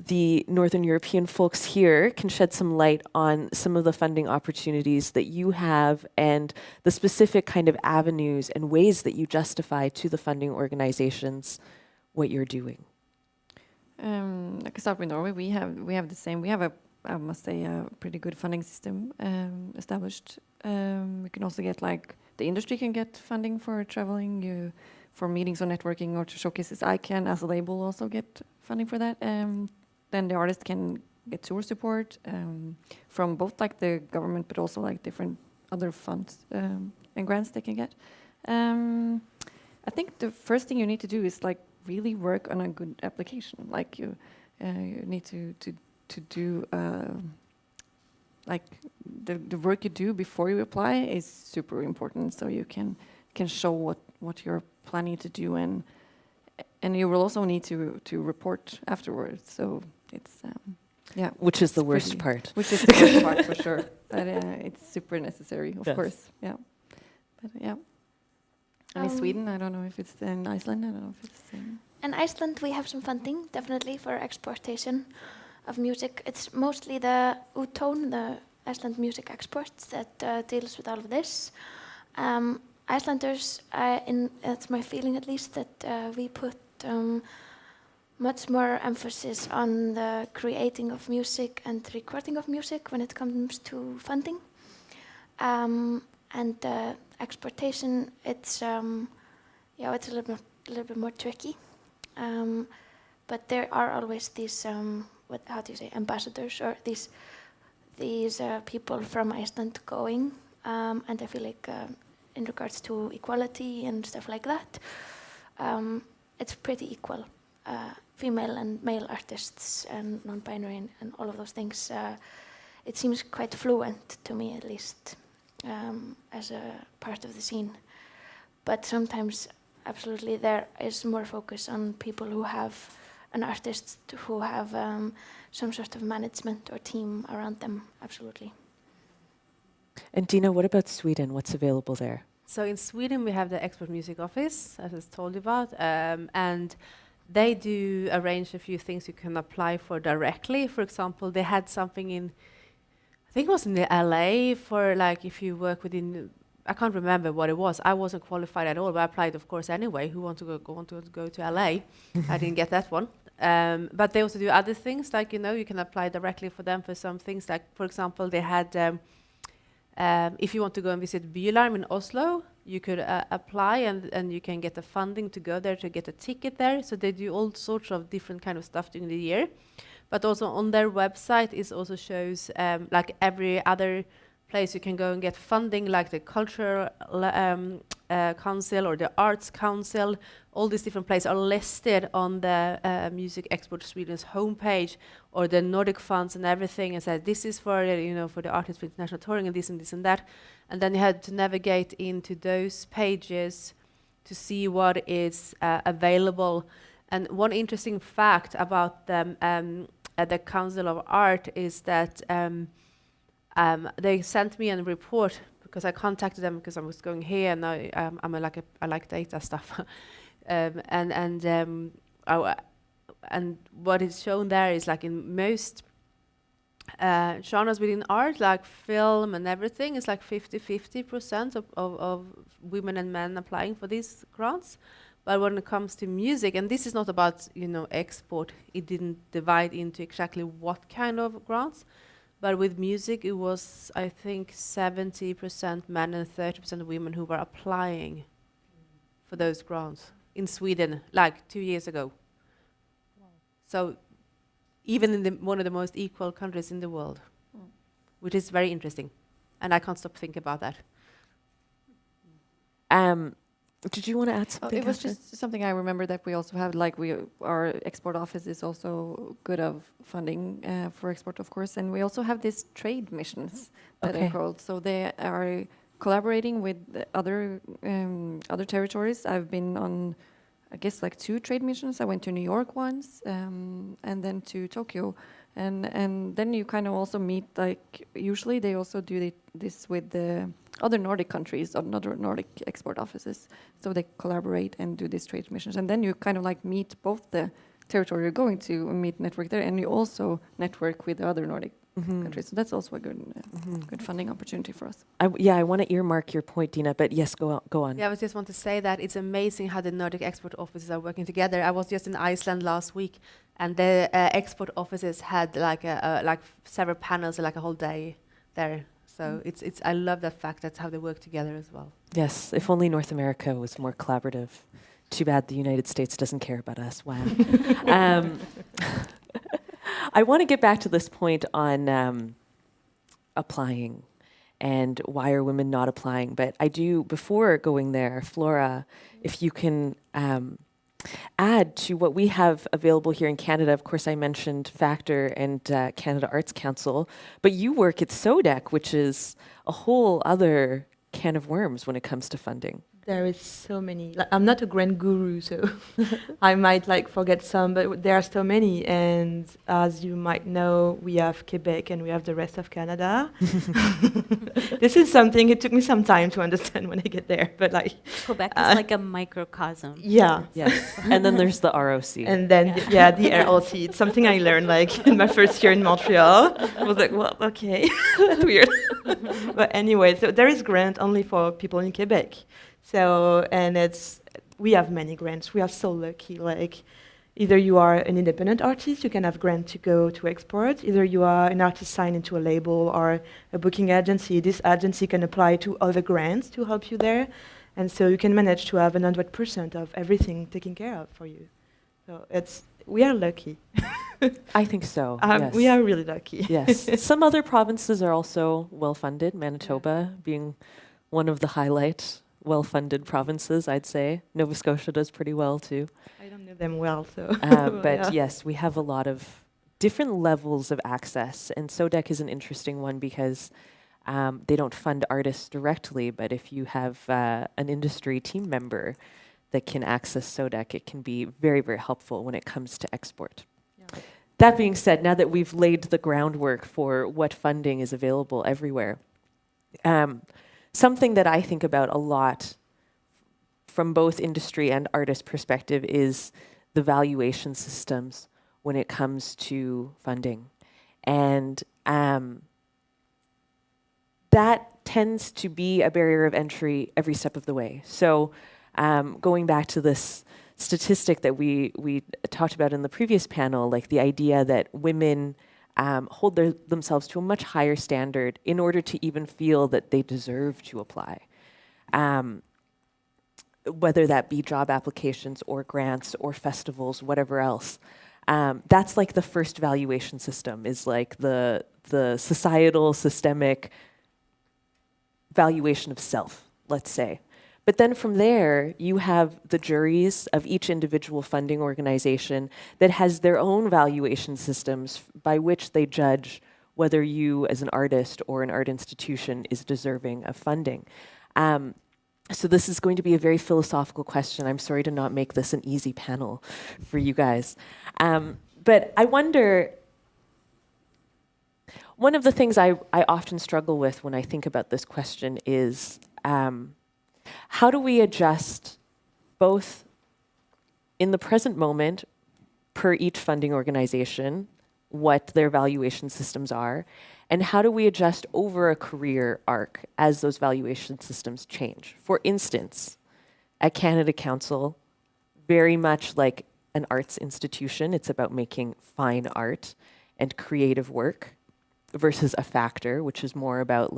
the Northern European folks here can shed some light on some of the funding opportunities that you have and the specific kind of avenues and ways that you justify to the funding organizations what you're doing. I can start with Norway. We have the same. We have I must say, a pretty good funding system established. We can also get like the industry can get funding for traveling, for meetings or networking or to showcases. I can, as a label, also get funding for that. Then the artist can get tour support from both like the government, but also like different other funds and grants they can get. I think the first thing you need to do is like really work on a good application. Like you need to do like the work you do before you apply is super important. So you can show what you're planning to do, and you will also need to report afterwards. So it's yeah, which is the worst part. Which is the worst part for sure. But it's super necessary, of course. Yeah. But yeah. And in Sweden, I don't know if it's in Iceland. I don't know if it's the same. In Iceland, we have some funding, definitely, for exportation of music. It's mostly the UTON, the Iceland Music Exports, that deals with all of this. Icelanders, it's my feeling at least, that we put much more emphasis on the creating of music and recording of music when it comes to funding. And exportation, it's it's a little bit more tricky. But there are always these ambassadors, or these people from Iceland going, and I feel like in regards to equality and stuff like that, it's pretty equal. Female and male artists and non-binary and all of those things. It seems quite fluent to me, at least, as a part of the scene. But sometimes, absolutely, there is more focus on people who have an artist who have some sort of management or team around them, absolutely. And Dina, what about Sweden? What's available there? So in Sweden, we have the Export Music Office, as I told you about, and they do arrange a few things you can apply for directly. For example, they had something in, I think it was in the LA, for like if you work within, I can't remember what it was. I wasn't qualified at all, but I applied, of course, anyway. Who want to go to LA? I didn't get that one. But they also do other things, like, you can apply directly for them for some things. Like, for example, they had, if you want to go and visit Bylarm in Oslo, you could apply and you can get the funding to go there to get a ticket there. So they do all sorts of different kind of stuff during the year. But also on their website, it also shows like every other place you can go and get funding, like the Cultural Council or the Arts Council. All these different places are listed on the Music Export Sweden's homepage, or the Nordic funds and everything, and said this is for for the artists for international touring and this and that. And then you had to navigate into those pages to see what is available. And one interesting fact about them at the Council of Art is that they sent me a report, because I contacted them because I was going here, and I like data stuff, and what is shown there is, like, in most genres within art, like film and everything, is like 50-50% of women and men applying for these grants. But when it comes to music, and this is not about export, it didn't divide into exactly what kind of grants. But with music, it was, I think, 70% men and 30% women who were applying for those grants in Sweden, like 2 years ago. Wow. So even in one of the most equal countries in the world, which is very interesting. And I can't stop thinking about that. Did you want to add something? It was just something I remember that we also have, like our export office is also good of funding for export, of course, and we also have these trade missions that are called. So they are collaborating with other territories. I've been on, I guess, like 2 trade missions. I went to New York once, and then to Tokyo. And then you kind of also meet, like, usually they also do this with the other Nordic countries, or other Nordic export offices. So they collaborate and do these trade missions. And then you kind of like meet both the territory you're going to and meet network there, and you also network with the other Nordic countries. So that's also a good good funding opportunity for us. I want to earmark your point, Dina, but yes, go on. Yeah, I just want to say that it's amazing how the Nordic export offices are working together. I was just in Iceland last week, and the export offices had like several panels, like a whole day there. So it's I love that fact. That's how they work together as well. Yes, if only North America was more collaborative. Too bad the United States doesn't care about us. Wow. I want to get back to this point on applying and why are women not applying. But I do, before going there, Flora, if you can add to what we have available here in Canada. Of course, I mentioned Factor and Canada Arts Council, but you work at SODEC, which is a whole other can of worms when it comes to funding. There is so many. Like, I'm not a grant guru, so I might forget some, but there are so many. And as you might know, we have Quebec and we have the rest of Canada. This is something, it took me some time to understand when I get there, but Quebec is like a microcosm. Yeah. Yes. And then there's the ROC. And then, the ROC. It's something I learned in my first year in Montreal. I was like, well, okay, that's weird. But anyway, so there is grant only for people in Quebec. So, and we have many grants. We are so lucky. Either you are an independent artist, you can have grant to go to export. Either you are an artist signed into a label or a booking agency. This agency can apply to other grants to help you there. And so you can manage to have 100% of everything taken care of for you. So we are lucky. I think so. Yes. We are really lucky. Yes. Some other provinces are also well-funded, Manitoba being one of the highlight well-funded provinces, I'd say. Nova Scotia does pretty well too. I don't know them well, so. But yes, we have a lot of different levels of access, and SODEC is an interesting one because they don't fund artists directly, but if you have an industry team member that can access SODEC, it can be very, very helpful when it comes to export. Yeah. That being said, now that we've laid the groundwork for what funding is available everywhere, something that I think about a lot from both industry and artist perspective is the valuation systems when it comes to funding. And that tends to be a barrier of entry every step of the way. So going back to this statistic that we talked about in the previous panel, the idea that women hold themselves to a much higher standard in order to even feel that they deserve to apply. Whether that be job applications or grants or festivals, whatever else. That's the first valuation system, is the societal, systemic valuation of self, let's say. But then from there, you have the juries of each individual funding organization that has their own valuation systems by which they judge whether you as an artist or an art institution is deserving of funding. So this is going to be a very philosophical question. I'm sorry to not make this an easy panel for you guys. But I wonder, one of the things I often struggle with when I think about this question is, how do we adjust both in the present moment per each funding organization what their valuation systems are, and how do we adjust over a career arc as those valuation systems change? For instance, at Canada Council, very much like an arts institution, it's about making fine art and creative work, versus a Factor, which is more about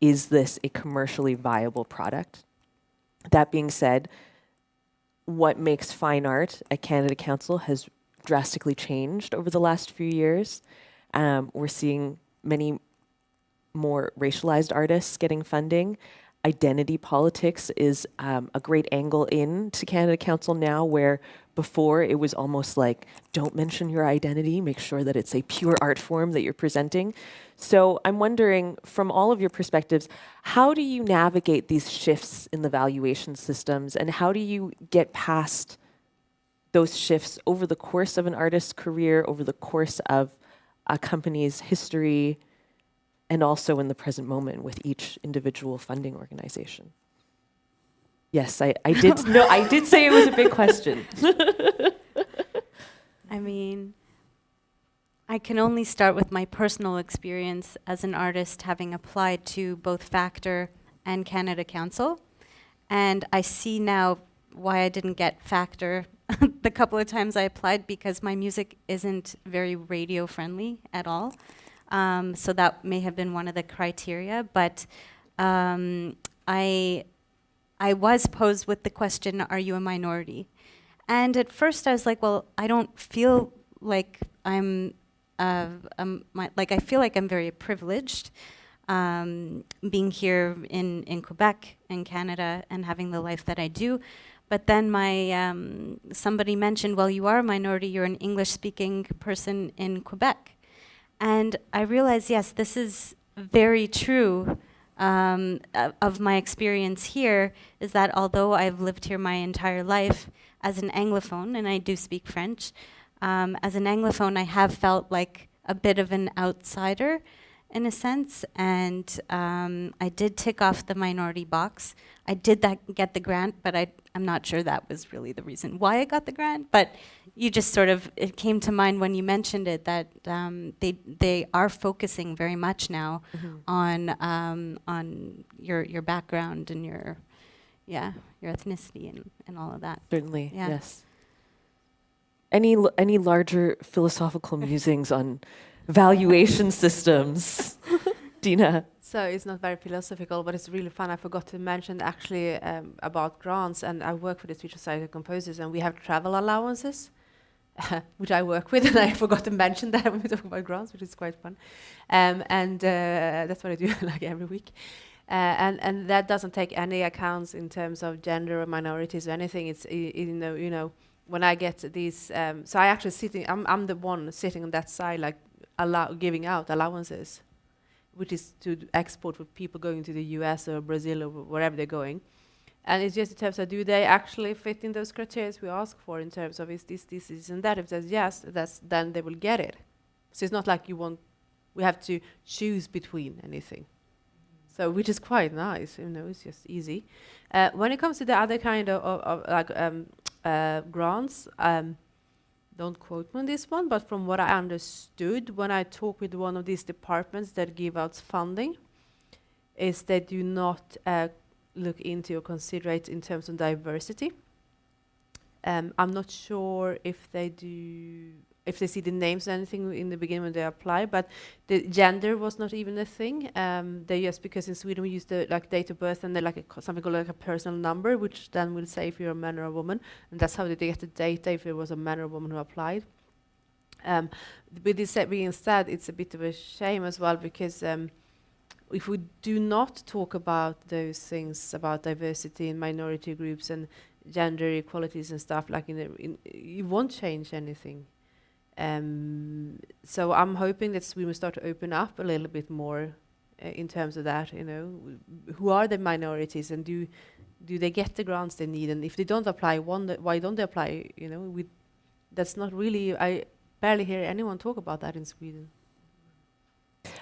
is this a commercially viable product? That being said, what makes fine art at Canada Council has drastically changed over the last few years. We're seeing many more racialized artists getting funding. Identity politics is a great angle into Canada Council now, where before it was almost don't mention your identity, make sure that it's a pure art form that you're presenting. So I'm wondering, from all of your perspectives, how do you navigate these shifts in the valuation systems, and how do you get past those shifts over the course of an artist's career, over the course of a company's history, and also in the present moment with each individual funding organization? Yes, I did. No, I did say it was a big question. I mean, I can only start with my personal experience as an artist, having applied to both Factor and Canada Council. And I see now why I didn't get Factor the couple of times I applied, because my music isn't very radio friendly at all. So that may have been one of the criteria. But I was posed with the question, are you a minority? And at first I was like, well, I don't feel like I feel like I'm very privileged being here in Quebec, in Canada, and having the life that I do. But then somebody mentioned, well, you are a minority, you're an English-speaking person in Quebec. And I realized, yes, this is very true of my experience here, is that although I've lived here my entire life as an Anglophone, and I do speak French, as an Anglophone I have felt like a bit of an outsider in a sense, and I did tick off the minority box. I did get the grant, but I'm not sure that was really the reason why I got the grant, but you just sort of, it came to mind when you mentioned it that they are focusing very much now on your background and your ethnicity and all of that. Certainly, yes. Any larger philosophical musings on valuation systems? Dina? So it's not very philosophical, but it's really fun. I forgot to mention actually about grants, and I work for the Swedish Society of Composers, and we have travel allowances, which I work with, and I forgot to mention that when we talk about grants, which is quite fun. And that's what I do like every week. And that doesn't take any accounts in terms of gender or minorities or anything. It's you know when I get these, so I actually I'm the one sitting on that side, like giving out allowances, which is to export for people going to the US or Brazil or wherever they're going. And it's just in terms of, do they actually fit in those criteria we ask for in terms of is this, and that? If it says yes, then they will get it. So it's not like we have to choose between anything. So, which is quite nice, it's just easy. When it comes to the other kind of grants, don't quote me on this one, but from what I understood when I talk with one of these departments that give out funding, is they do not look into or consider it in terms of diversity. I'm not sure if they see the names or anything in the beginning when they apply, but the gender was not even a thing. They just, because in Sweden we use the date of birth and they something called a personal number, which then will say if you're a man or a woman, and that's how they get the data if it was a man or a woman who applied. With this being said, it's a bit of a shame as well, because if we do not talk about those things about diversity in minority groups and gender equalities and stuff, you won't change anything. So I'm hoping that we will start to open up a little bit more in terms of that. Who are the minorities, and do they get the grants they need? And if they don't apply, why don't they apply? That's not really. I barely hear anyone talk about that in Sweden.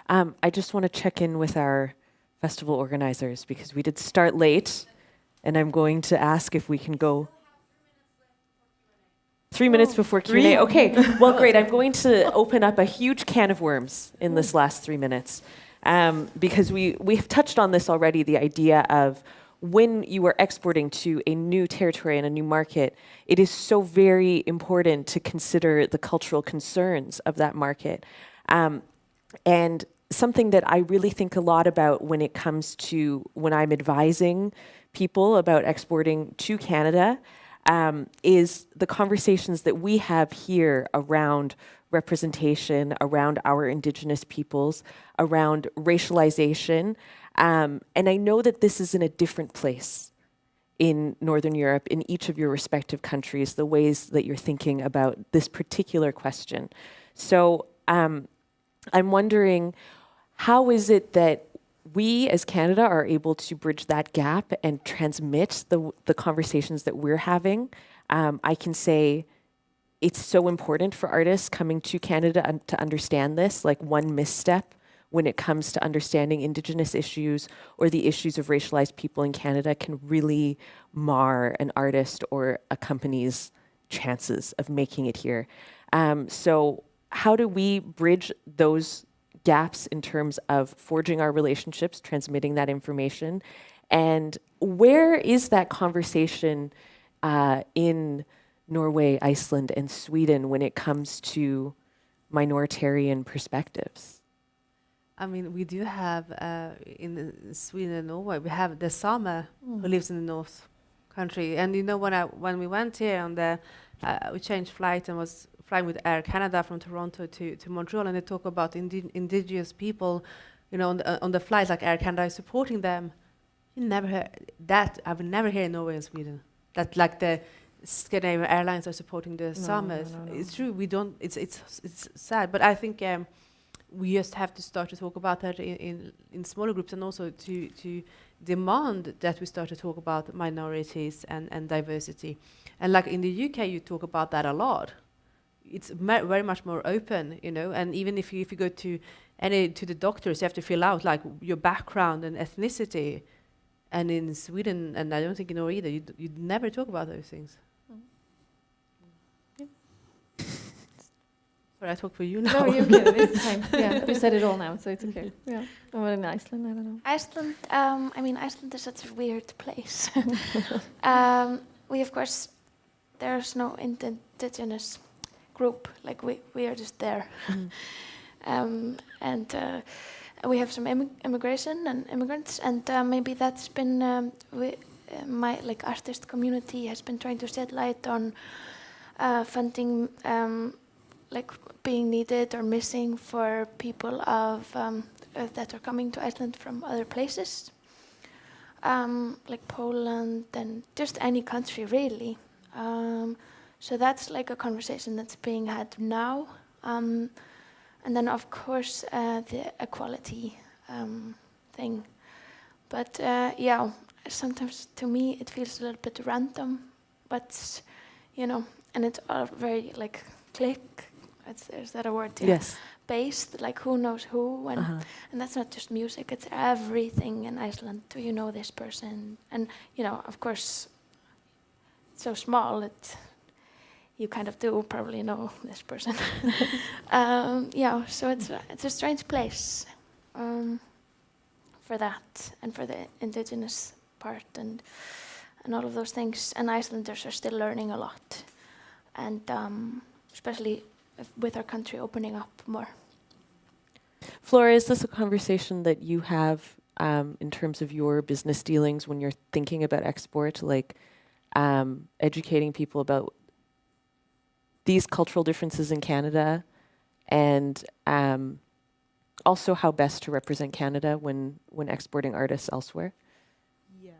I just want to check in with our festival organizers because we did start late, and I'm going to ask if we can go 3 minutes before Q&A. Okay, well, great. I'm going to open up a huge can of worms in this last 3 minutes because we've touched on this already, the idea of when you are exporting to a new territory and a new market, it is so very important to consider the cultural concerns of that market. And something that I really think a lot about when it comes to when I'm advising people about exporting to Canada is the conversations that we have here around representation, around our Indigenous peoples, around racialization. And I know that this is in a different place in Northern Europe, in each of your respective countries, the ways that you're thinking about this particular question. So I'm wondering, how is it that we as Canada are able to bridge that gap and transmit the conversations that we're having? I can say it's so important for artists coming to Canada to understand this, like one misstep when it comes to understanding Indigenous issues or the issues of racialized people in Canada can really mar an artist or a company's chances of making it here. So how do we bridge those gaps in terms of forging our relationships, transmitting that information? And where is that conversation in Norway, Iceland, and Sweden when it comes to minoritarian perspectives? I mean, we do have in Sweden and Norway, we have the Sama who lives in the north country. And you know, when we went here on the, we changed flight and was flying with Air Canada from Toronto to Montreal, and they talk about indigenous people, you know, on the flights, like Air Canada is supporting them. You never heard that. I would never hear in Norway and Sweden that like the Scandinavian airlines are supporting the Samas. No. It's true. We don't. It's sad, but I think we just have to start to talk about that in smaller groups, and also to demand that we start to talk about minorities and diversity. And like in the UK, you talk about that a lot. It's very much more open, you know. And even if you go to the doctors, you have to fill out like your background and ethnicity. And in Sweden, and I don't think in Norway either, you never talk about those things. Sorry, I talk for you now. No, you're good. It's fine. Yeah, you said it all now, so it's okay. Yeah. Or in Iceland, I don't know. Iceland, I mean, Iceland is such a weird place. We, of course, there's no indigenous group. Like, we are just there. And we have some immigration and immigrants, and maybe that's been, my like artist community has been trying to shed light on funding like being needed or missing for people of that are coming to Iceland from other places, like Poland and just any country really. So that's like a conversation that's being had now, and then of course the equality thing. But yeah, sometimes to me it feels a little bit random, but you know, and it's all very like click. Is that a word? Yeah. Yes. Based, like who knows who, and that's not just music, it's everything in Iceland. Do you know this person? And you know, of course, it's so small that you kind of do probably know this person. Yeah, so it's a strange place for that, and for the indigenous part, and all of those things. And Icelanders are still learning a lot, and especially with our country opening up more. Flora, is this a conversation that you have in terms of your business dealings when you're thinking about export, like educating people about these cultural differences in Canada, and also how best to represent Canada when exporting artists elsewhere? Yes,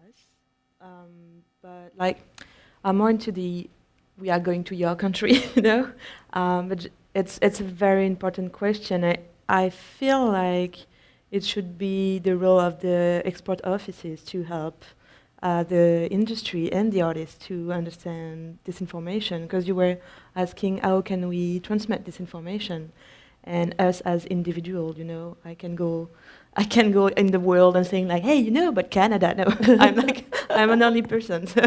but like I'm more into the we are going to your country, you know. But it's a very important question. I feel like it should be the role of the export offices to help the industry and the artists to understand this information. Because you were asking how can we transmit this information, and us as individuals, you know, I can go in the world and saying like, hey, you know, but Canada, no, I'm an only person. So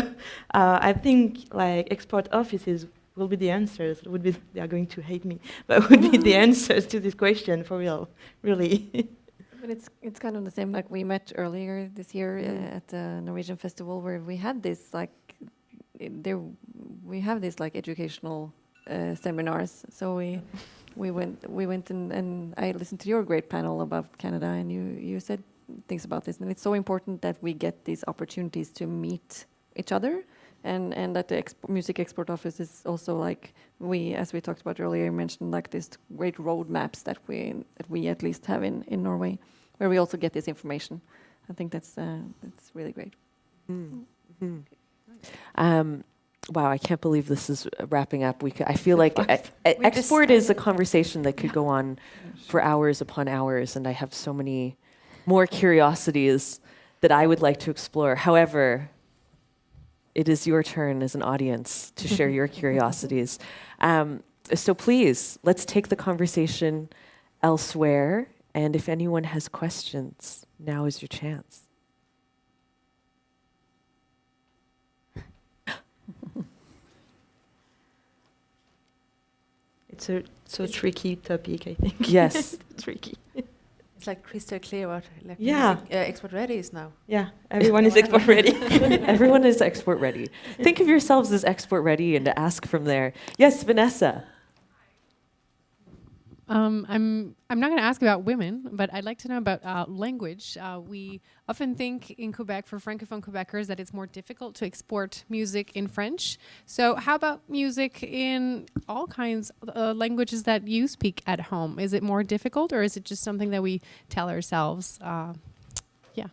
I think like export offices will be the answers. They are going to hate me, but would be the answers to this question for real, really. But it's kind of the same. Like we met earlier this year at the Norwegian festival, where we had this like we have this like educational seminars. So we went and I listened to your great panel about Canada, and you said things about this, and it's so important that we get these opportunities to meet each other, and that the music export office is also like as we talked about earlier, mentioned like these great roadmaps that we at least have in Norway, where we also get this information. I think that's really great. Wow, I can't believe this is wrapping up. I feel like export is a conversation that could go on for hours upon hours, and I have so many more curiosities that I would like to explore. However, it is your turn as an audience to share your curiosities. So please, let's take the conversation elsewhere, and if anyone has questions, now is your chance. It's a so tricky topic, I think. Yes. Tricky. It's like crystal clear what like yeah. music, export ready is now. Yeah, everyone is export ready. Everyone is export ready. Think of yourselves as export ready and to ask from there. Yes, Vanessa. I'm not going to ask about women, but I'd like to know about language. We often think in Quebec, for Francophone Quebecers, that it's more difficult to export music in French. So how about music in all kinds of languages that you speak at home? Is it more difficult, or is it just something that we tell ourselves? Yeah.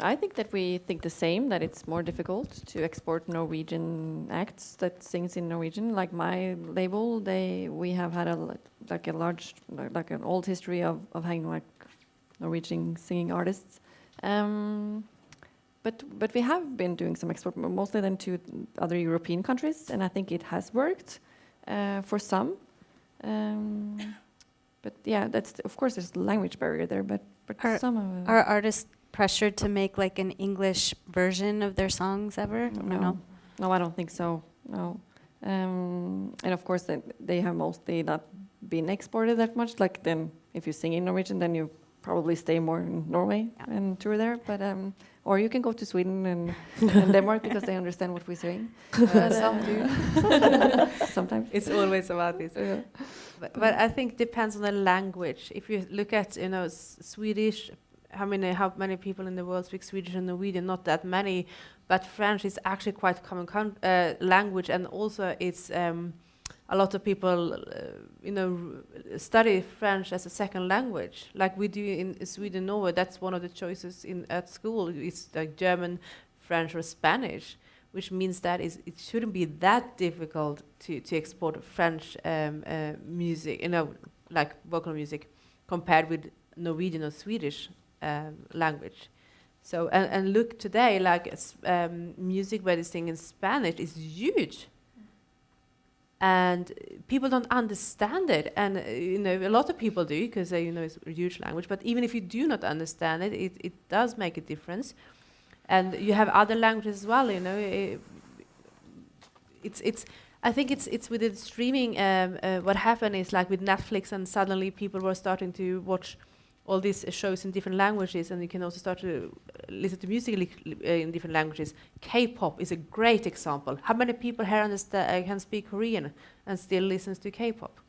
I think that we think the same, that it's more difficult to export Norwegian acts that sings in Norwegian. Like my label, we have had an old history of having like Norwegian singing artists. But we have been doing some export, mostly then to other European countries, and I think it has worked for some. But yeah, of course there's a language barrier there, but some of are artists pressured to make like an English version of their songs ever? No, I don't think so. No, and of course they have mostly not been exported that much. Like then, if you sing in Norwegian, then you probably stay more in Norway and tour there. But or you can go to Sweden and Denmark because they understand what we're saying. Some do. Sometimes it's always about this. Yeah. But I think it depends on the language. If you look at Swedish. How many people in the world speak Swedish and Norwegian? Not that many, but French is actually quite a common language, and also it's a lot of people, study French as a second language, like we do in Sweden, Norway. That's one of the choices at school. It's like German, French, or Spanish, which means that it shouldn't be that difficult to export French music, like vocal music, compared with Norwegian or Swedish. Language. So and look today, like music where they sing in Spanish is huge, and people don't understand it, and a lot of people do because it's a huge language. But even if you do not understand it, it does make a difference. And you have other languages as well. I think it's with the streaming. What happened is like with Netflix, and suddenly people were starting to watch all these shows in different languages, and you can also start to listen to music in different languages. K-pop is a great example. How many people here can speak Korean and still listens to K-pop?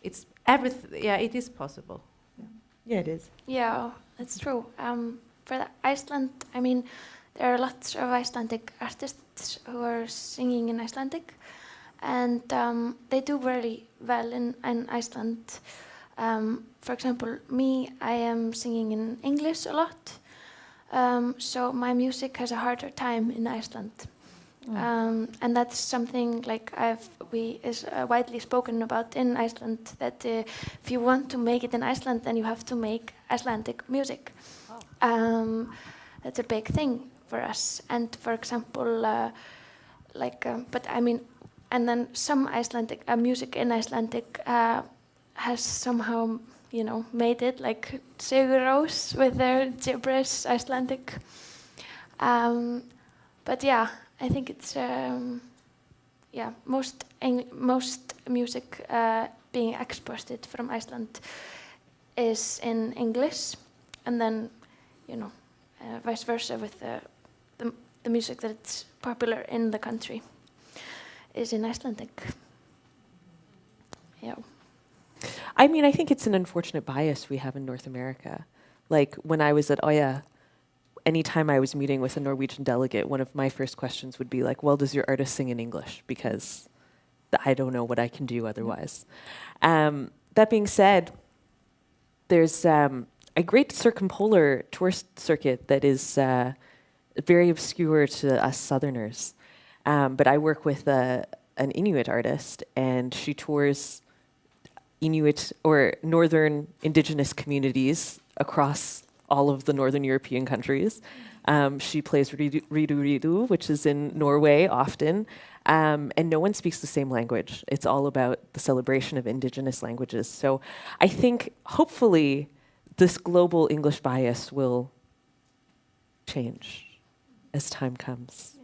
It's everything. Yeah, it is possible. Yeah, it is. Yeah, that's true. For Iceland, I mean, there are lots of Icelandic artists who are singing in Icelandic, and they do very well in Iceland. For example, me, I am singing in English a lot, so my music has a harder time in Iceland. And that's something like is widely spoken about in Iceland, that if you want to make it in Iceland, then you have to make Icelandic music. That's a big thing for us. And for example, but I mean, and then some Icelandic music in Icelandic has somehow, made it, like Sigur Rós with their gibberish Icelandic. But yeah, I think it's most music being exported from Iceland is in English, and then vice versa with the music that's popular in the country is in Icelandic. Yeah. I mean, I think it's an unfortunate bias we have in North America. Like when I was at Oya, anytime I was meeting with a Norwegian delegate, one of my first questions would be like, well, does your artist sing in English? Because I don't know what I can do otherwise. That being said, there's a great circumpolar tourist circuit that is very obscure to us Southerners. But I work with an Inuit artist, and she tours Inuit or northern indigenous communities across all of the northern European countries. She plays Ridu Ridu, which is in Norway often, and no one speaks the same language. It's all about the celebration of indigenous languages. So I think hopefully this global English bias will change as time comes.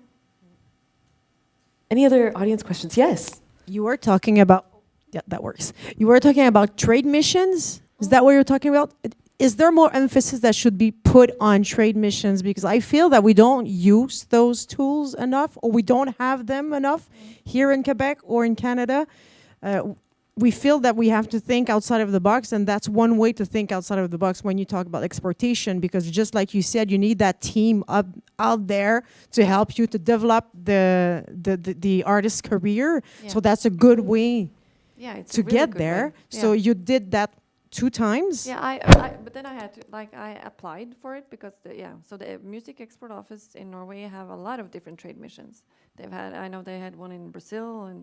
Any other audience questions? Yes. You were talking about, yeah, that works. You were talking about trade missions. Is that what you're talking about? Is there more emphasis that should be put on trade missions? Because I feel that we don't use those tools enough, or we don't have them enough here in Quebec or in Canada. we feel that we have to think outside of the box, and that's one way to think outside of the box when you talk about exportation, because just like you said, you need that team out there to help you to develop the artist's career. Yeah. So that's a good way it's to a really get good there. way. So you did that 2 times? Yeah, but then I had to, I applied for it because, so the Music Export Office in Norway have a lot of different trade missions. I know they had one in Brazil, and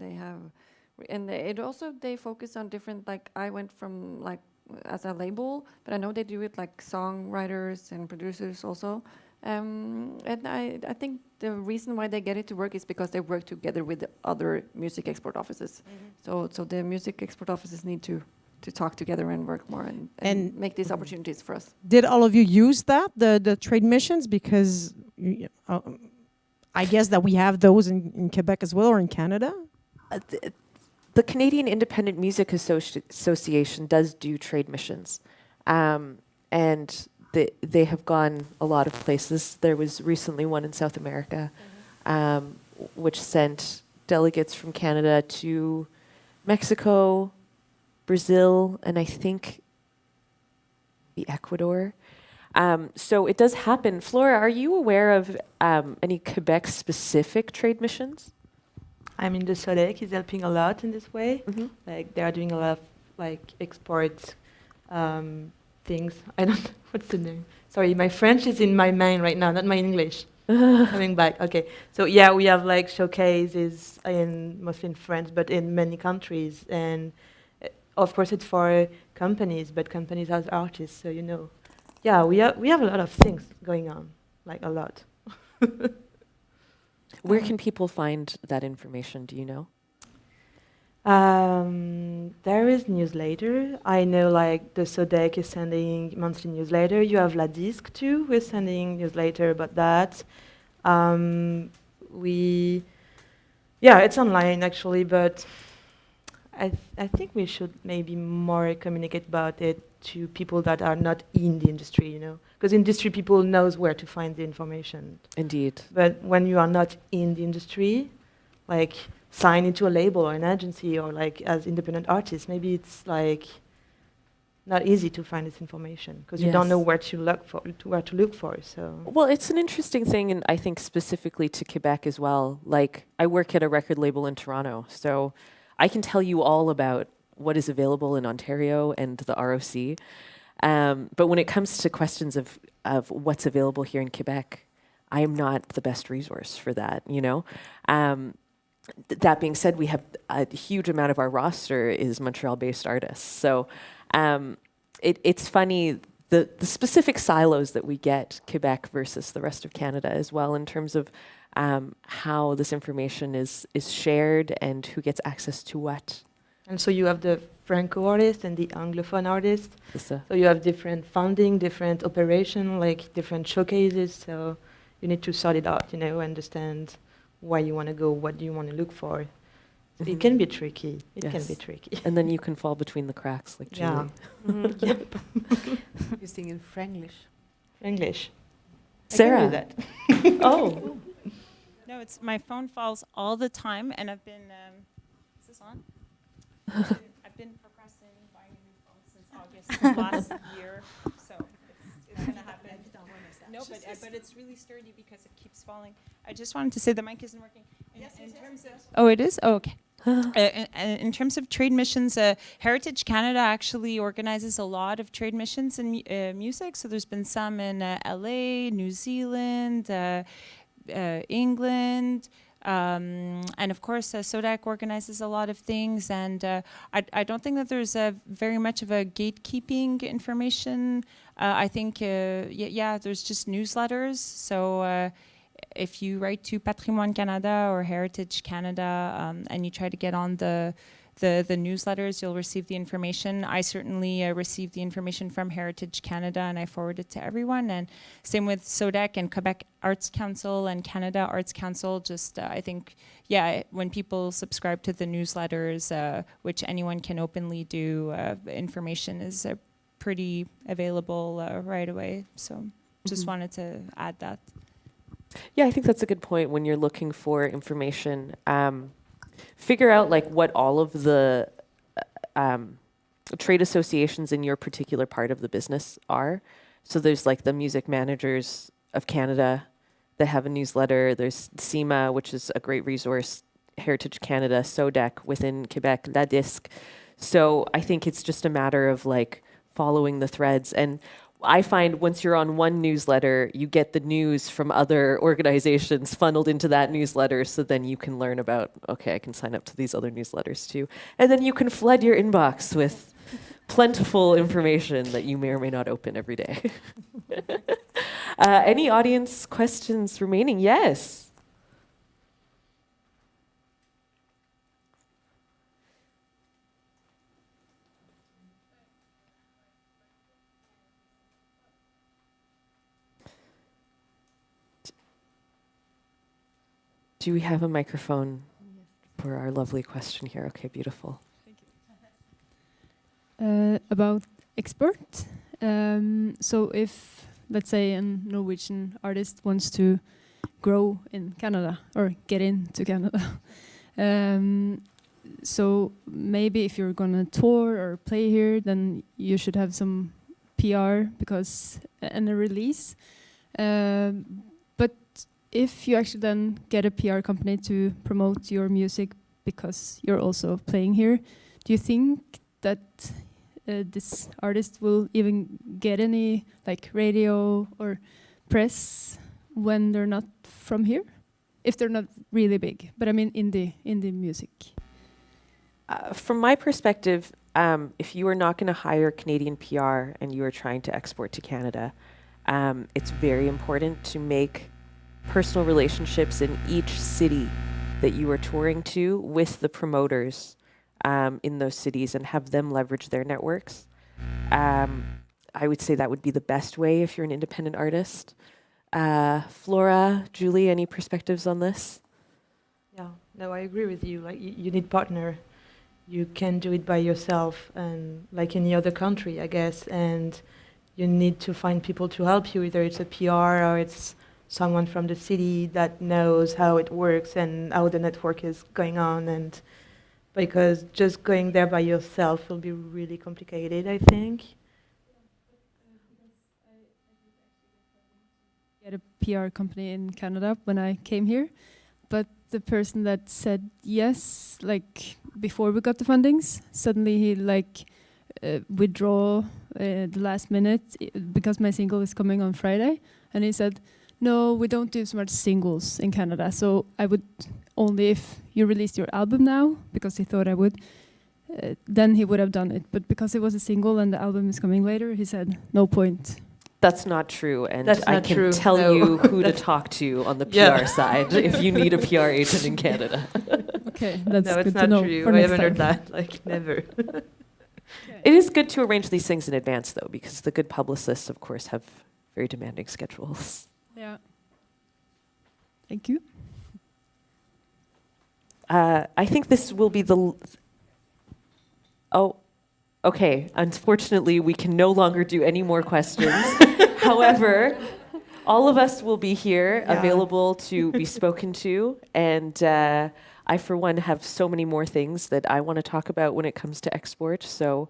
they focus on different, I went from, as a label, but I know they do it songwriters and producers also. And I think the reason why they get it to work is because they work together with the other music export offices. So the music export offices need to talk together and work more and make these opportunities for us. Did all of you use that, the trade missions? Because I guess that we have those in Quebec as well, or in Canada? The Canadian Independent Music Association does do trade missions. And they have gone a lot of places. There was recently one in South America, which sent delegates from Canada to Mexico, Brazil, and I think the Ecuador. So it does happen. Flora, are you aware of any Quebec-specific trade missions? I mean, the SODEC is helping a lot in this way. They are doing a lot of export things. I don't know what's the name. Sorry, my French is in my mind right now, not my English. Coming back. Okay. So yeah, we have showcases mostly in France, but in many countries. And of course, it's for companies, but companies as artists. So yeah, we have a lot of things going on, a lot. Where can people find that information? Do you know? There is newsletter. I know the SODEC is sending monthly newsletter. You have La Disque too, who is sending newsletter about that. It's online actually, but I think we should maybe more communicate about it to people that are not in the industry, because industry people knows where to find the information. Indeed. But when you are not in the industry, sign into a label or an agency, or as independent artists, maybe it's not easy to find this information because you don't know where to look for. So well, it's an interesting thing, and I think specifically to Quebec as well. I work at a record label in Toronto, so I can tell you all about what is available in Ontario and the ROC. But when it comes to questions of what's available here in Quebec, I am not the best resource for that, That being said, we have a huge amount of our roster is Montreal-based artists. So it's funny, the specific silos that we get, Quebec versus the rest of Canada as well, in terms of how this information is shared and who gets access to what. And so you have the Franco artist and the Anglophone artist. So you have different funding, different operation, different showcases. So you need to sort it out, understand where you want to go, what do you want to look for. So it can be tricky. It can be tricky. And then you can fall between the cracks, like Julie. Yep. You sing in Franglish. Franglish. Sarah. I can do that. Oh. No, it's my phone falls all the time, and I've been. Is this on? I've been procrastinating buying a new phone since August last year, so it's gonna happen. No, but it's really sturdy because it keeps falling. I just wanted to say the mic isn't working. In terms of oh, it is. Oh, okay. In terms of trade missions, Heritage Canada actually organizes a lot of trade missions in music. So there's been some in LA, New Zealand, England. And of course, SODEC organizes a lot of things, and I don't think that there's very much of a gatekeeping information. I think, there's just newsletters. So if you write to Patrimoine Canada or Heritage Canada and you try to get on the newsletters, you'll receive the information. I certainly receive the information from Heritage Canada, and I forward it to everyone. And same with SODEC and Quebec Arts Council and Canada Arts Council. Just I think, when people subscribe to the newsletters, which anyone can openly do, information is pretty available right away. So just wanted to add that. Yeah, I think that's a good point. When you're looking for information, figure out what all of the trade associations in your particular part of the business are. So there's like the Music Managers of Canada that have a newsletter. There's CIMA, which is a great resource, Heritage Canada, SODEC within Quebec, La Disque. So I think it's just a matter of like following the threads. And I find once you're on one newsletter, you get the news from other organizations funneled into that newsletter. So then you can learn about, okay, I can sign up to these other newsletters too. And then you can flood your inbox with plentiful information that you may or may not open every day. Any audience questions remaining? Yes. Do we have a microphone for our lovely question here? Okay, beautiful. About export. So if, let's say, a Norwegian artist wants to grow in Canada or get into Canada, so maybe if you're gonna tour or play here, then you should have some PR and a release. But if you actually then get a PR company to promote your music because you're also playing here, do you think that this artist will even get any like radio or press when they're not from here? If they're not really big, but I mean in the music. From my perspective, if you are not going to hire Canadian PR and you are trying to export to Canada, it's very important to make personal relationships in each city that you are touring to with the promoters in those cities and have them leverage their networks. I would say that would be the best way if you're an independent artist. Flora, Julie, any perspectives on this? Yeah, no, I agree with you. Like, you need partner. You can do it by yourself, and like any other country, I guess. And you need to find people to help you. Either it's a PR or it's someone from the city that knows how it works and how the network is going on. And because just going there by yourself will be really complicated, I think. Get a PR company in Canada when I came here, but the person that said yes, like before we got the fundings, suddenly he withdraw the last minute because my single is coming on Friday, and he said, no, we don't do so much singles in Canada, so I would only if you released your album now, because he thought I would, then he would have done it. But because it was a single and the album is coming later, he said, no point. That's not true, and That's I not can true, tell no. you who to talk to on the PR side if you need a PR agent in Canada. Okay, that's no, good it's to not know true. for I next haven't heard time. that, like, never. It is good to arrange these things in advance, though, because the good publicists, of course, have very demanding schedules. Yeah. Thank you. I think this will be the... Oh, okay. Unfortunately, we can no longer do any more questions. However, all of us will be here, available to be spoken to. And I, for one, have so many more things that I want to talk about when it comes to export. So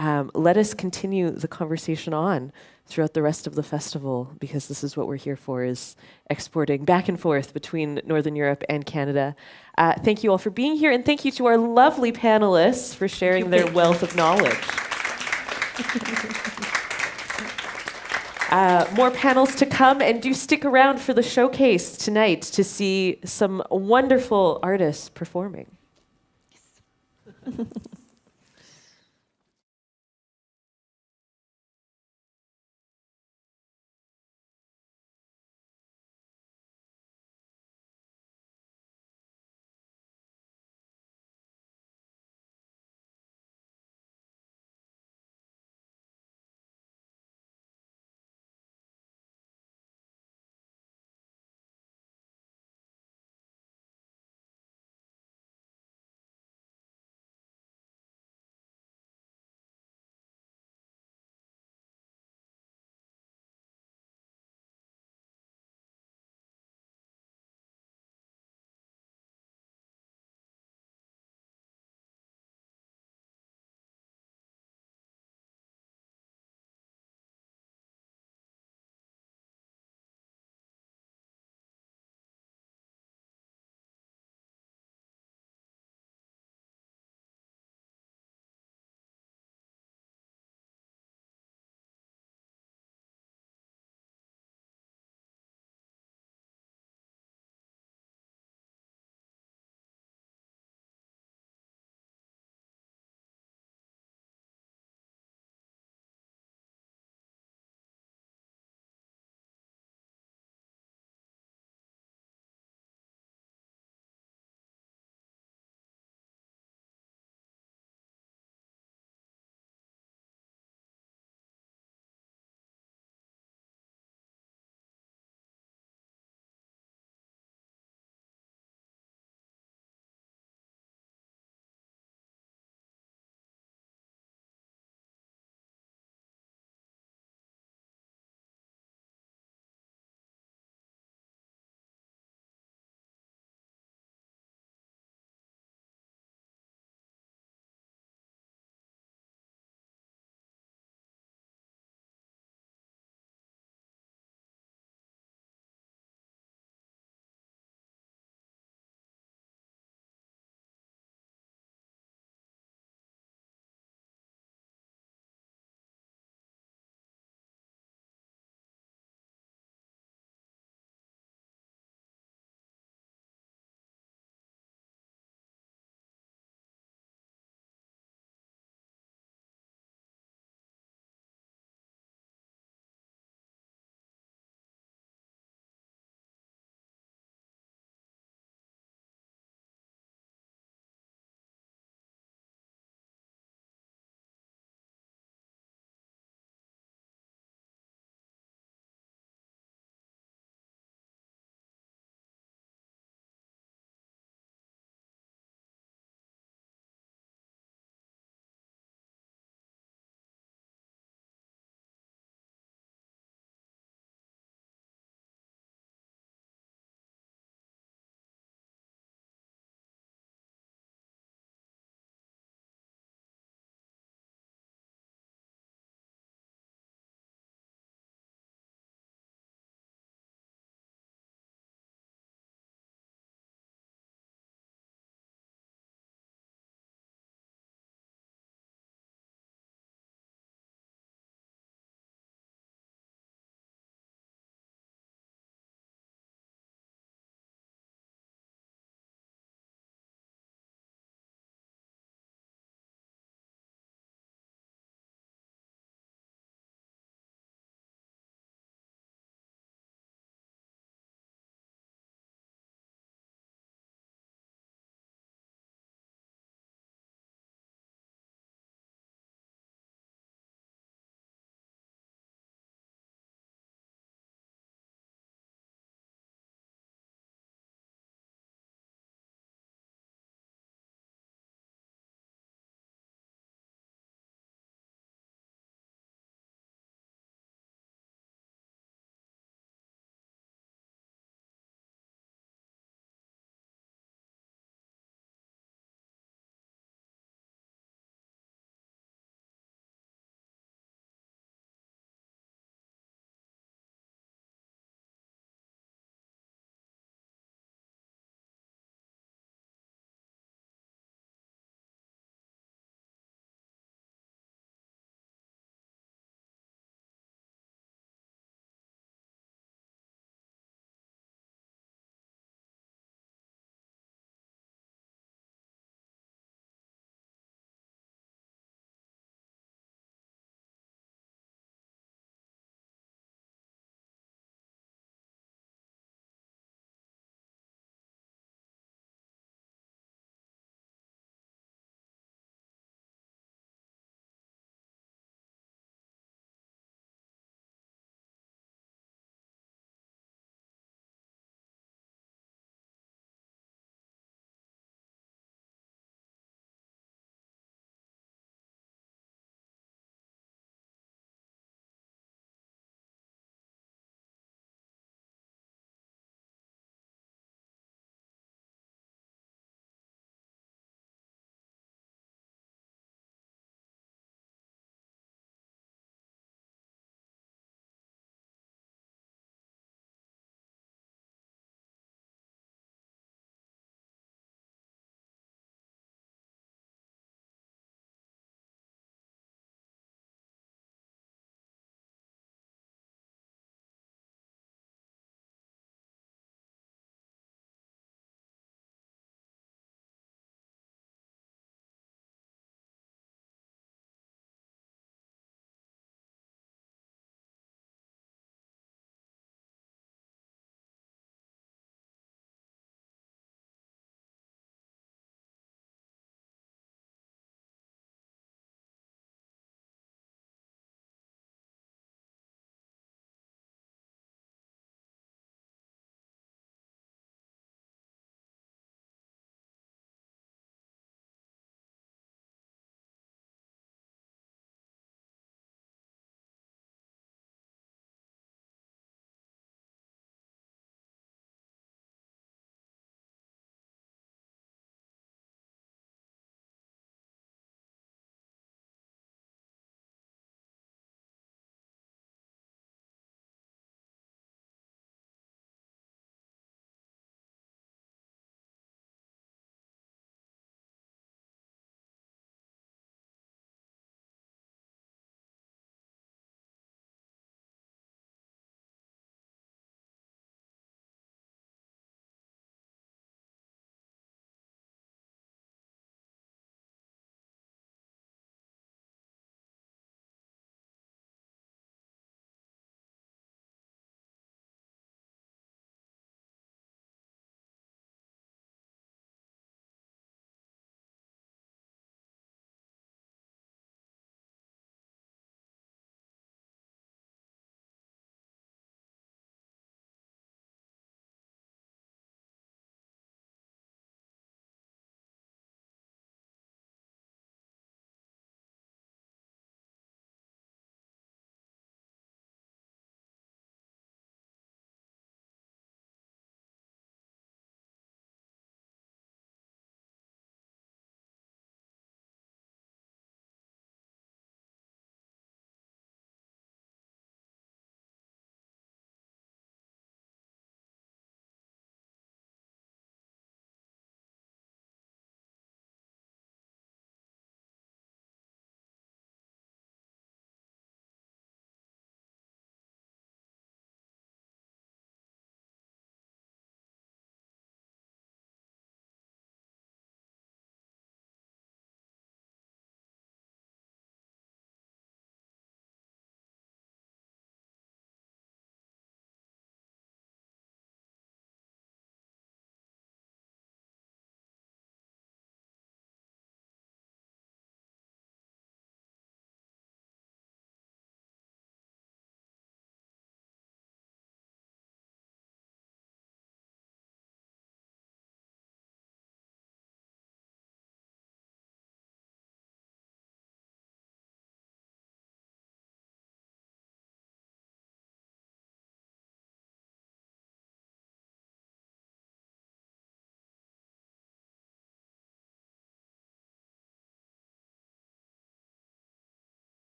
let us continue the conversation on throughout the rest of the festival, because this is what we're here for, is exporting back and forth between Northern Europe and Canada. Thank you all for being here, and thank you to our lovely panelists for sharing their wealth of knowledge. More panels to come, and do stick around for the showcase tonight to see some wonderful artists performing. Yes.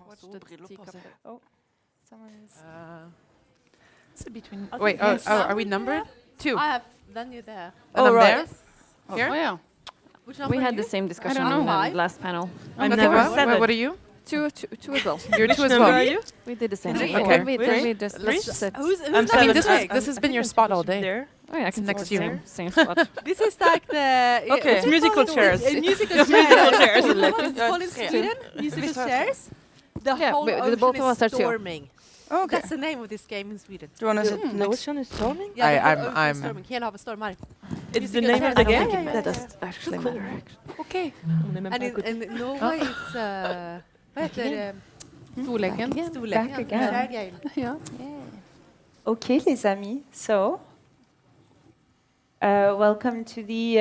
What's the teacup there? Oh, someone's. It's between. Okay, Wait, yes. are we numbered? 2. I have done you there. And I'm right. there? Here? Oh, yeah. Which number We are had you? the same discussion know. in the Five? last panel. I'm never what are you? Two as well. You're 2 as number well. are you? We did the same. Three. Okay. Okay. We just let's just set. Who's I'm number I mean, six? this has been your spot all day. There. Oh yeah, I can next next to you. same spot. This is like the Okay, it's musical chairs. Musical chairs. It's called in Sweden. Musical chairs. The Yeah, whole the ocean both of us are is two. storming. Okay. That's the name of this game in Sweden. Do you want to sit next? Ocean is storming? Yeah, the I'm- whole ocean I'm- is storming. Hela havet stormar. It's the Musical name of chairs. the I don't game? think that does actually matter. Okay. And in Norway it's vad heter det? Storleken. Storleken. Back again. Kär game. Ja. Okay, les amis. So, welcome to the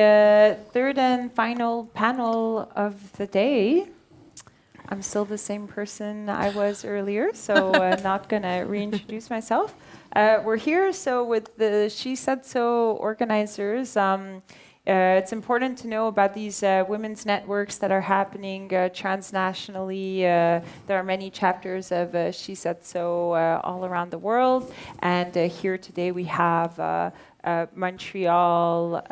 third and final panel of the day. I'm still the same person I was earlier, so not going to reintroduce myself. We're here, so with the She Said So organizers, it's important to know about these women's networks that are happening transnationally. There are many chapters of She Said So all around the world. And here today we have Montreal,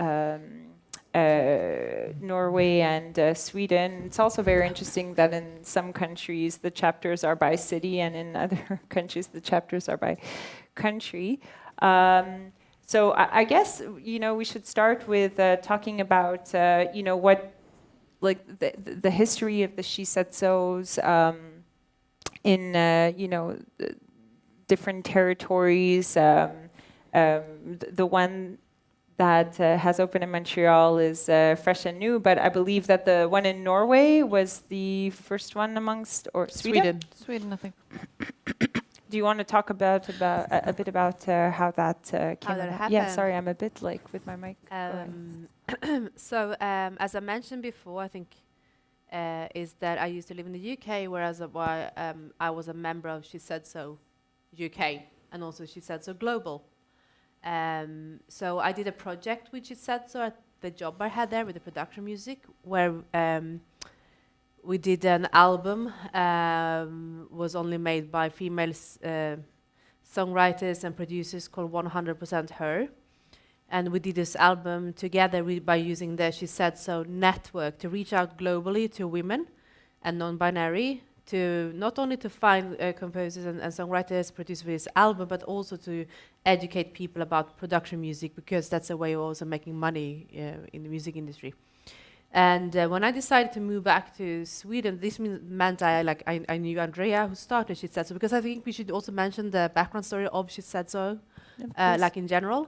Norway, and Sweden. It's also very interesting that in some countries the chapters are by city, and in other countries the chapters are by country. So I guess, you know, we should start with talking about, you know, what, like, the history of the She Said So's in, you know, different territories. The one that has opened in Montreal is fresh and new, but I believe that the one in Norway was the first one amongst, or Sweden? Sweden, I think. Do you want to talk about a bit about how that came that about? Yeah, happened? sorry, I'm a bit like with my mic. So, as I mentioned before, I think is that I used to live in the UK, whereas I was a member of She Said So UK, and also She Said So Global. So I did a project with She Said So at the job I had there with the production music, where we did an album, was only made by female songwriters and producers, called 100% Her. And we did this album together by using the She Said So network to reach out globally to women and non-binary, to not only to find composers and songwriters, producers for this album, but also to educate people about production music, because that's a way of also making money in the music industry. And when I decided to move back to Sweden, this meant I knew Andrea, who started She Said So, because I think we should also mention the background story of She Said So, like in general.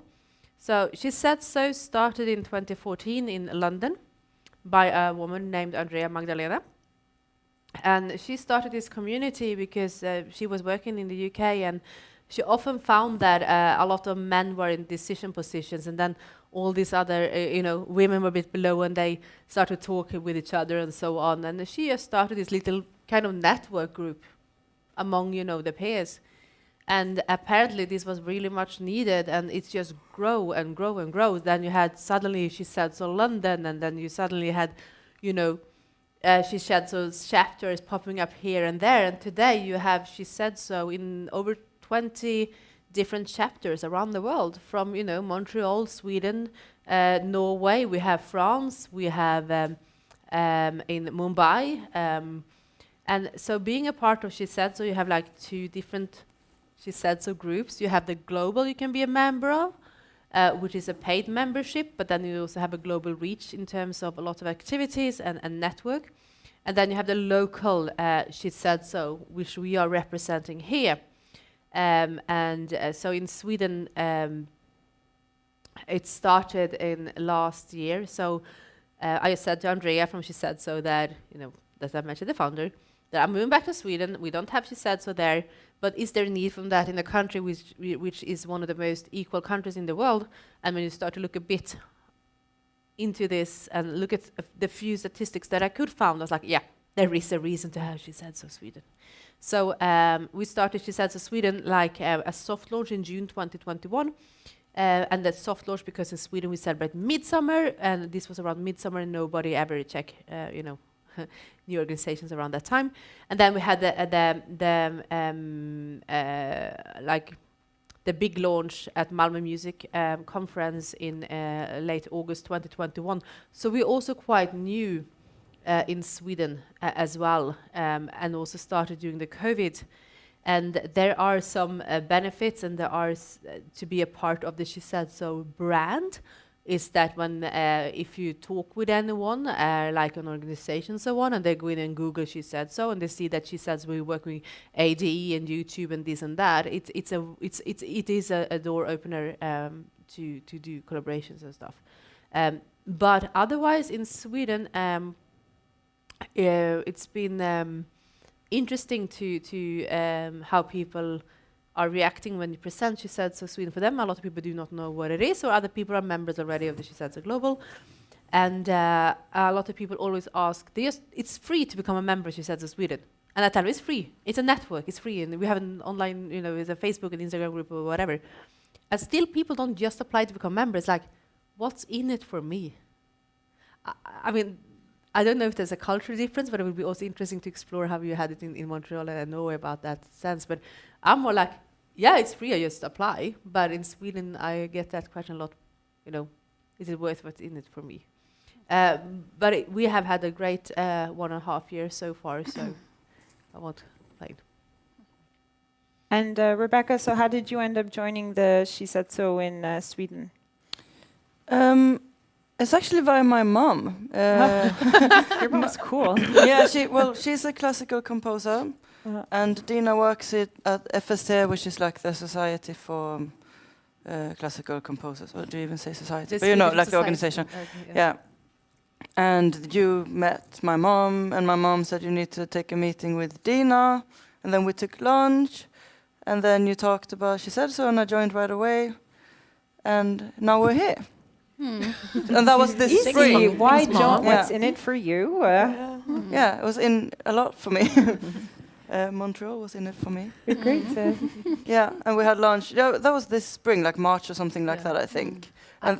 So She Said So started in 2014 in London by a woman named Andrea Magdalena. And she started this community because she was working in the UK, and she often found that a lot of men were in decision positions, and then all these other, you know, women were a bit below, and they started talking with each other and so on. And she just started this little kind of network group among, you know, the peers. And apparently this was really much needed, and it's just grow and grow and grow. Then you had suddenly She Said So London, and then you suddenly had, you know, She Said So's chapters popping up here and there. And today you have She Said So in over 20 different chapters around the world, from, you know, Montreal, Sweden, Norway, we have France, we have in Mumbai. And so being a part of She Said So, you have like 2 different She Said So groups. You have the global you can be a member of, which is a paid membership, but then you also have a global reach in terms of a lot of activities and network. And then you have the local She Said So, which we are representing here. So in Sweden, it started in last year. So I said to Andrea from She Said So that, you know, that I mentioned the founder, that I'm moving back to Sweden. We don't have She Said So there, but is there a need from that in a country which is one of the most equal countries in the world? And when you start to look a bit into this and look at the few statistics that I could find, I was like, yeah, there is a reason to have She Said So Sweden. So we started She Said So Sweden like a soft launch in June 2021. And that soft launch because in Sweden we celebrate Midsummer, and this was around Midsummer and nobody ever checked, you know, new organizations around that time. And then we had the big launch at Malmö Musique conference in late August 2021. So we're also quite new in Sweden as well, and also started during the COVID. And there are some benefits, and there are to be a part of the She Said So brand, is that when if you talk with anyone, like an organization, so on, and they go in and Google She Said So, and they see that She Said So we work with ADE and YouTube and this and that, it is a door opener to do collaborations and stuff. But otherwise in Sweden, it's been interesting to how people are reacting when you present She Said So Sweden. For them, a lot of people do not know what it is, or other people are members already of the She Said So Global. And a lot of people always ask, it's free to become a member of She Said So Sweden. And I tell them, it's free. It's a network, it's free. And we have an online, it's a Facebook and Instagram group or whatever. And still people don't just apply to become members. Like, what's in it for me? I mean, I don't know if there's a cultural difference, but it would be also interesting to explore how you had it in Montreal and Norway about that sense. But I'm more like, yeah, it's free, I just apply. But in Sweden, I get that question a lot, is it worth what's in it for me? But we have had a great 1.5 years so far, so I won't complain. And Rebecca, so how did you end up joining the She Said So in Sweden? It's actually via my mom. Your mom's cool. Yeah, she's a classical composer, and Dina works at FST, which is like the Society for Classical Composers. Or do you even say society? But like society. The organization. Okay, yeah. And you met my mom, and my mom said you need to take a meeting with Dina, and then we took lunch, and then you talked about She Said So, and I joined right away, and now we're here. And that was this spring. Why John? What's in it for you? Yeah, it was in a lot for me. Montreal was in it for me. Great. Yeah, and we had lunch. Yeah, that was this spring, like March or something like that, I think. And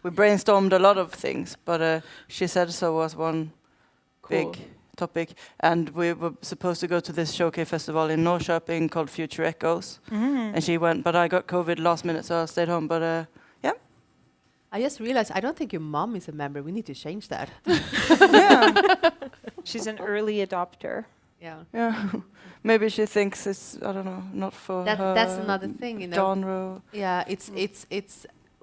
we brainstormed a lot of things, but She Said So was one big topic. And we were supposed to go to this showcase festival in Norrköping called Future Echoes. And she went, but I got COVID last minute, so I stayed home. But I just realized I don't think your mom is a member. We need to change that. Yeah. She's an early adopter. Yeah. Maybe she thinks it's, I don't know, not for her. That's another thing, Genre. Yeah, it's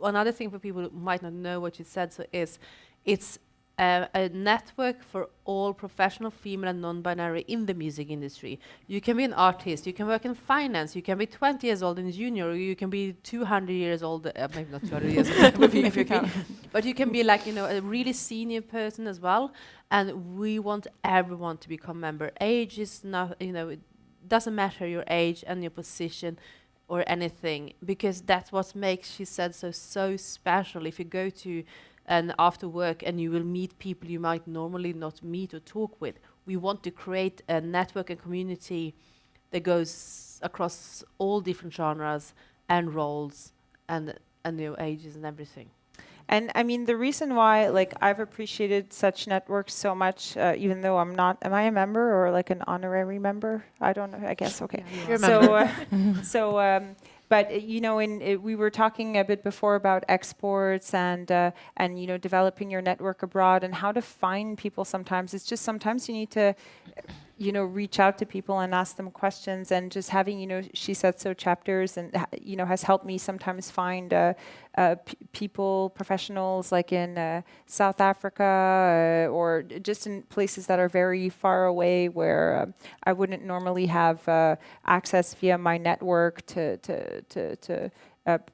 another thing for people who might not know what She Said So is. It's a network for all professional female and non-binary in the music industry. You can be an artist, you can work in finance, you can be 20 years old and junior, or you can be 200 years old, maybe not 200 years old, if you can. But you can be like, a really senior person as well. And we want everyone to become member. Age is not, it doesn't matter your age and your position or anything, because that's what makes She Said so special. If you go to and after work and you will meet people you might normally not meet or talk with. We want to create a network and community that goes across all different genres and roles and ages and everything. And I mean, the reason why, I've appreciated such networks so much, even though I'm not, am I a member or like an honorary member? I don't know, I guess, okay. Yeah, you're a member. But we were talking a bit before about exports and developing your network abroad and how to find people. Sometimes it's just sometimes you need to reach out to people and ask them questions, and just having She Said So chapters and has helped me sometimes find people, professionals like in South Africa or just in places that are very far away where I wouldn't normally have access via my network to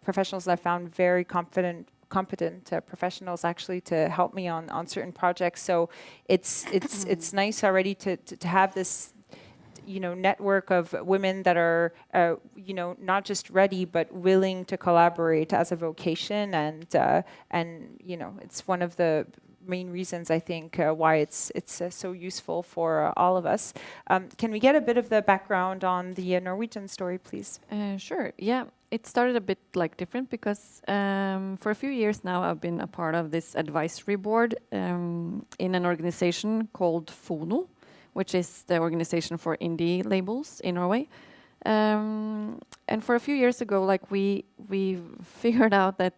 professionals that I found very competent professionals actually to help me on certain projects. So it's nice already to have this network of women that are not just ready but willing to collaborate as a vocation, and it's one of the main reasons I think why it's so useful for all of us. Can we get a bit of the background on the Norwegian story, please? Sure. Yeah. it started a bit like different because for a few years now I've been a part of this advisory board in an organization called Fono, which is the organization for indie labels in Norway. And for a few years ago, like we figured out that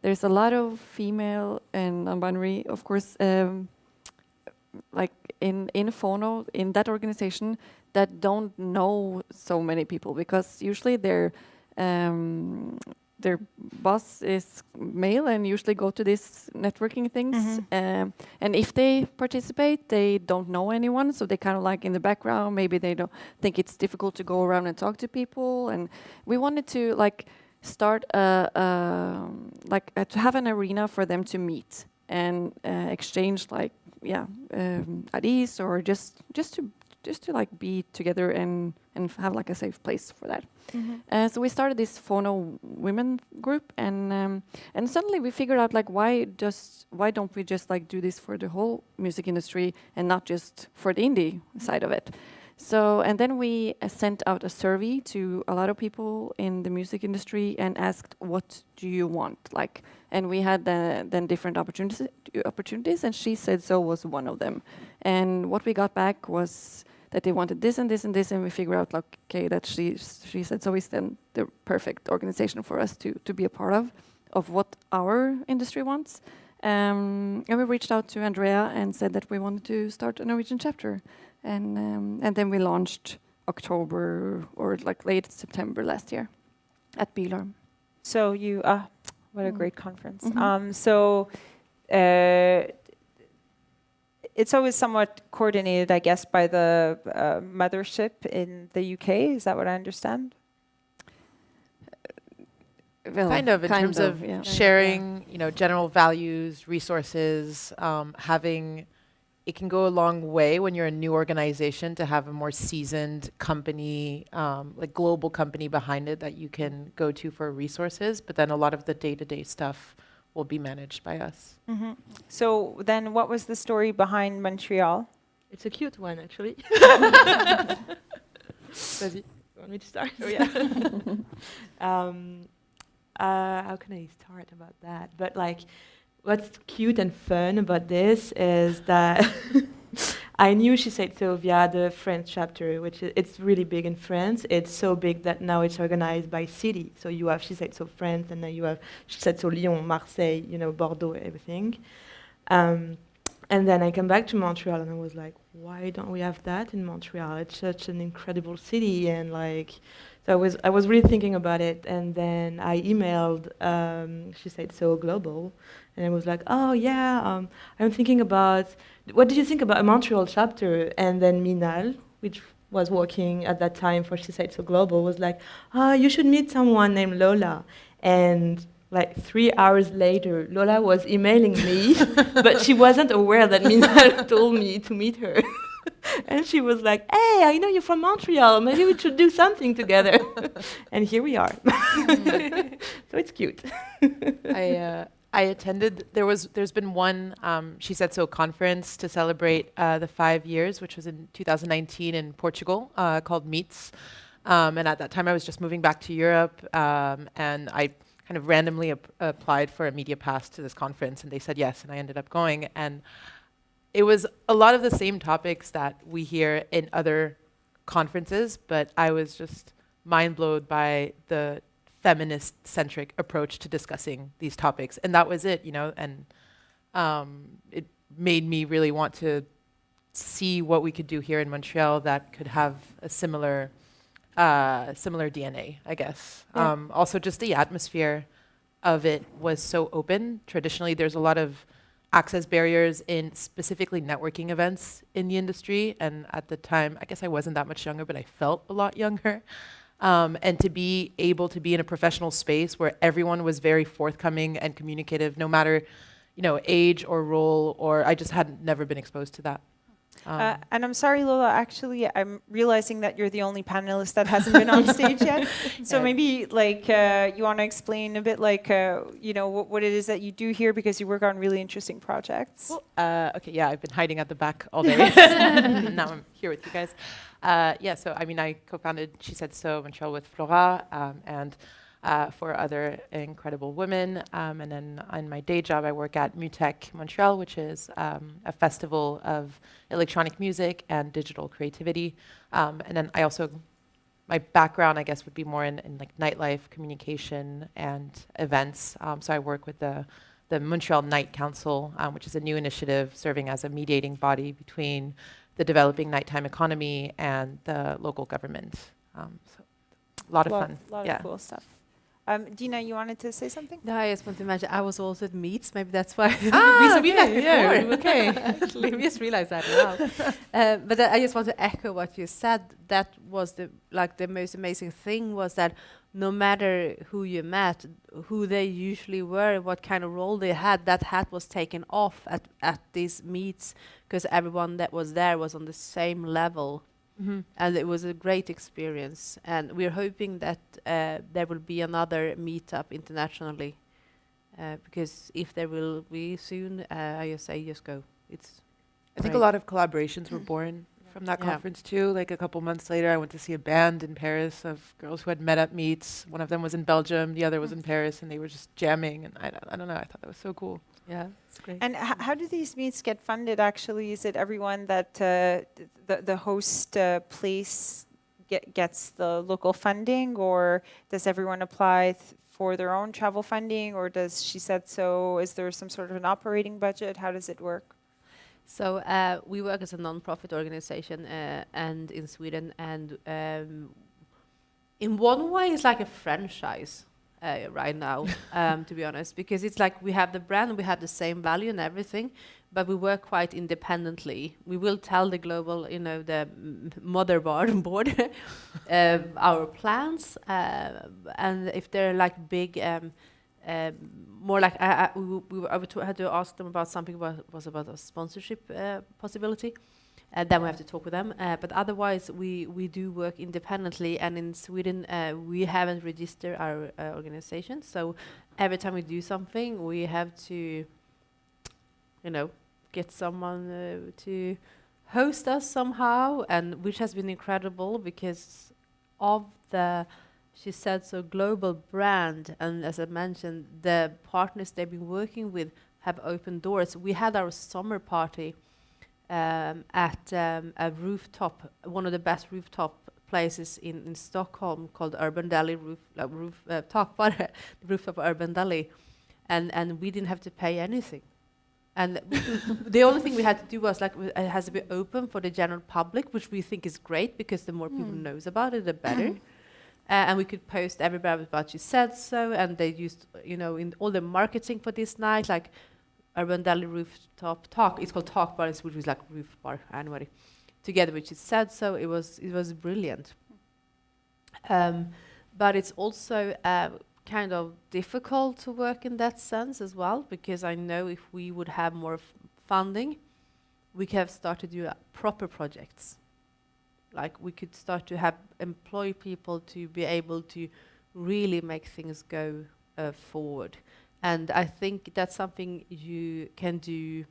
there's a lot of female and non-binary, of course, like in Fono, in that organization, that don't know so many people, because usually their boss is male and usually go to these networking things. And if they participate, they don't know anyone, so they kind of like in the background. Maybe they don't think it's difficult to go around and talk to people. And we wanted to like start to have an arena for them to meet and exchange like ideas, or just to like be together and have like a safe place for that. So we started this Fono women group, and suddenly we figured out like why don't we just like do this for the whole music industry and not just for the indie side of it. So, and then we sent out a survey to a lot of people in the music industry and asked, what do you want? Like, and we had then different opportunities, and She Said So was one of them. And what we got back was that they wanted this and this and this, and we figured out, like, okay, that She Said So is then the perfect organization for us to be a part of what our industry wants. And we reached out to Andrea and said that we wanted to start a Norwegian chapter. And then we launched October or like late September last year at Bylarm. So you, what a great conference. It's always somewhat coordinated, I guess, by the mothership in the UK. Is that what I understand? Well, kind of in terms of sharing, you know, general values, resources, having. It can go a long way when you're a new organization to have a more seasoned company, like global company behind it that you can go to for resources. But then a lot of the day-to-day stuff will be managed by us. So then what was the story behind Montreal? It's a cute one, actually. Vas-y. You want me to start? Oh, yeah. How can I start about that? But like, what's cute and fun about this is that I knew She Said So via the French chapter, which it's really big in France. It's so big that now it's organized by city. So you have She Said So France, and then you have She Said So Lyon, Marseille, you know, Bordeaux, everything. And then I came back to Montreal and I was like, why don't we have that in Montreal? It's such an incredible city, and like, so I was really thinking about it, and then I emailed She Said So Global, and I was like, oh yeah, I'm thinking about, what did you think about a Montreal chapter? And then Minal, which was working at that time for She Said So Global, was like, oh, you should meet someone named Lola. And like 3 hours later, Lola was emailing me, but she wasn't aware that Minal told me to meet her. And she was like, hey, I know you're from Montreal, maybe we should do something together. And here we are. So it's cute. I attended, there's been one She Said So conference to celebrate the 5 years, which was in 2019 in Portugal, called Meets. And at that time I was just moving back to Europe, and I kind of randomly applied for a media pass to this conference, and they said yes, and I ended up going. And it was a lot of the same topics that we hear in other conferences, but I was just mind blown by the feminist-centric approach to discussing these topics. And that was it, you know, and it made me really want to see what we could do here in Montreal that could have a similar DNA, I guess. Yeah. Also, just the atmosphere of it was so open. Traditionally, there's a lot of access barriers in specifically networking events in the industry. And at the time, I guess I wasn't that much younger, but I felt a lot younger. And to be able to be in a professional space where everyone was very forthcoming and communicative, no matter, you know, age or role, or I just had never been exposed to that. And I'm sorry, Lola, actually, I'm realizing that you're the only panelist that hasn't been on stage yet. So maybe, like, you want to explain a bit, like, you know, what it is that you do here, because you work on really interesting projects. Well, okay, yeah, I've been hiding at the back all day. Now I'm here with you guys. Yeah, so, I mean, I co-founded She Said So Montreal with Flora, and for other incredible women. And then in my day job, I work at Musique Montreal, which is a festival of electronic music and digital creativity. And then I also, my background, I guess, would be more in like nightlife, communication, and events. So I work with the Montreal Night Council, which is a new initiative serving as a mediating body between the developing nighttime economy and the local government. So a lot of fun. A lot of cool stuff. Dina, you wanted to say something? No, I just want to mention, I was also at Meets, maybe that's why. We met before. Yeah, okay. Actually, we just realized that now. But I just want to echo what you said. That was the most amazing thing was that no matter who you met, who they usually were, what kind of role they had, that hat was taken off at these meets because everyone that was there was on the same level. Mm-hmm. And it was a great experience. And we're hoping that there will be another meetup internationally. Because if there will be soon, I just say just go. I think a lot of collaborations were born from that conference too. Like a couple months later, I went to see a band in Paris of girls who had met at Meets. One of them was in Belgium, the other was in Paris, and they were just jamming. And I don't know, I thought that was so cool. Yeah, it's great. And how do these meets get funded actually? Is it everyone that the host place gets the local funding, or does everyone apply for their own travel funding, or does She Said So? Is there some sort of an operating budget? How does it work? So we work as a non-profit organization and in Sweden, and in one way it's like a franchise right now, to be honest, because it's like we have the brand, we have the same value and everything, but we work quite independently. We will tell the global, the motherboard our plans, and if they're like big. More like I had to ask them about something about a sponsorship possibility, and then we have to talk with them. But otherwise, we do work independently, and in Sweden we haven't registered our organization. So every time we do something, we have to, get someone to host us somehow, and which has been incredible because of the She Said So global brand, and as I mentioned, the partners they've been working with have opened doors. We had our summer party at a rooftop, one of the best rooftop places in Stockholm called Urban Deli rooftop Urban Deli, and we didn't have to pay anything. And the only thing we had to do was it has to be open for the general public, which we think is great because the more people knows about it, the better. And we could post everybody about She Said So, and they used, in all the marketing for this night, like Urban Deli Rooftop Talk. It's called Talk Bar, which is like roof bar anyway. Together with She Said So, it was brilliant. But it's also kind of difficult to work in that sense as well, because I know if we would have more funding, we could have started to do proper projects. Like we could start to employ people to be able to really make things go forward. And I think that's something you can do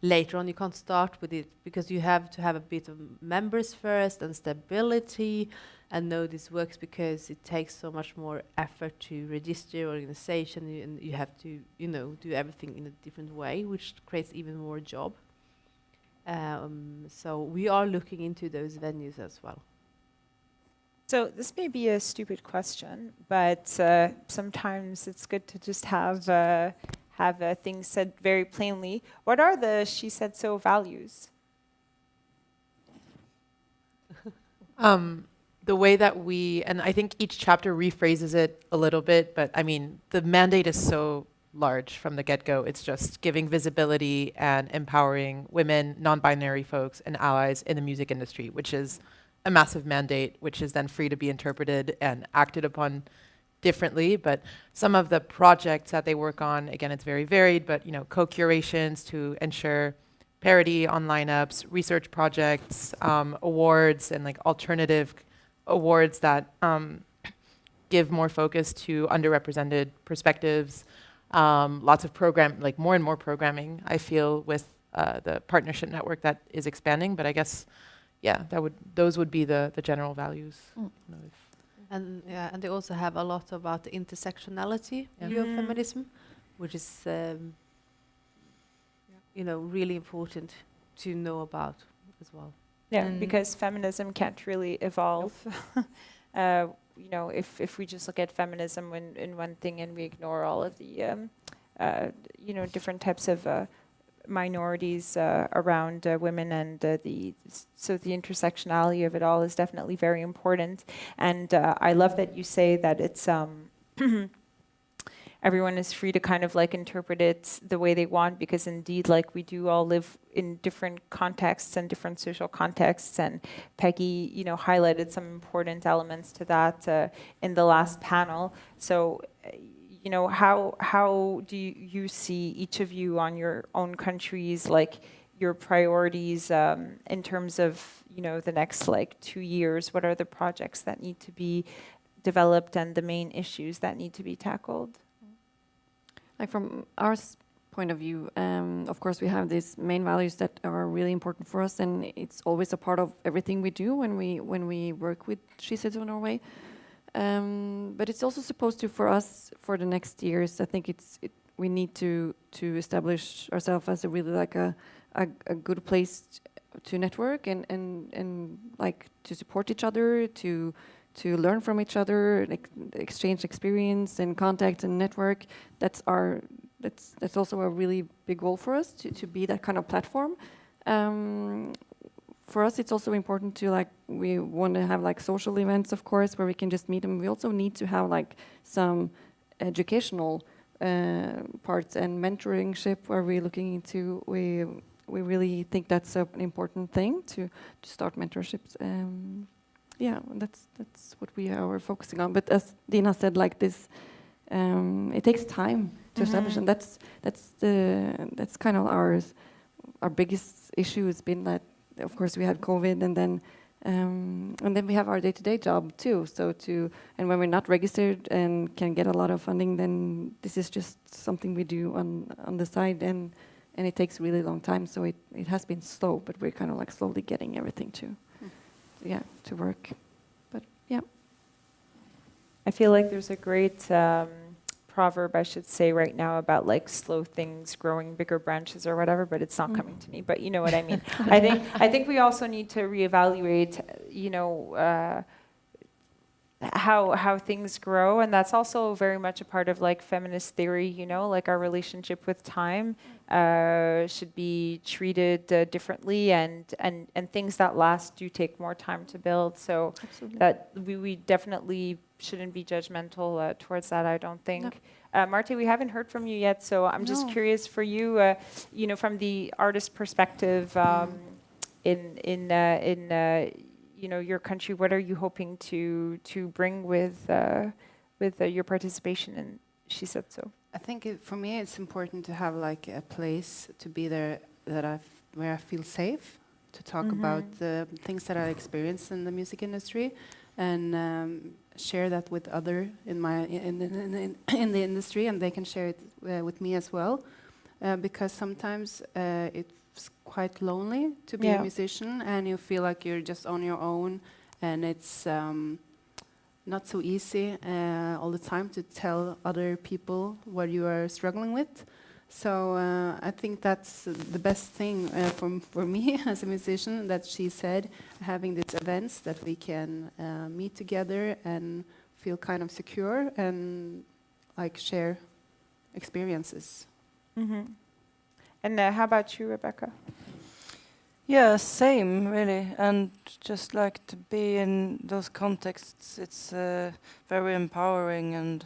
later on. You can't start with it because you have to have a bit of members first and stability and know this works, because it takes so much more effort to register your organization, and you have to, do everything in a different way, which creates even more job. So we are looking into those venues as well. So this may be a stupid question, but sometimes it's good to just have things said very plainly. What are the She Said So values? The way that and I think each chapter rephrases it a little bit, but I mean, the mandate is so large from the get-go. It's just giving visibility and empowering women, non-binary folks, and allies in the music industry, which is a massive mandate, which is then free to be interpreted and acted upon differently. But some of the projects that they work on, again, it's very varied, but co-curations to ensure parity on lineups, research projects, awards, and alternative awards that give more focus to underrepresented perspectives. Lots of more and more programming, I feel, with the partnership network that is expanding. But I guess, those would be the general values. And they also have a lot about the intersectionality view of feminism, which is really important to know about as well. Yeah, because feminism can't really evolve. If we just look at feminism in one thing and we ignore all of the different types of minorities around women, and the intersectionality of it all is definitely very important. And I love that you say that it's everyone is free to kind of like interpret it the way they want, because indeed, like, we do all live in different contexts and different social contexts. And Peggy, highlighted some important elements to that in the last panel. So, how do you see, each of you on your own countries, like your priorities in terms of, the next like 2 years? What are the projects that need to be developed and the main issues that need to be tackled? Like from our point of view, of course, we have these main values that are really important for us, and it's always a part of everything we do when we work with She Said So Norway. But it's also supposed to, for us, for the next years, I think we need to establish ourselves as a really like a good place to network and like to support each other, to learn from each other, like exchange experience and contact and network. That's also a really big goal for us to be that kind of platform. For us, it's also important to we want to have like social events, of course, where we can just meet them. We also need to have like some educational parts and mentoringship where we're looking into. We really think that's an important thing to start mentorships. Yeah, that's what we are focusing on. But as Dina said, like this, it takes time to establish, and that's kind of our biggest issue has been that, of course, we had COVID, and then we have our day-to-day job too. And when we're not registered and can get a lot of funding, then this is just something we do on the side, and it takes a really long time. So it has been slow, but we're kind of like slowly getting everything to work. But yeah, I feel like there's a great proverb, I should say, right now about like slow things growing bigger branches or whatever, but it's not coming to me. But you know what I mean. I think we also need to reevaluate, how things grow, and that's also very much a part of like feminist theory. Like our relationship with time should be treated differently, and things that last do take more time to build. So absolutely. That we definitely shouldn't be judgmental towards that, I don't think. No. Marte, we haven't heard from you yet, so I'm just curious for you, from the artist perspective, in your country, what are you hoping to bring with your participation in She Said So? I think for me it's important to have like a place to be there where I feel safe to talk about the things that I experience in the music industry, and share that with other in the industry, and they can share it with me as well, because sometimes it's quite lonely to be a musician, and you feel like you're just on your own, and it's not so easy all the time to tell other people what you are struggling with. So I think that's the best thing for me as a musician, that She Said, having these events that we can meet together and feel kind of secure and like share experiences. And how about you, Rebecca? Yeah, same really, and just like to be in those contexts, it's very empowering, and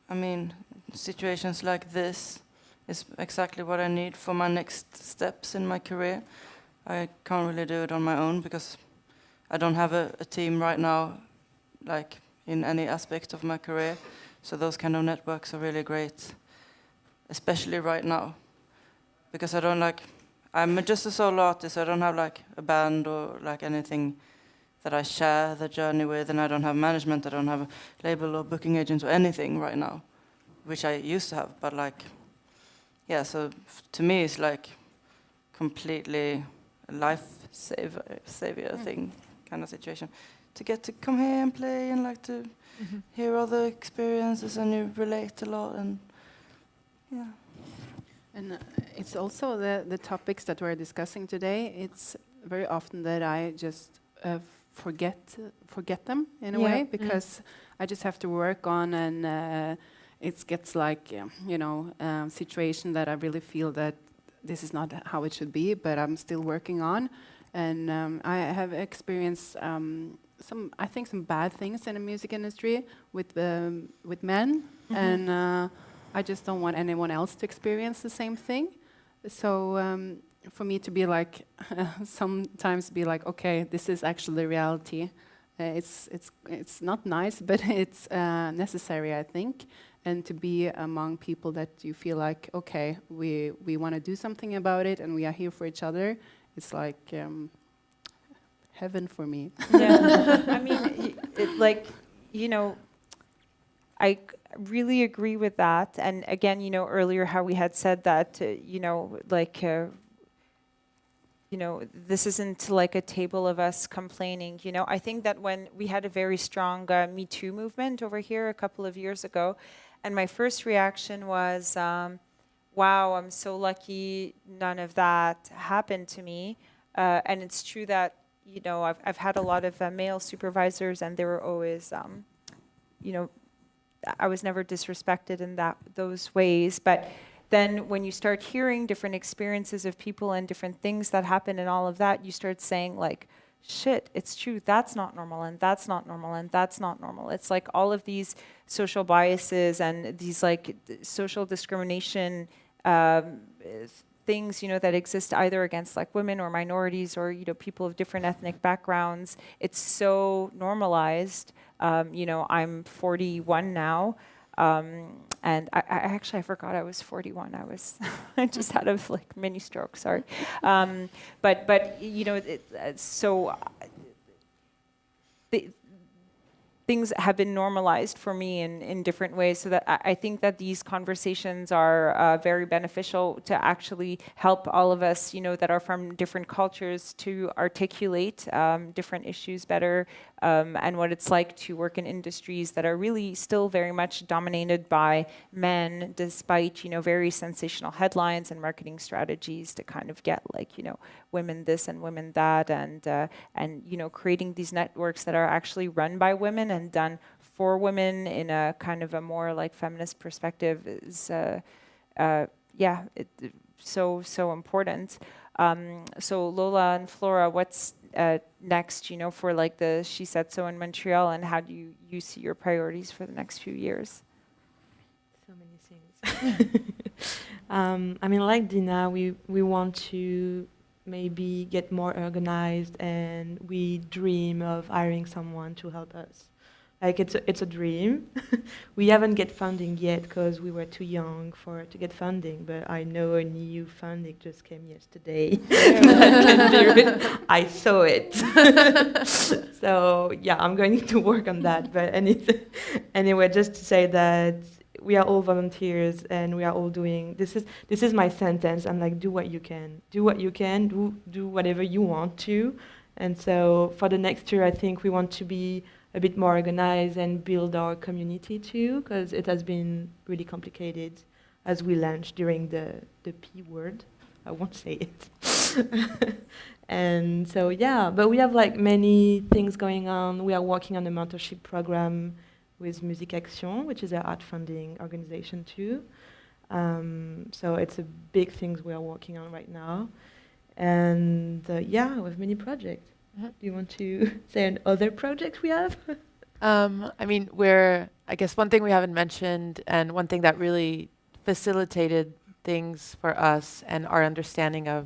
I mean, situations like this is exactly what I need for my next steps in my career. I can't really do it on my own because I don't have a team right now, like in any aspect of my career. So those kind of networks are really great, especially right now, because I'm just a solo artist. So I don't have like a band or like anything that I share the journey with, and I don't have management. I don't have a label or booking agent or anything right now, which I used to have. But so to me it's like completely a life savior thing. kind of situation, to get to come here and play and like to hear other experiences, and you relate a lot, and yeah. And it's also the topics that we're discussing today. It's very often that I just forget them in a way, because I just have to work on, and it gets like situation that I really feel that this is not how it should be, but I'm still working on. And I have experienced some bad things in the music industry with men, and I just don't want anyone else to experience the same thing. So for me to be like, sometimes be like, okay, this is actually reality. It's not nice, but it's necessary, I think. And to be among people that you feel like, okay, we want to do something about it, and we are here for each other. It's like heaven for me. Yeah, I mean, I really agree with that. And again, earlier how we had said that, this isn't like a table of us complaining. I think that when we had a very strong Me Too movement over here a couple of years ago, and my first reaction was, wow, I'm so lucky none of that happened to me. And it's true that, I've had a lot of male supervisors, and they were always, I was never disrespected in those ways. But then when you start hearing different experiences of people and different things that happen and all of that, you start saying like, shit, it's true, that's not normal, and that's not normal, and that's not normal. It's like all of these social biases and these like social discrimination things, that exist either against like women or minorities or, people of different ethnic backgrounds. It's so normalized. I'm 41 now. And I actually, I forgot I was 41. I just had a like mini stroke, sorry. Things have been normalized for me in different ways, so that I think that these conversations are very beneficial to actually help all of us, that are from different cultures, to articulate different issues better, and what it's like to work in industries that are really still very much dominated by men, despite, very sensational headlines and marketing strategies to kind of get like, women this and women that, and creating these networks that are actually run by women and done for women in a kind of a more like feminist perspective is so important. So Lola and Flora, what's next, for like the She Said So in Montreal, and how do you see your priorities for the next few years? So many things. I mean, like Dina, we want to maybe get more organized, and we dream of hiring someone to help us. Like it's a dream. We haven't get funding yet because we were too young to get funding, but I know a new funding just came yesterday. I saw it. So yeah, I'm going to work on that. But anyway, just to say that we are all volunteers, and we are all doing this is my sentence. I'm like, do what you can. Do what you can. Do whatever you want to. And so for the next year, I think we want to be a bit more organized and build our community too, because it has been really complicated as we launched during the P word. I won't say it. And so yeah, but we have like many things going on. We are working on a mentorship program with Musique, which is an art funding organization too. So it's a big thing we are working on right now. And yeah, we have many projects. Do you want to say an other project we have? I mean, I guess one thing we haven't mentioned, and one thing that really facilitated things for us and our understanding of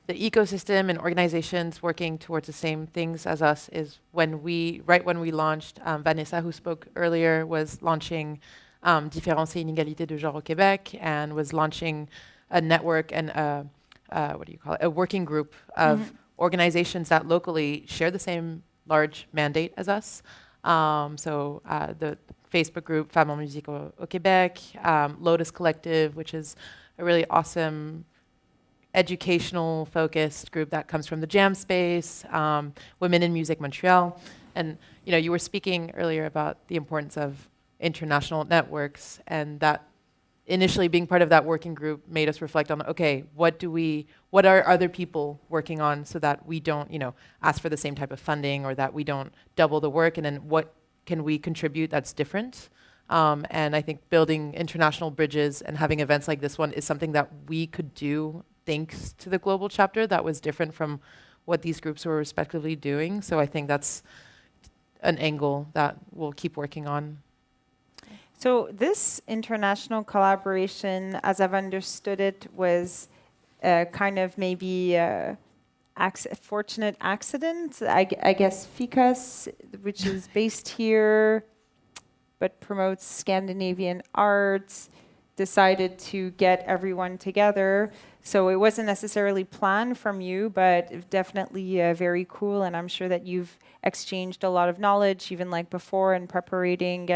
the ecosystem and organizations working towards the same things as us, is when we launched, Vanessa, who spoke earlier, was launching Différences et inégalités de genre au Québec, and was launching a network and a working group of organizations that locally share the same large mandate as us. So the Facebook group Femmes en Musique au Québec, Lotus Collective, which is a really awesome educational focused group that comes from the Jam Space, Women in Music Montreal. And you were speaking earlier about the importance of international networks, and that initially being part of that working group made us reflect on, okay, what are other people working on so that we don't, ask for the same type of funding, or that we don't double the work, and then what can we contribute that's different? And I think building international bridges and having events like this one is something that we could do thanks to the global chapter that was different from what these groups were respectively doing. So I think that's an angle that we'll keep working on. So this international collaboration, as I've understood it, was kind of maybe a fortunate accident. I guess FIKA, which is based here but promotes Scandinavian arts, decided to get everyone together. So it wasn't necessarily planned from you, but definitely very cool. And I'm sure that you've exchanged a lot of knowledge, even like before in preparing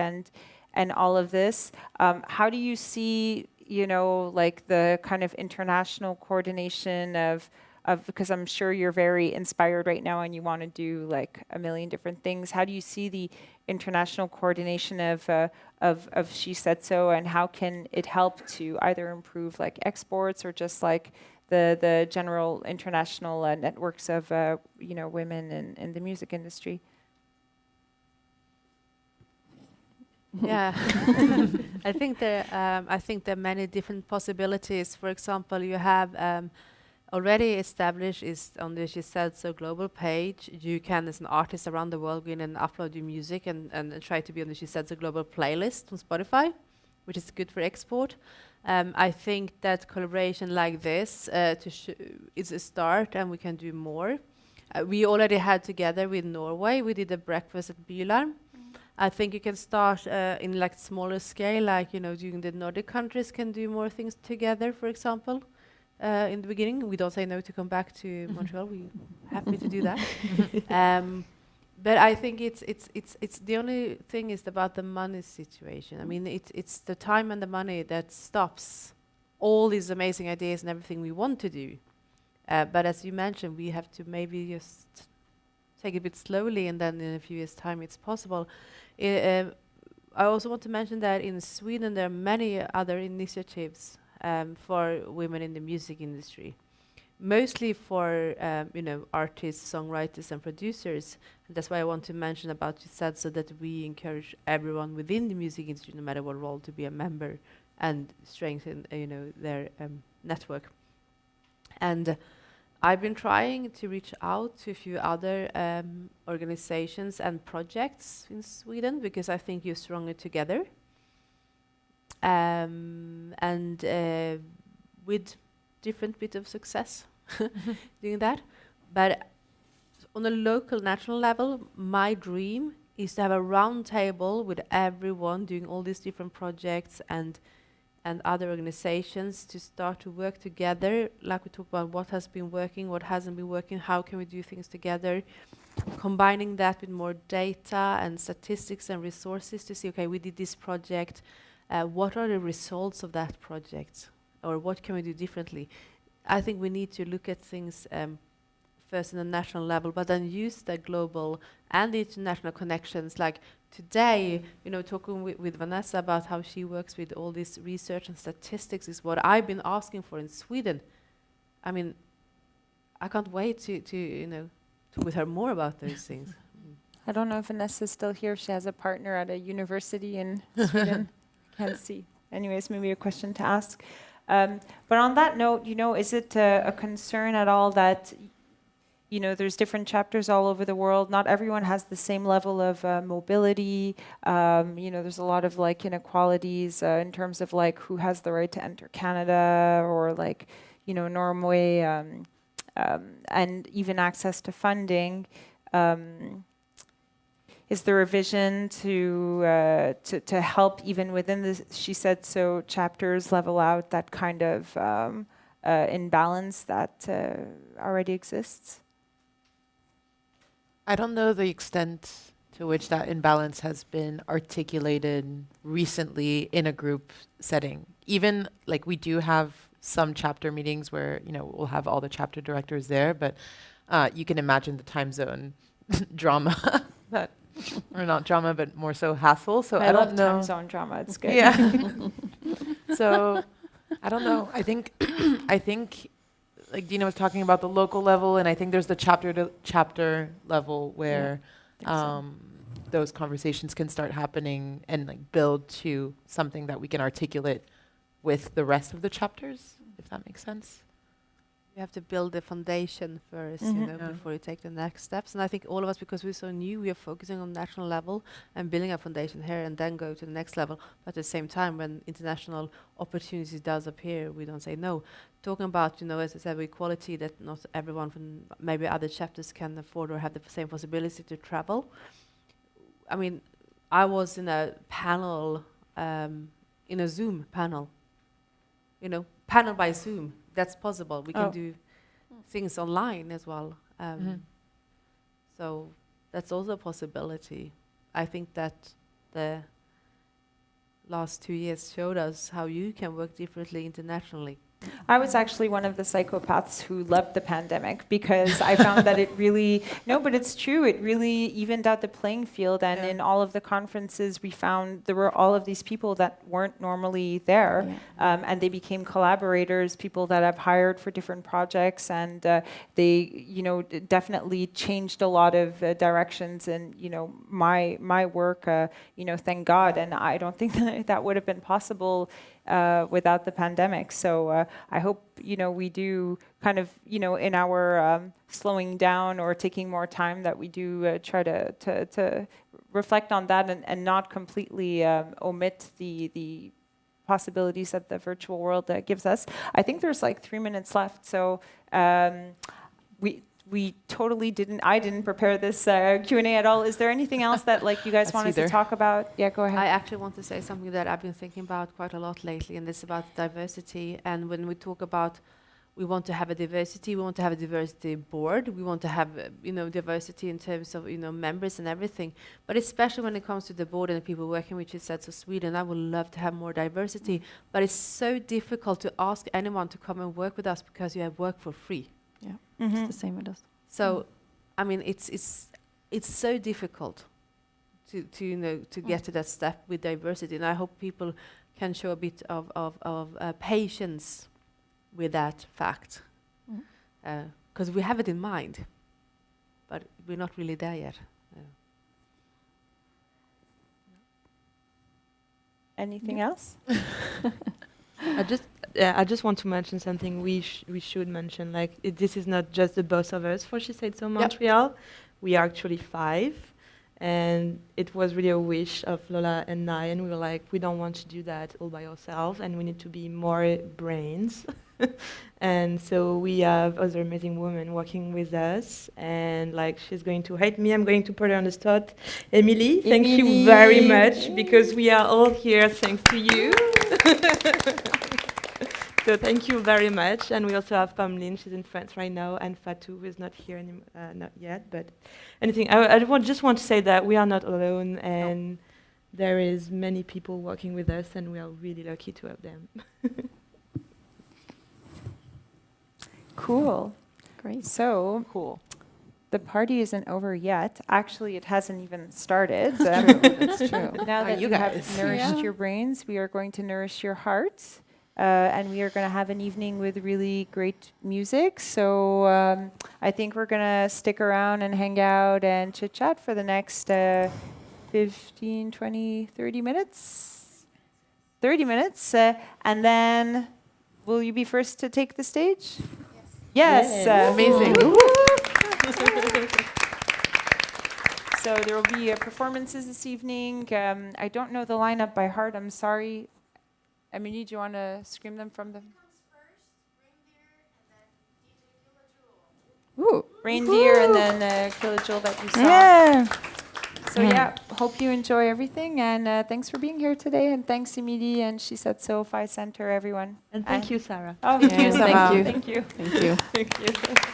and all of this. How do you see, like the kind of international coordination of, because I'm sure you're very inspired right now and you want to do like a million different things. How do you see the international coordination of She Said So, and how can it help to either improve like exports or just like the general international networks of women in the music industry? Yeah, I think there are many different possibilities. For example, you have already established is on the She Said So global page. You can, as an artist around the world, go in and upload your music and try to be on the She Said So global playlist on Spotify, which is good for export. I think that collaboration like this is a start, and we can do more. We already had together with Norway. We did a breakfast at Bylarm. I think you can start in like smaller scale, like doing the Nordic countries can do more things together. For example, in the beginning, we don't say no to come back to Montreal. We're happy to do that. But I think it's the only thing is about the money situation. I mean, it's the time and the money that stops all these amazing ideas and everything we want to do. But as you mentioned, we have to maybe just take it a bit slowly, and then in a few years' time, it's possible. I also want to mention that in Sweden, there are many other initiatives for women in the music industry, mostly for artists, songwriters, and producers. And that's why I want to mention about She Said So, that we encourage everyone within the music industry, no matter what role, to be a member and strengthen their network. And I've been trying to reach out to a few other organizations and projects in Sweden, because I think you're stronger together. And with different bit of success doing that. But on a local, national level, my dream is to have a round table with everyone doing all these different projects and other organizations to start to work together, like we talk about what has been working, what hasn't been working, how can we do things together, combining that with more data and statistics and resources to see, okay, we did this project, what are the results of that project, or what can we do differently? I think we need to look at things first on a national level, but then use the global and the international connections. Like today, talking with Vanessa about how she works with all this research and statistics is what I've been asking for in Sweden. I mean, I can't wait to talk with her more about those things. I don't know if Vanessa's still here. She has a partner at a university in Sweden. Can't see. Anyways, maybe a question to ask. But on that note, is it a concern at all that there's different chapters all over the world. Not everyone has the same level of mobility. There's a lot of inequalities in terms of who has the right to enter Canada or Norway, and even access to funding. Is there a vision to help even within the She Said So chapters level out that kind of imbalance that already exists? I don't know the extent to which that imbalance has been articulated recently in a group setting. Even we do have some chapter meetings where, we'll have all the chapter directors there, but you can imagine the time zone drama that, or not drama, but more so hassle. So I don't know. Time zone drama. It's good. Yeah. So I don't know. I think like Dina was talking about the local level, and I think there's the chapter to chapter level where those conversations can start happening and like build to something that we can articulate with the rest of the chapters, if that makes sense. You have to build the foundation first, before you take the next steps. And I think all of us, because we're so new, we are focusing on national level and building a foundation here, and then go to the next level. But at the same time, when international opportunities does appear, we don't say no. Talking about, as I said, equality, that not everyone from maybe other chapters can afford or have the same possibility to travel. I mean, I was in a panel, in a Zoom panel, panel by Zoom. That's possible. We can do things online as well. So that's also a possibility. I think that the last 2 years showed us how you can work differently internationally. I was actually one of the psychopaths who loved the pandemic, because I found that it really, but it's true, it really evened out the playing field. And in all of the conferences, we found there were all of these people that weren't normally there. And they became collaborators, people that I've hired for different projects. And they, definitely changed a lot of directions and, my work, thank God. And I don't think that would have been possible without the pandemic. So I hope, we do kind of, in our slowing down or taking more time, that we do try to reflect on that and not completely omit the possibilities that the virtual world gives us. I think there's like 3 minutes left. So we totally I didn't prepare this Q&A at all. Is there anything else that you guys wanted to talk about? Yeah, go ahead. I actually want to say something that I've been thinking about quite a lot lately, and it's about diversity. And when we talk about we want to have a diversity, we want to have a diversity board, we want to have diversity in terms of members and everything. But especially when it comes to the board and the people working with you, said so Sweden, I would love to have more diversity. But it's so difficult to ask anyone to come and work with us because you have work for free. Yeah, it's the same with us. So, I mean, it's so difficult to get to that step with diversity, and I hope people can show a bit of patience with that fact, because we have it in mind, but we're not really there yet. Anything else? I just want to mention something we should mention. This is not just the both of us for She Said So Montreal. We are actually 5, and it was really a wish of Lola and I, and we were like, we don't want to do that all by ourselves, and we need to be more brains. And so we have other amazing women working with us, and she's going to hate me. I'm going to put her on the spot. Emily, thank you very much, because we are all here thanks to you. So thank you very much. And we also have Pamline, she's in France right now, and Fatou, who is not here not yet. But anything, I just want to say that we are not alone, and there is many people working with us, and we are really lucky to have them. Cool. Great. So cool. The party isn't over yet. Actually, it hasn't even started. It's true. Now that you have nourished your brains, we are going to nourish your hearts. And we are going to have an evening with really great music. So I think we're going to stick around and hang out and chit-chat for the next 15, 20, 30 minutes. 30 minutes. And then will you be first to take the stage? Yes. Amazing. So there will be performances this evening. I don't know the lineup by heart. I'm sorry. Emily, do you want to scream them from the... Ooh. Reindeer and then Killa-Jewel that you saw. Yeah. So yeah, hope you enjoy everything, and thanks for being here today, and thanks Emilie and She Said So Phi Center, everyone. And thank you, Sarah. Oh, Thank you. Thank you. Thank you. Thank you.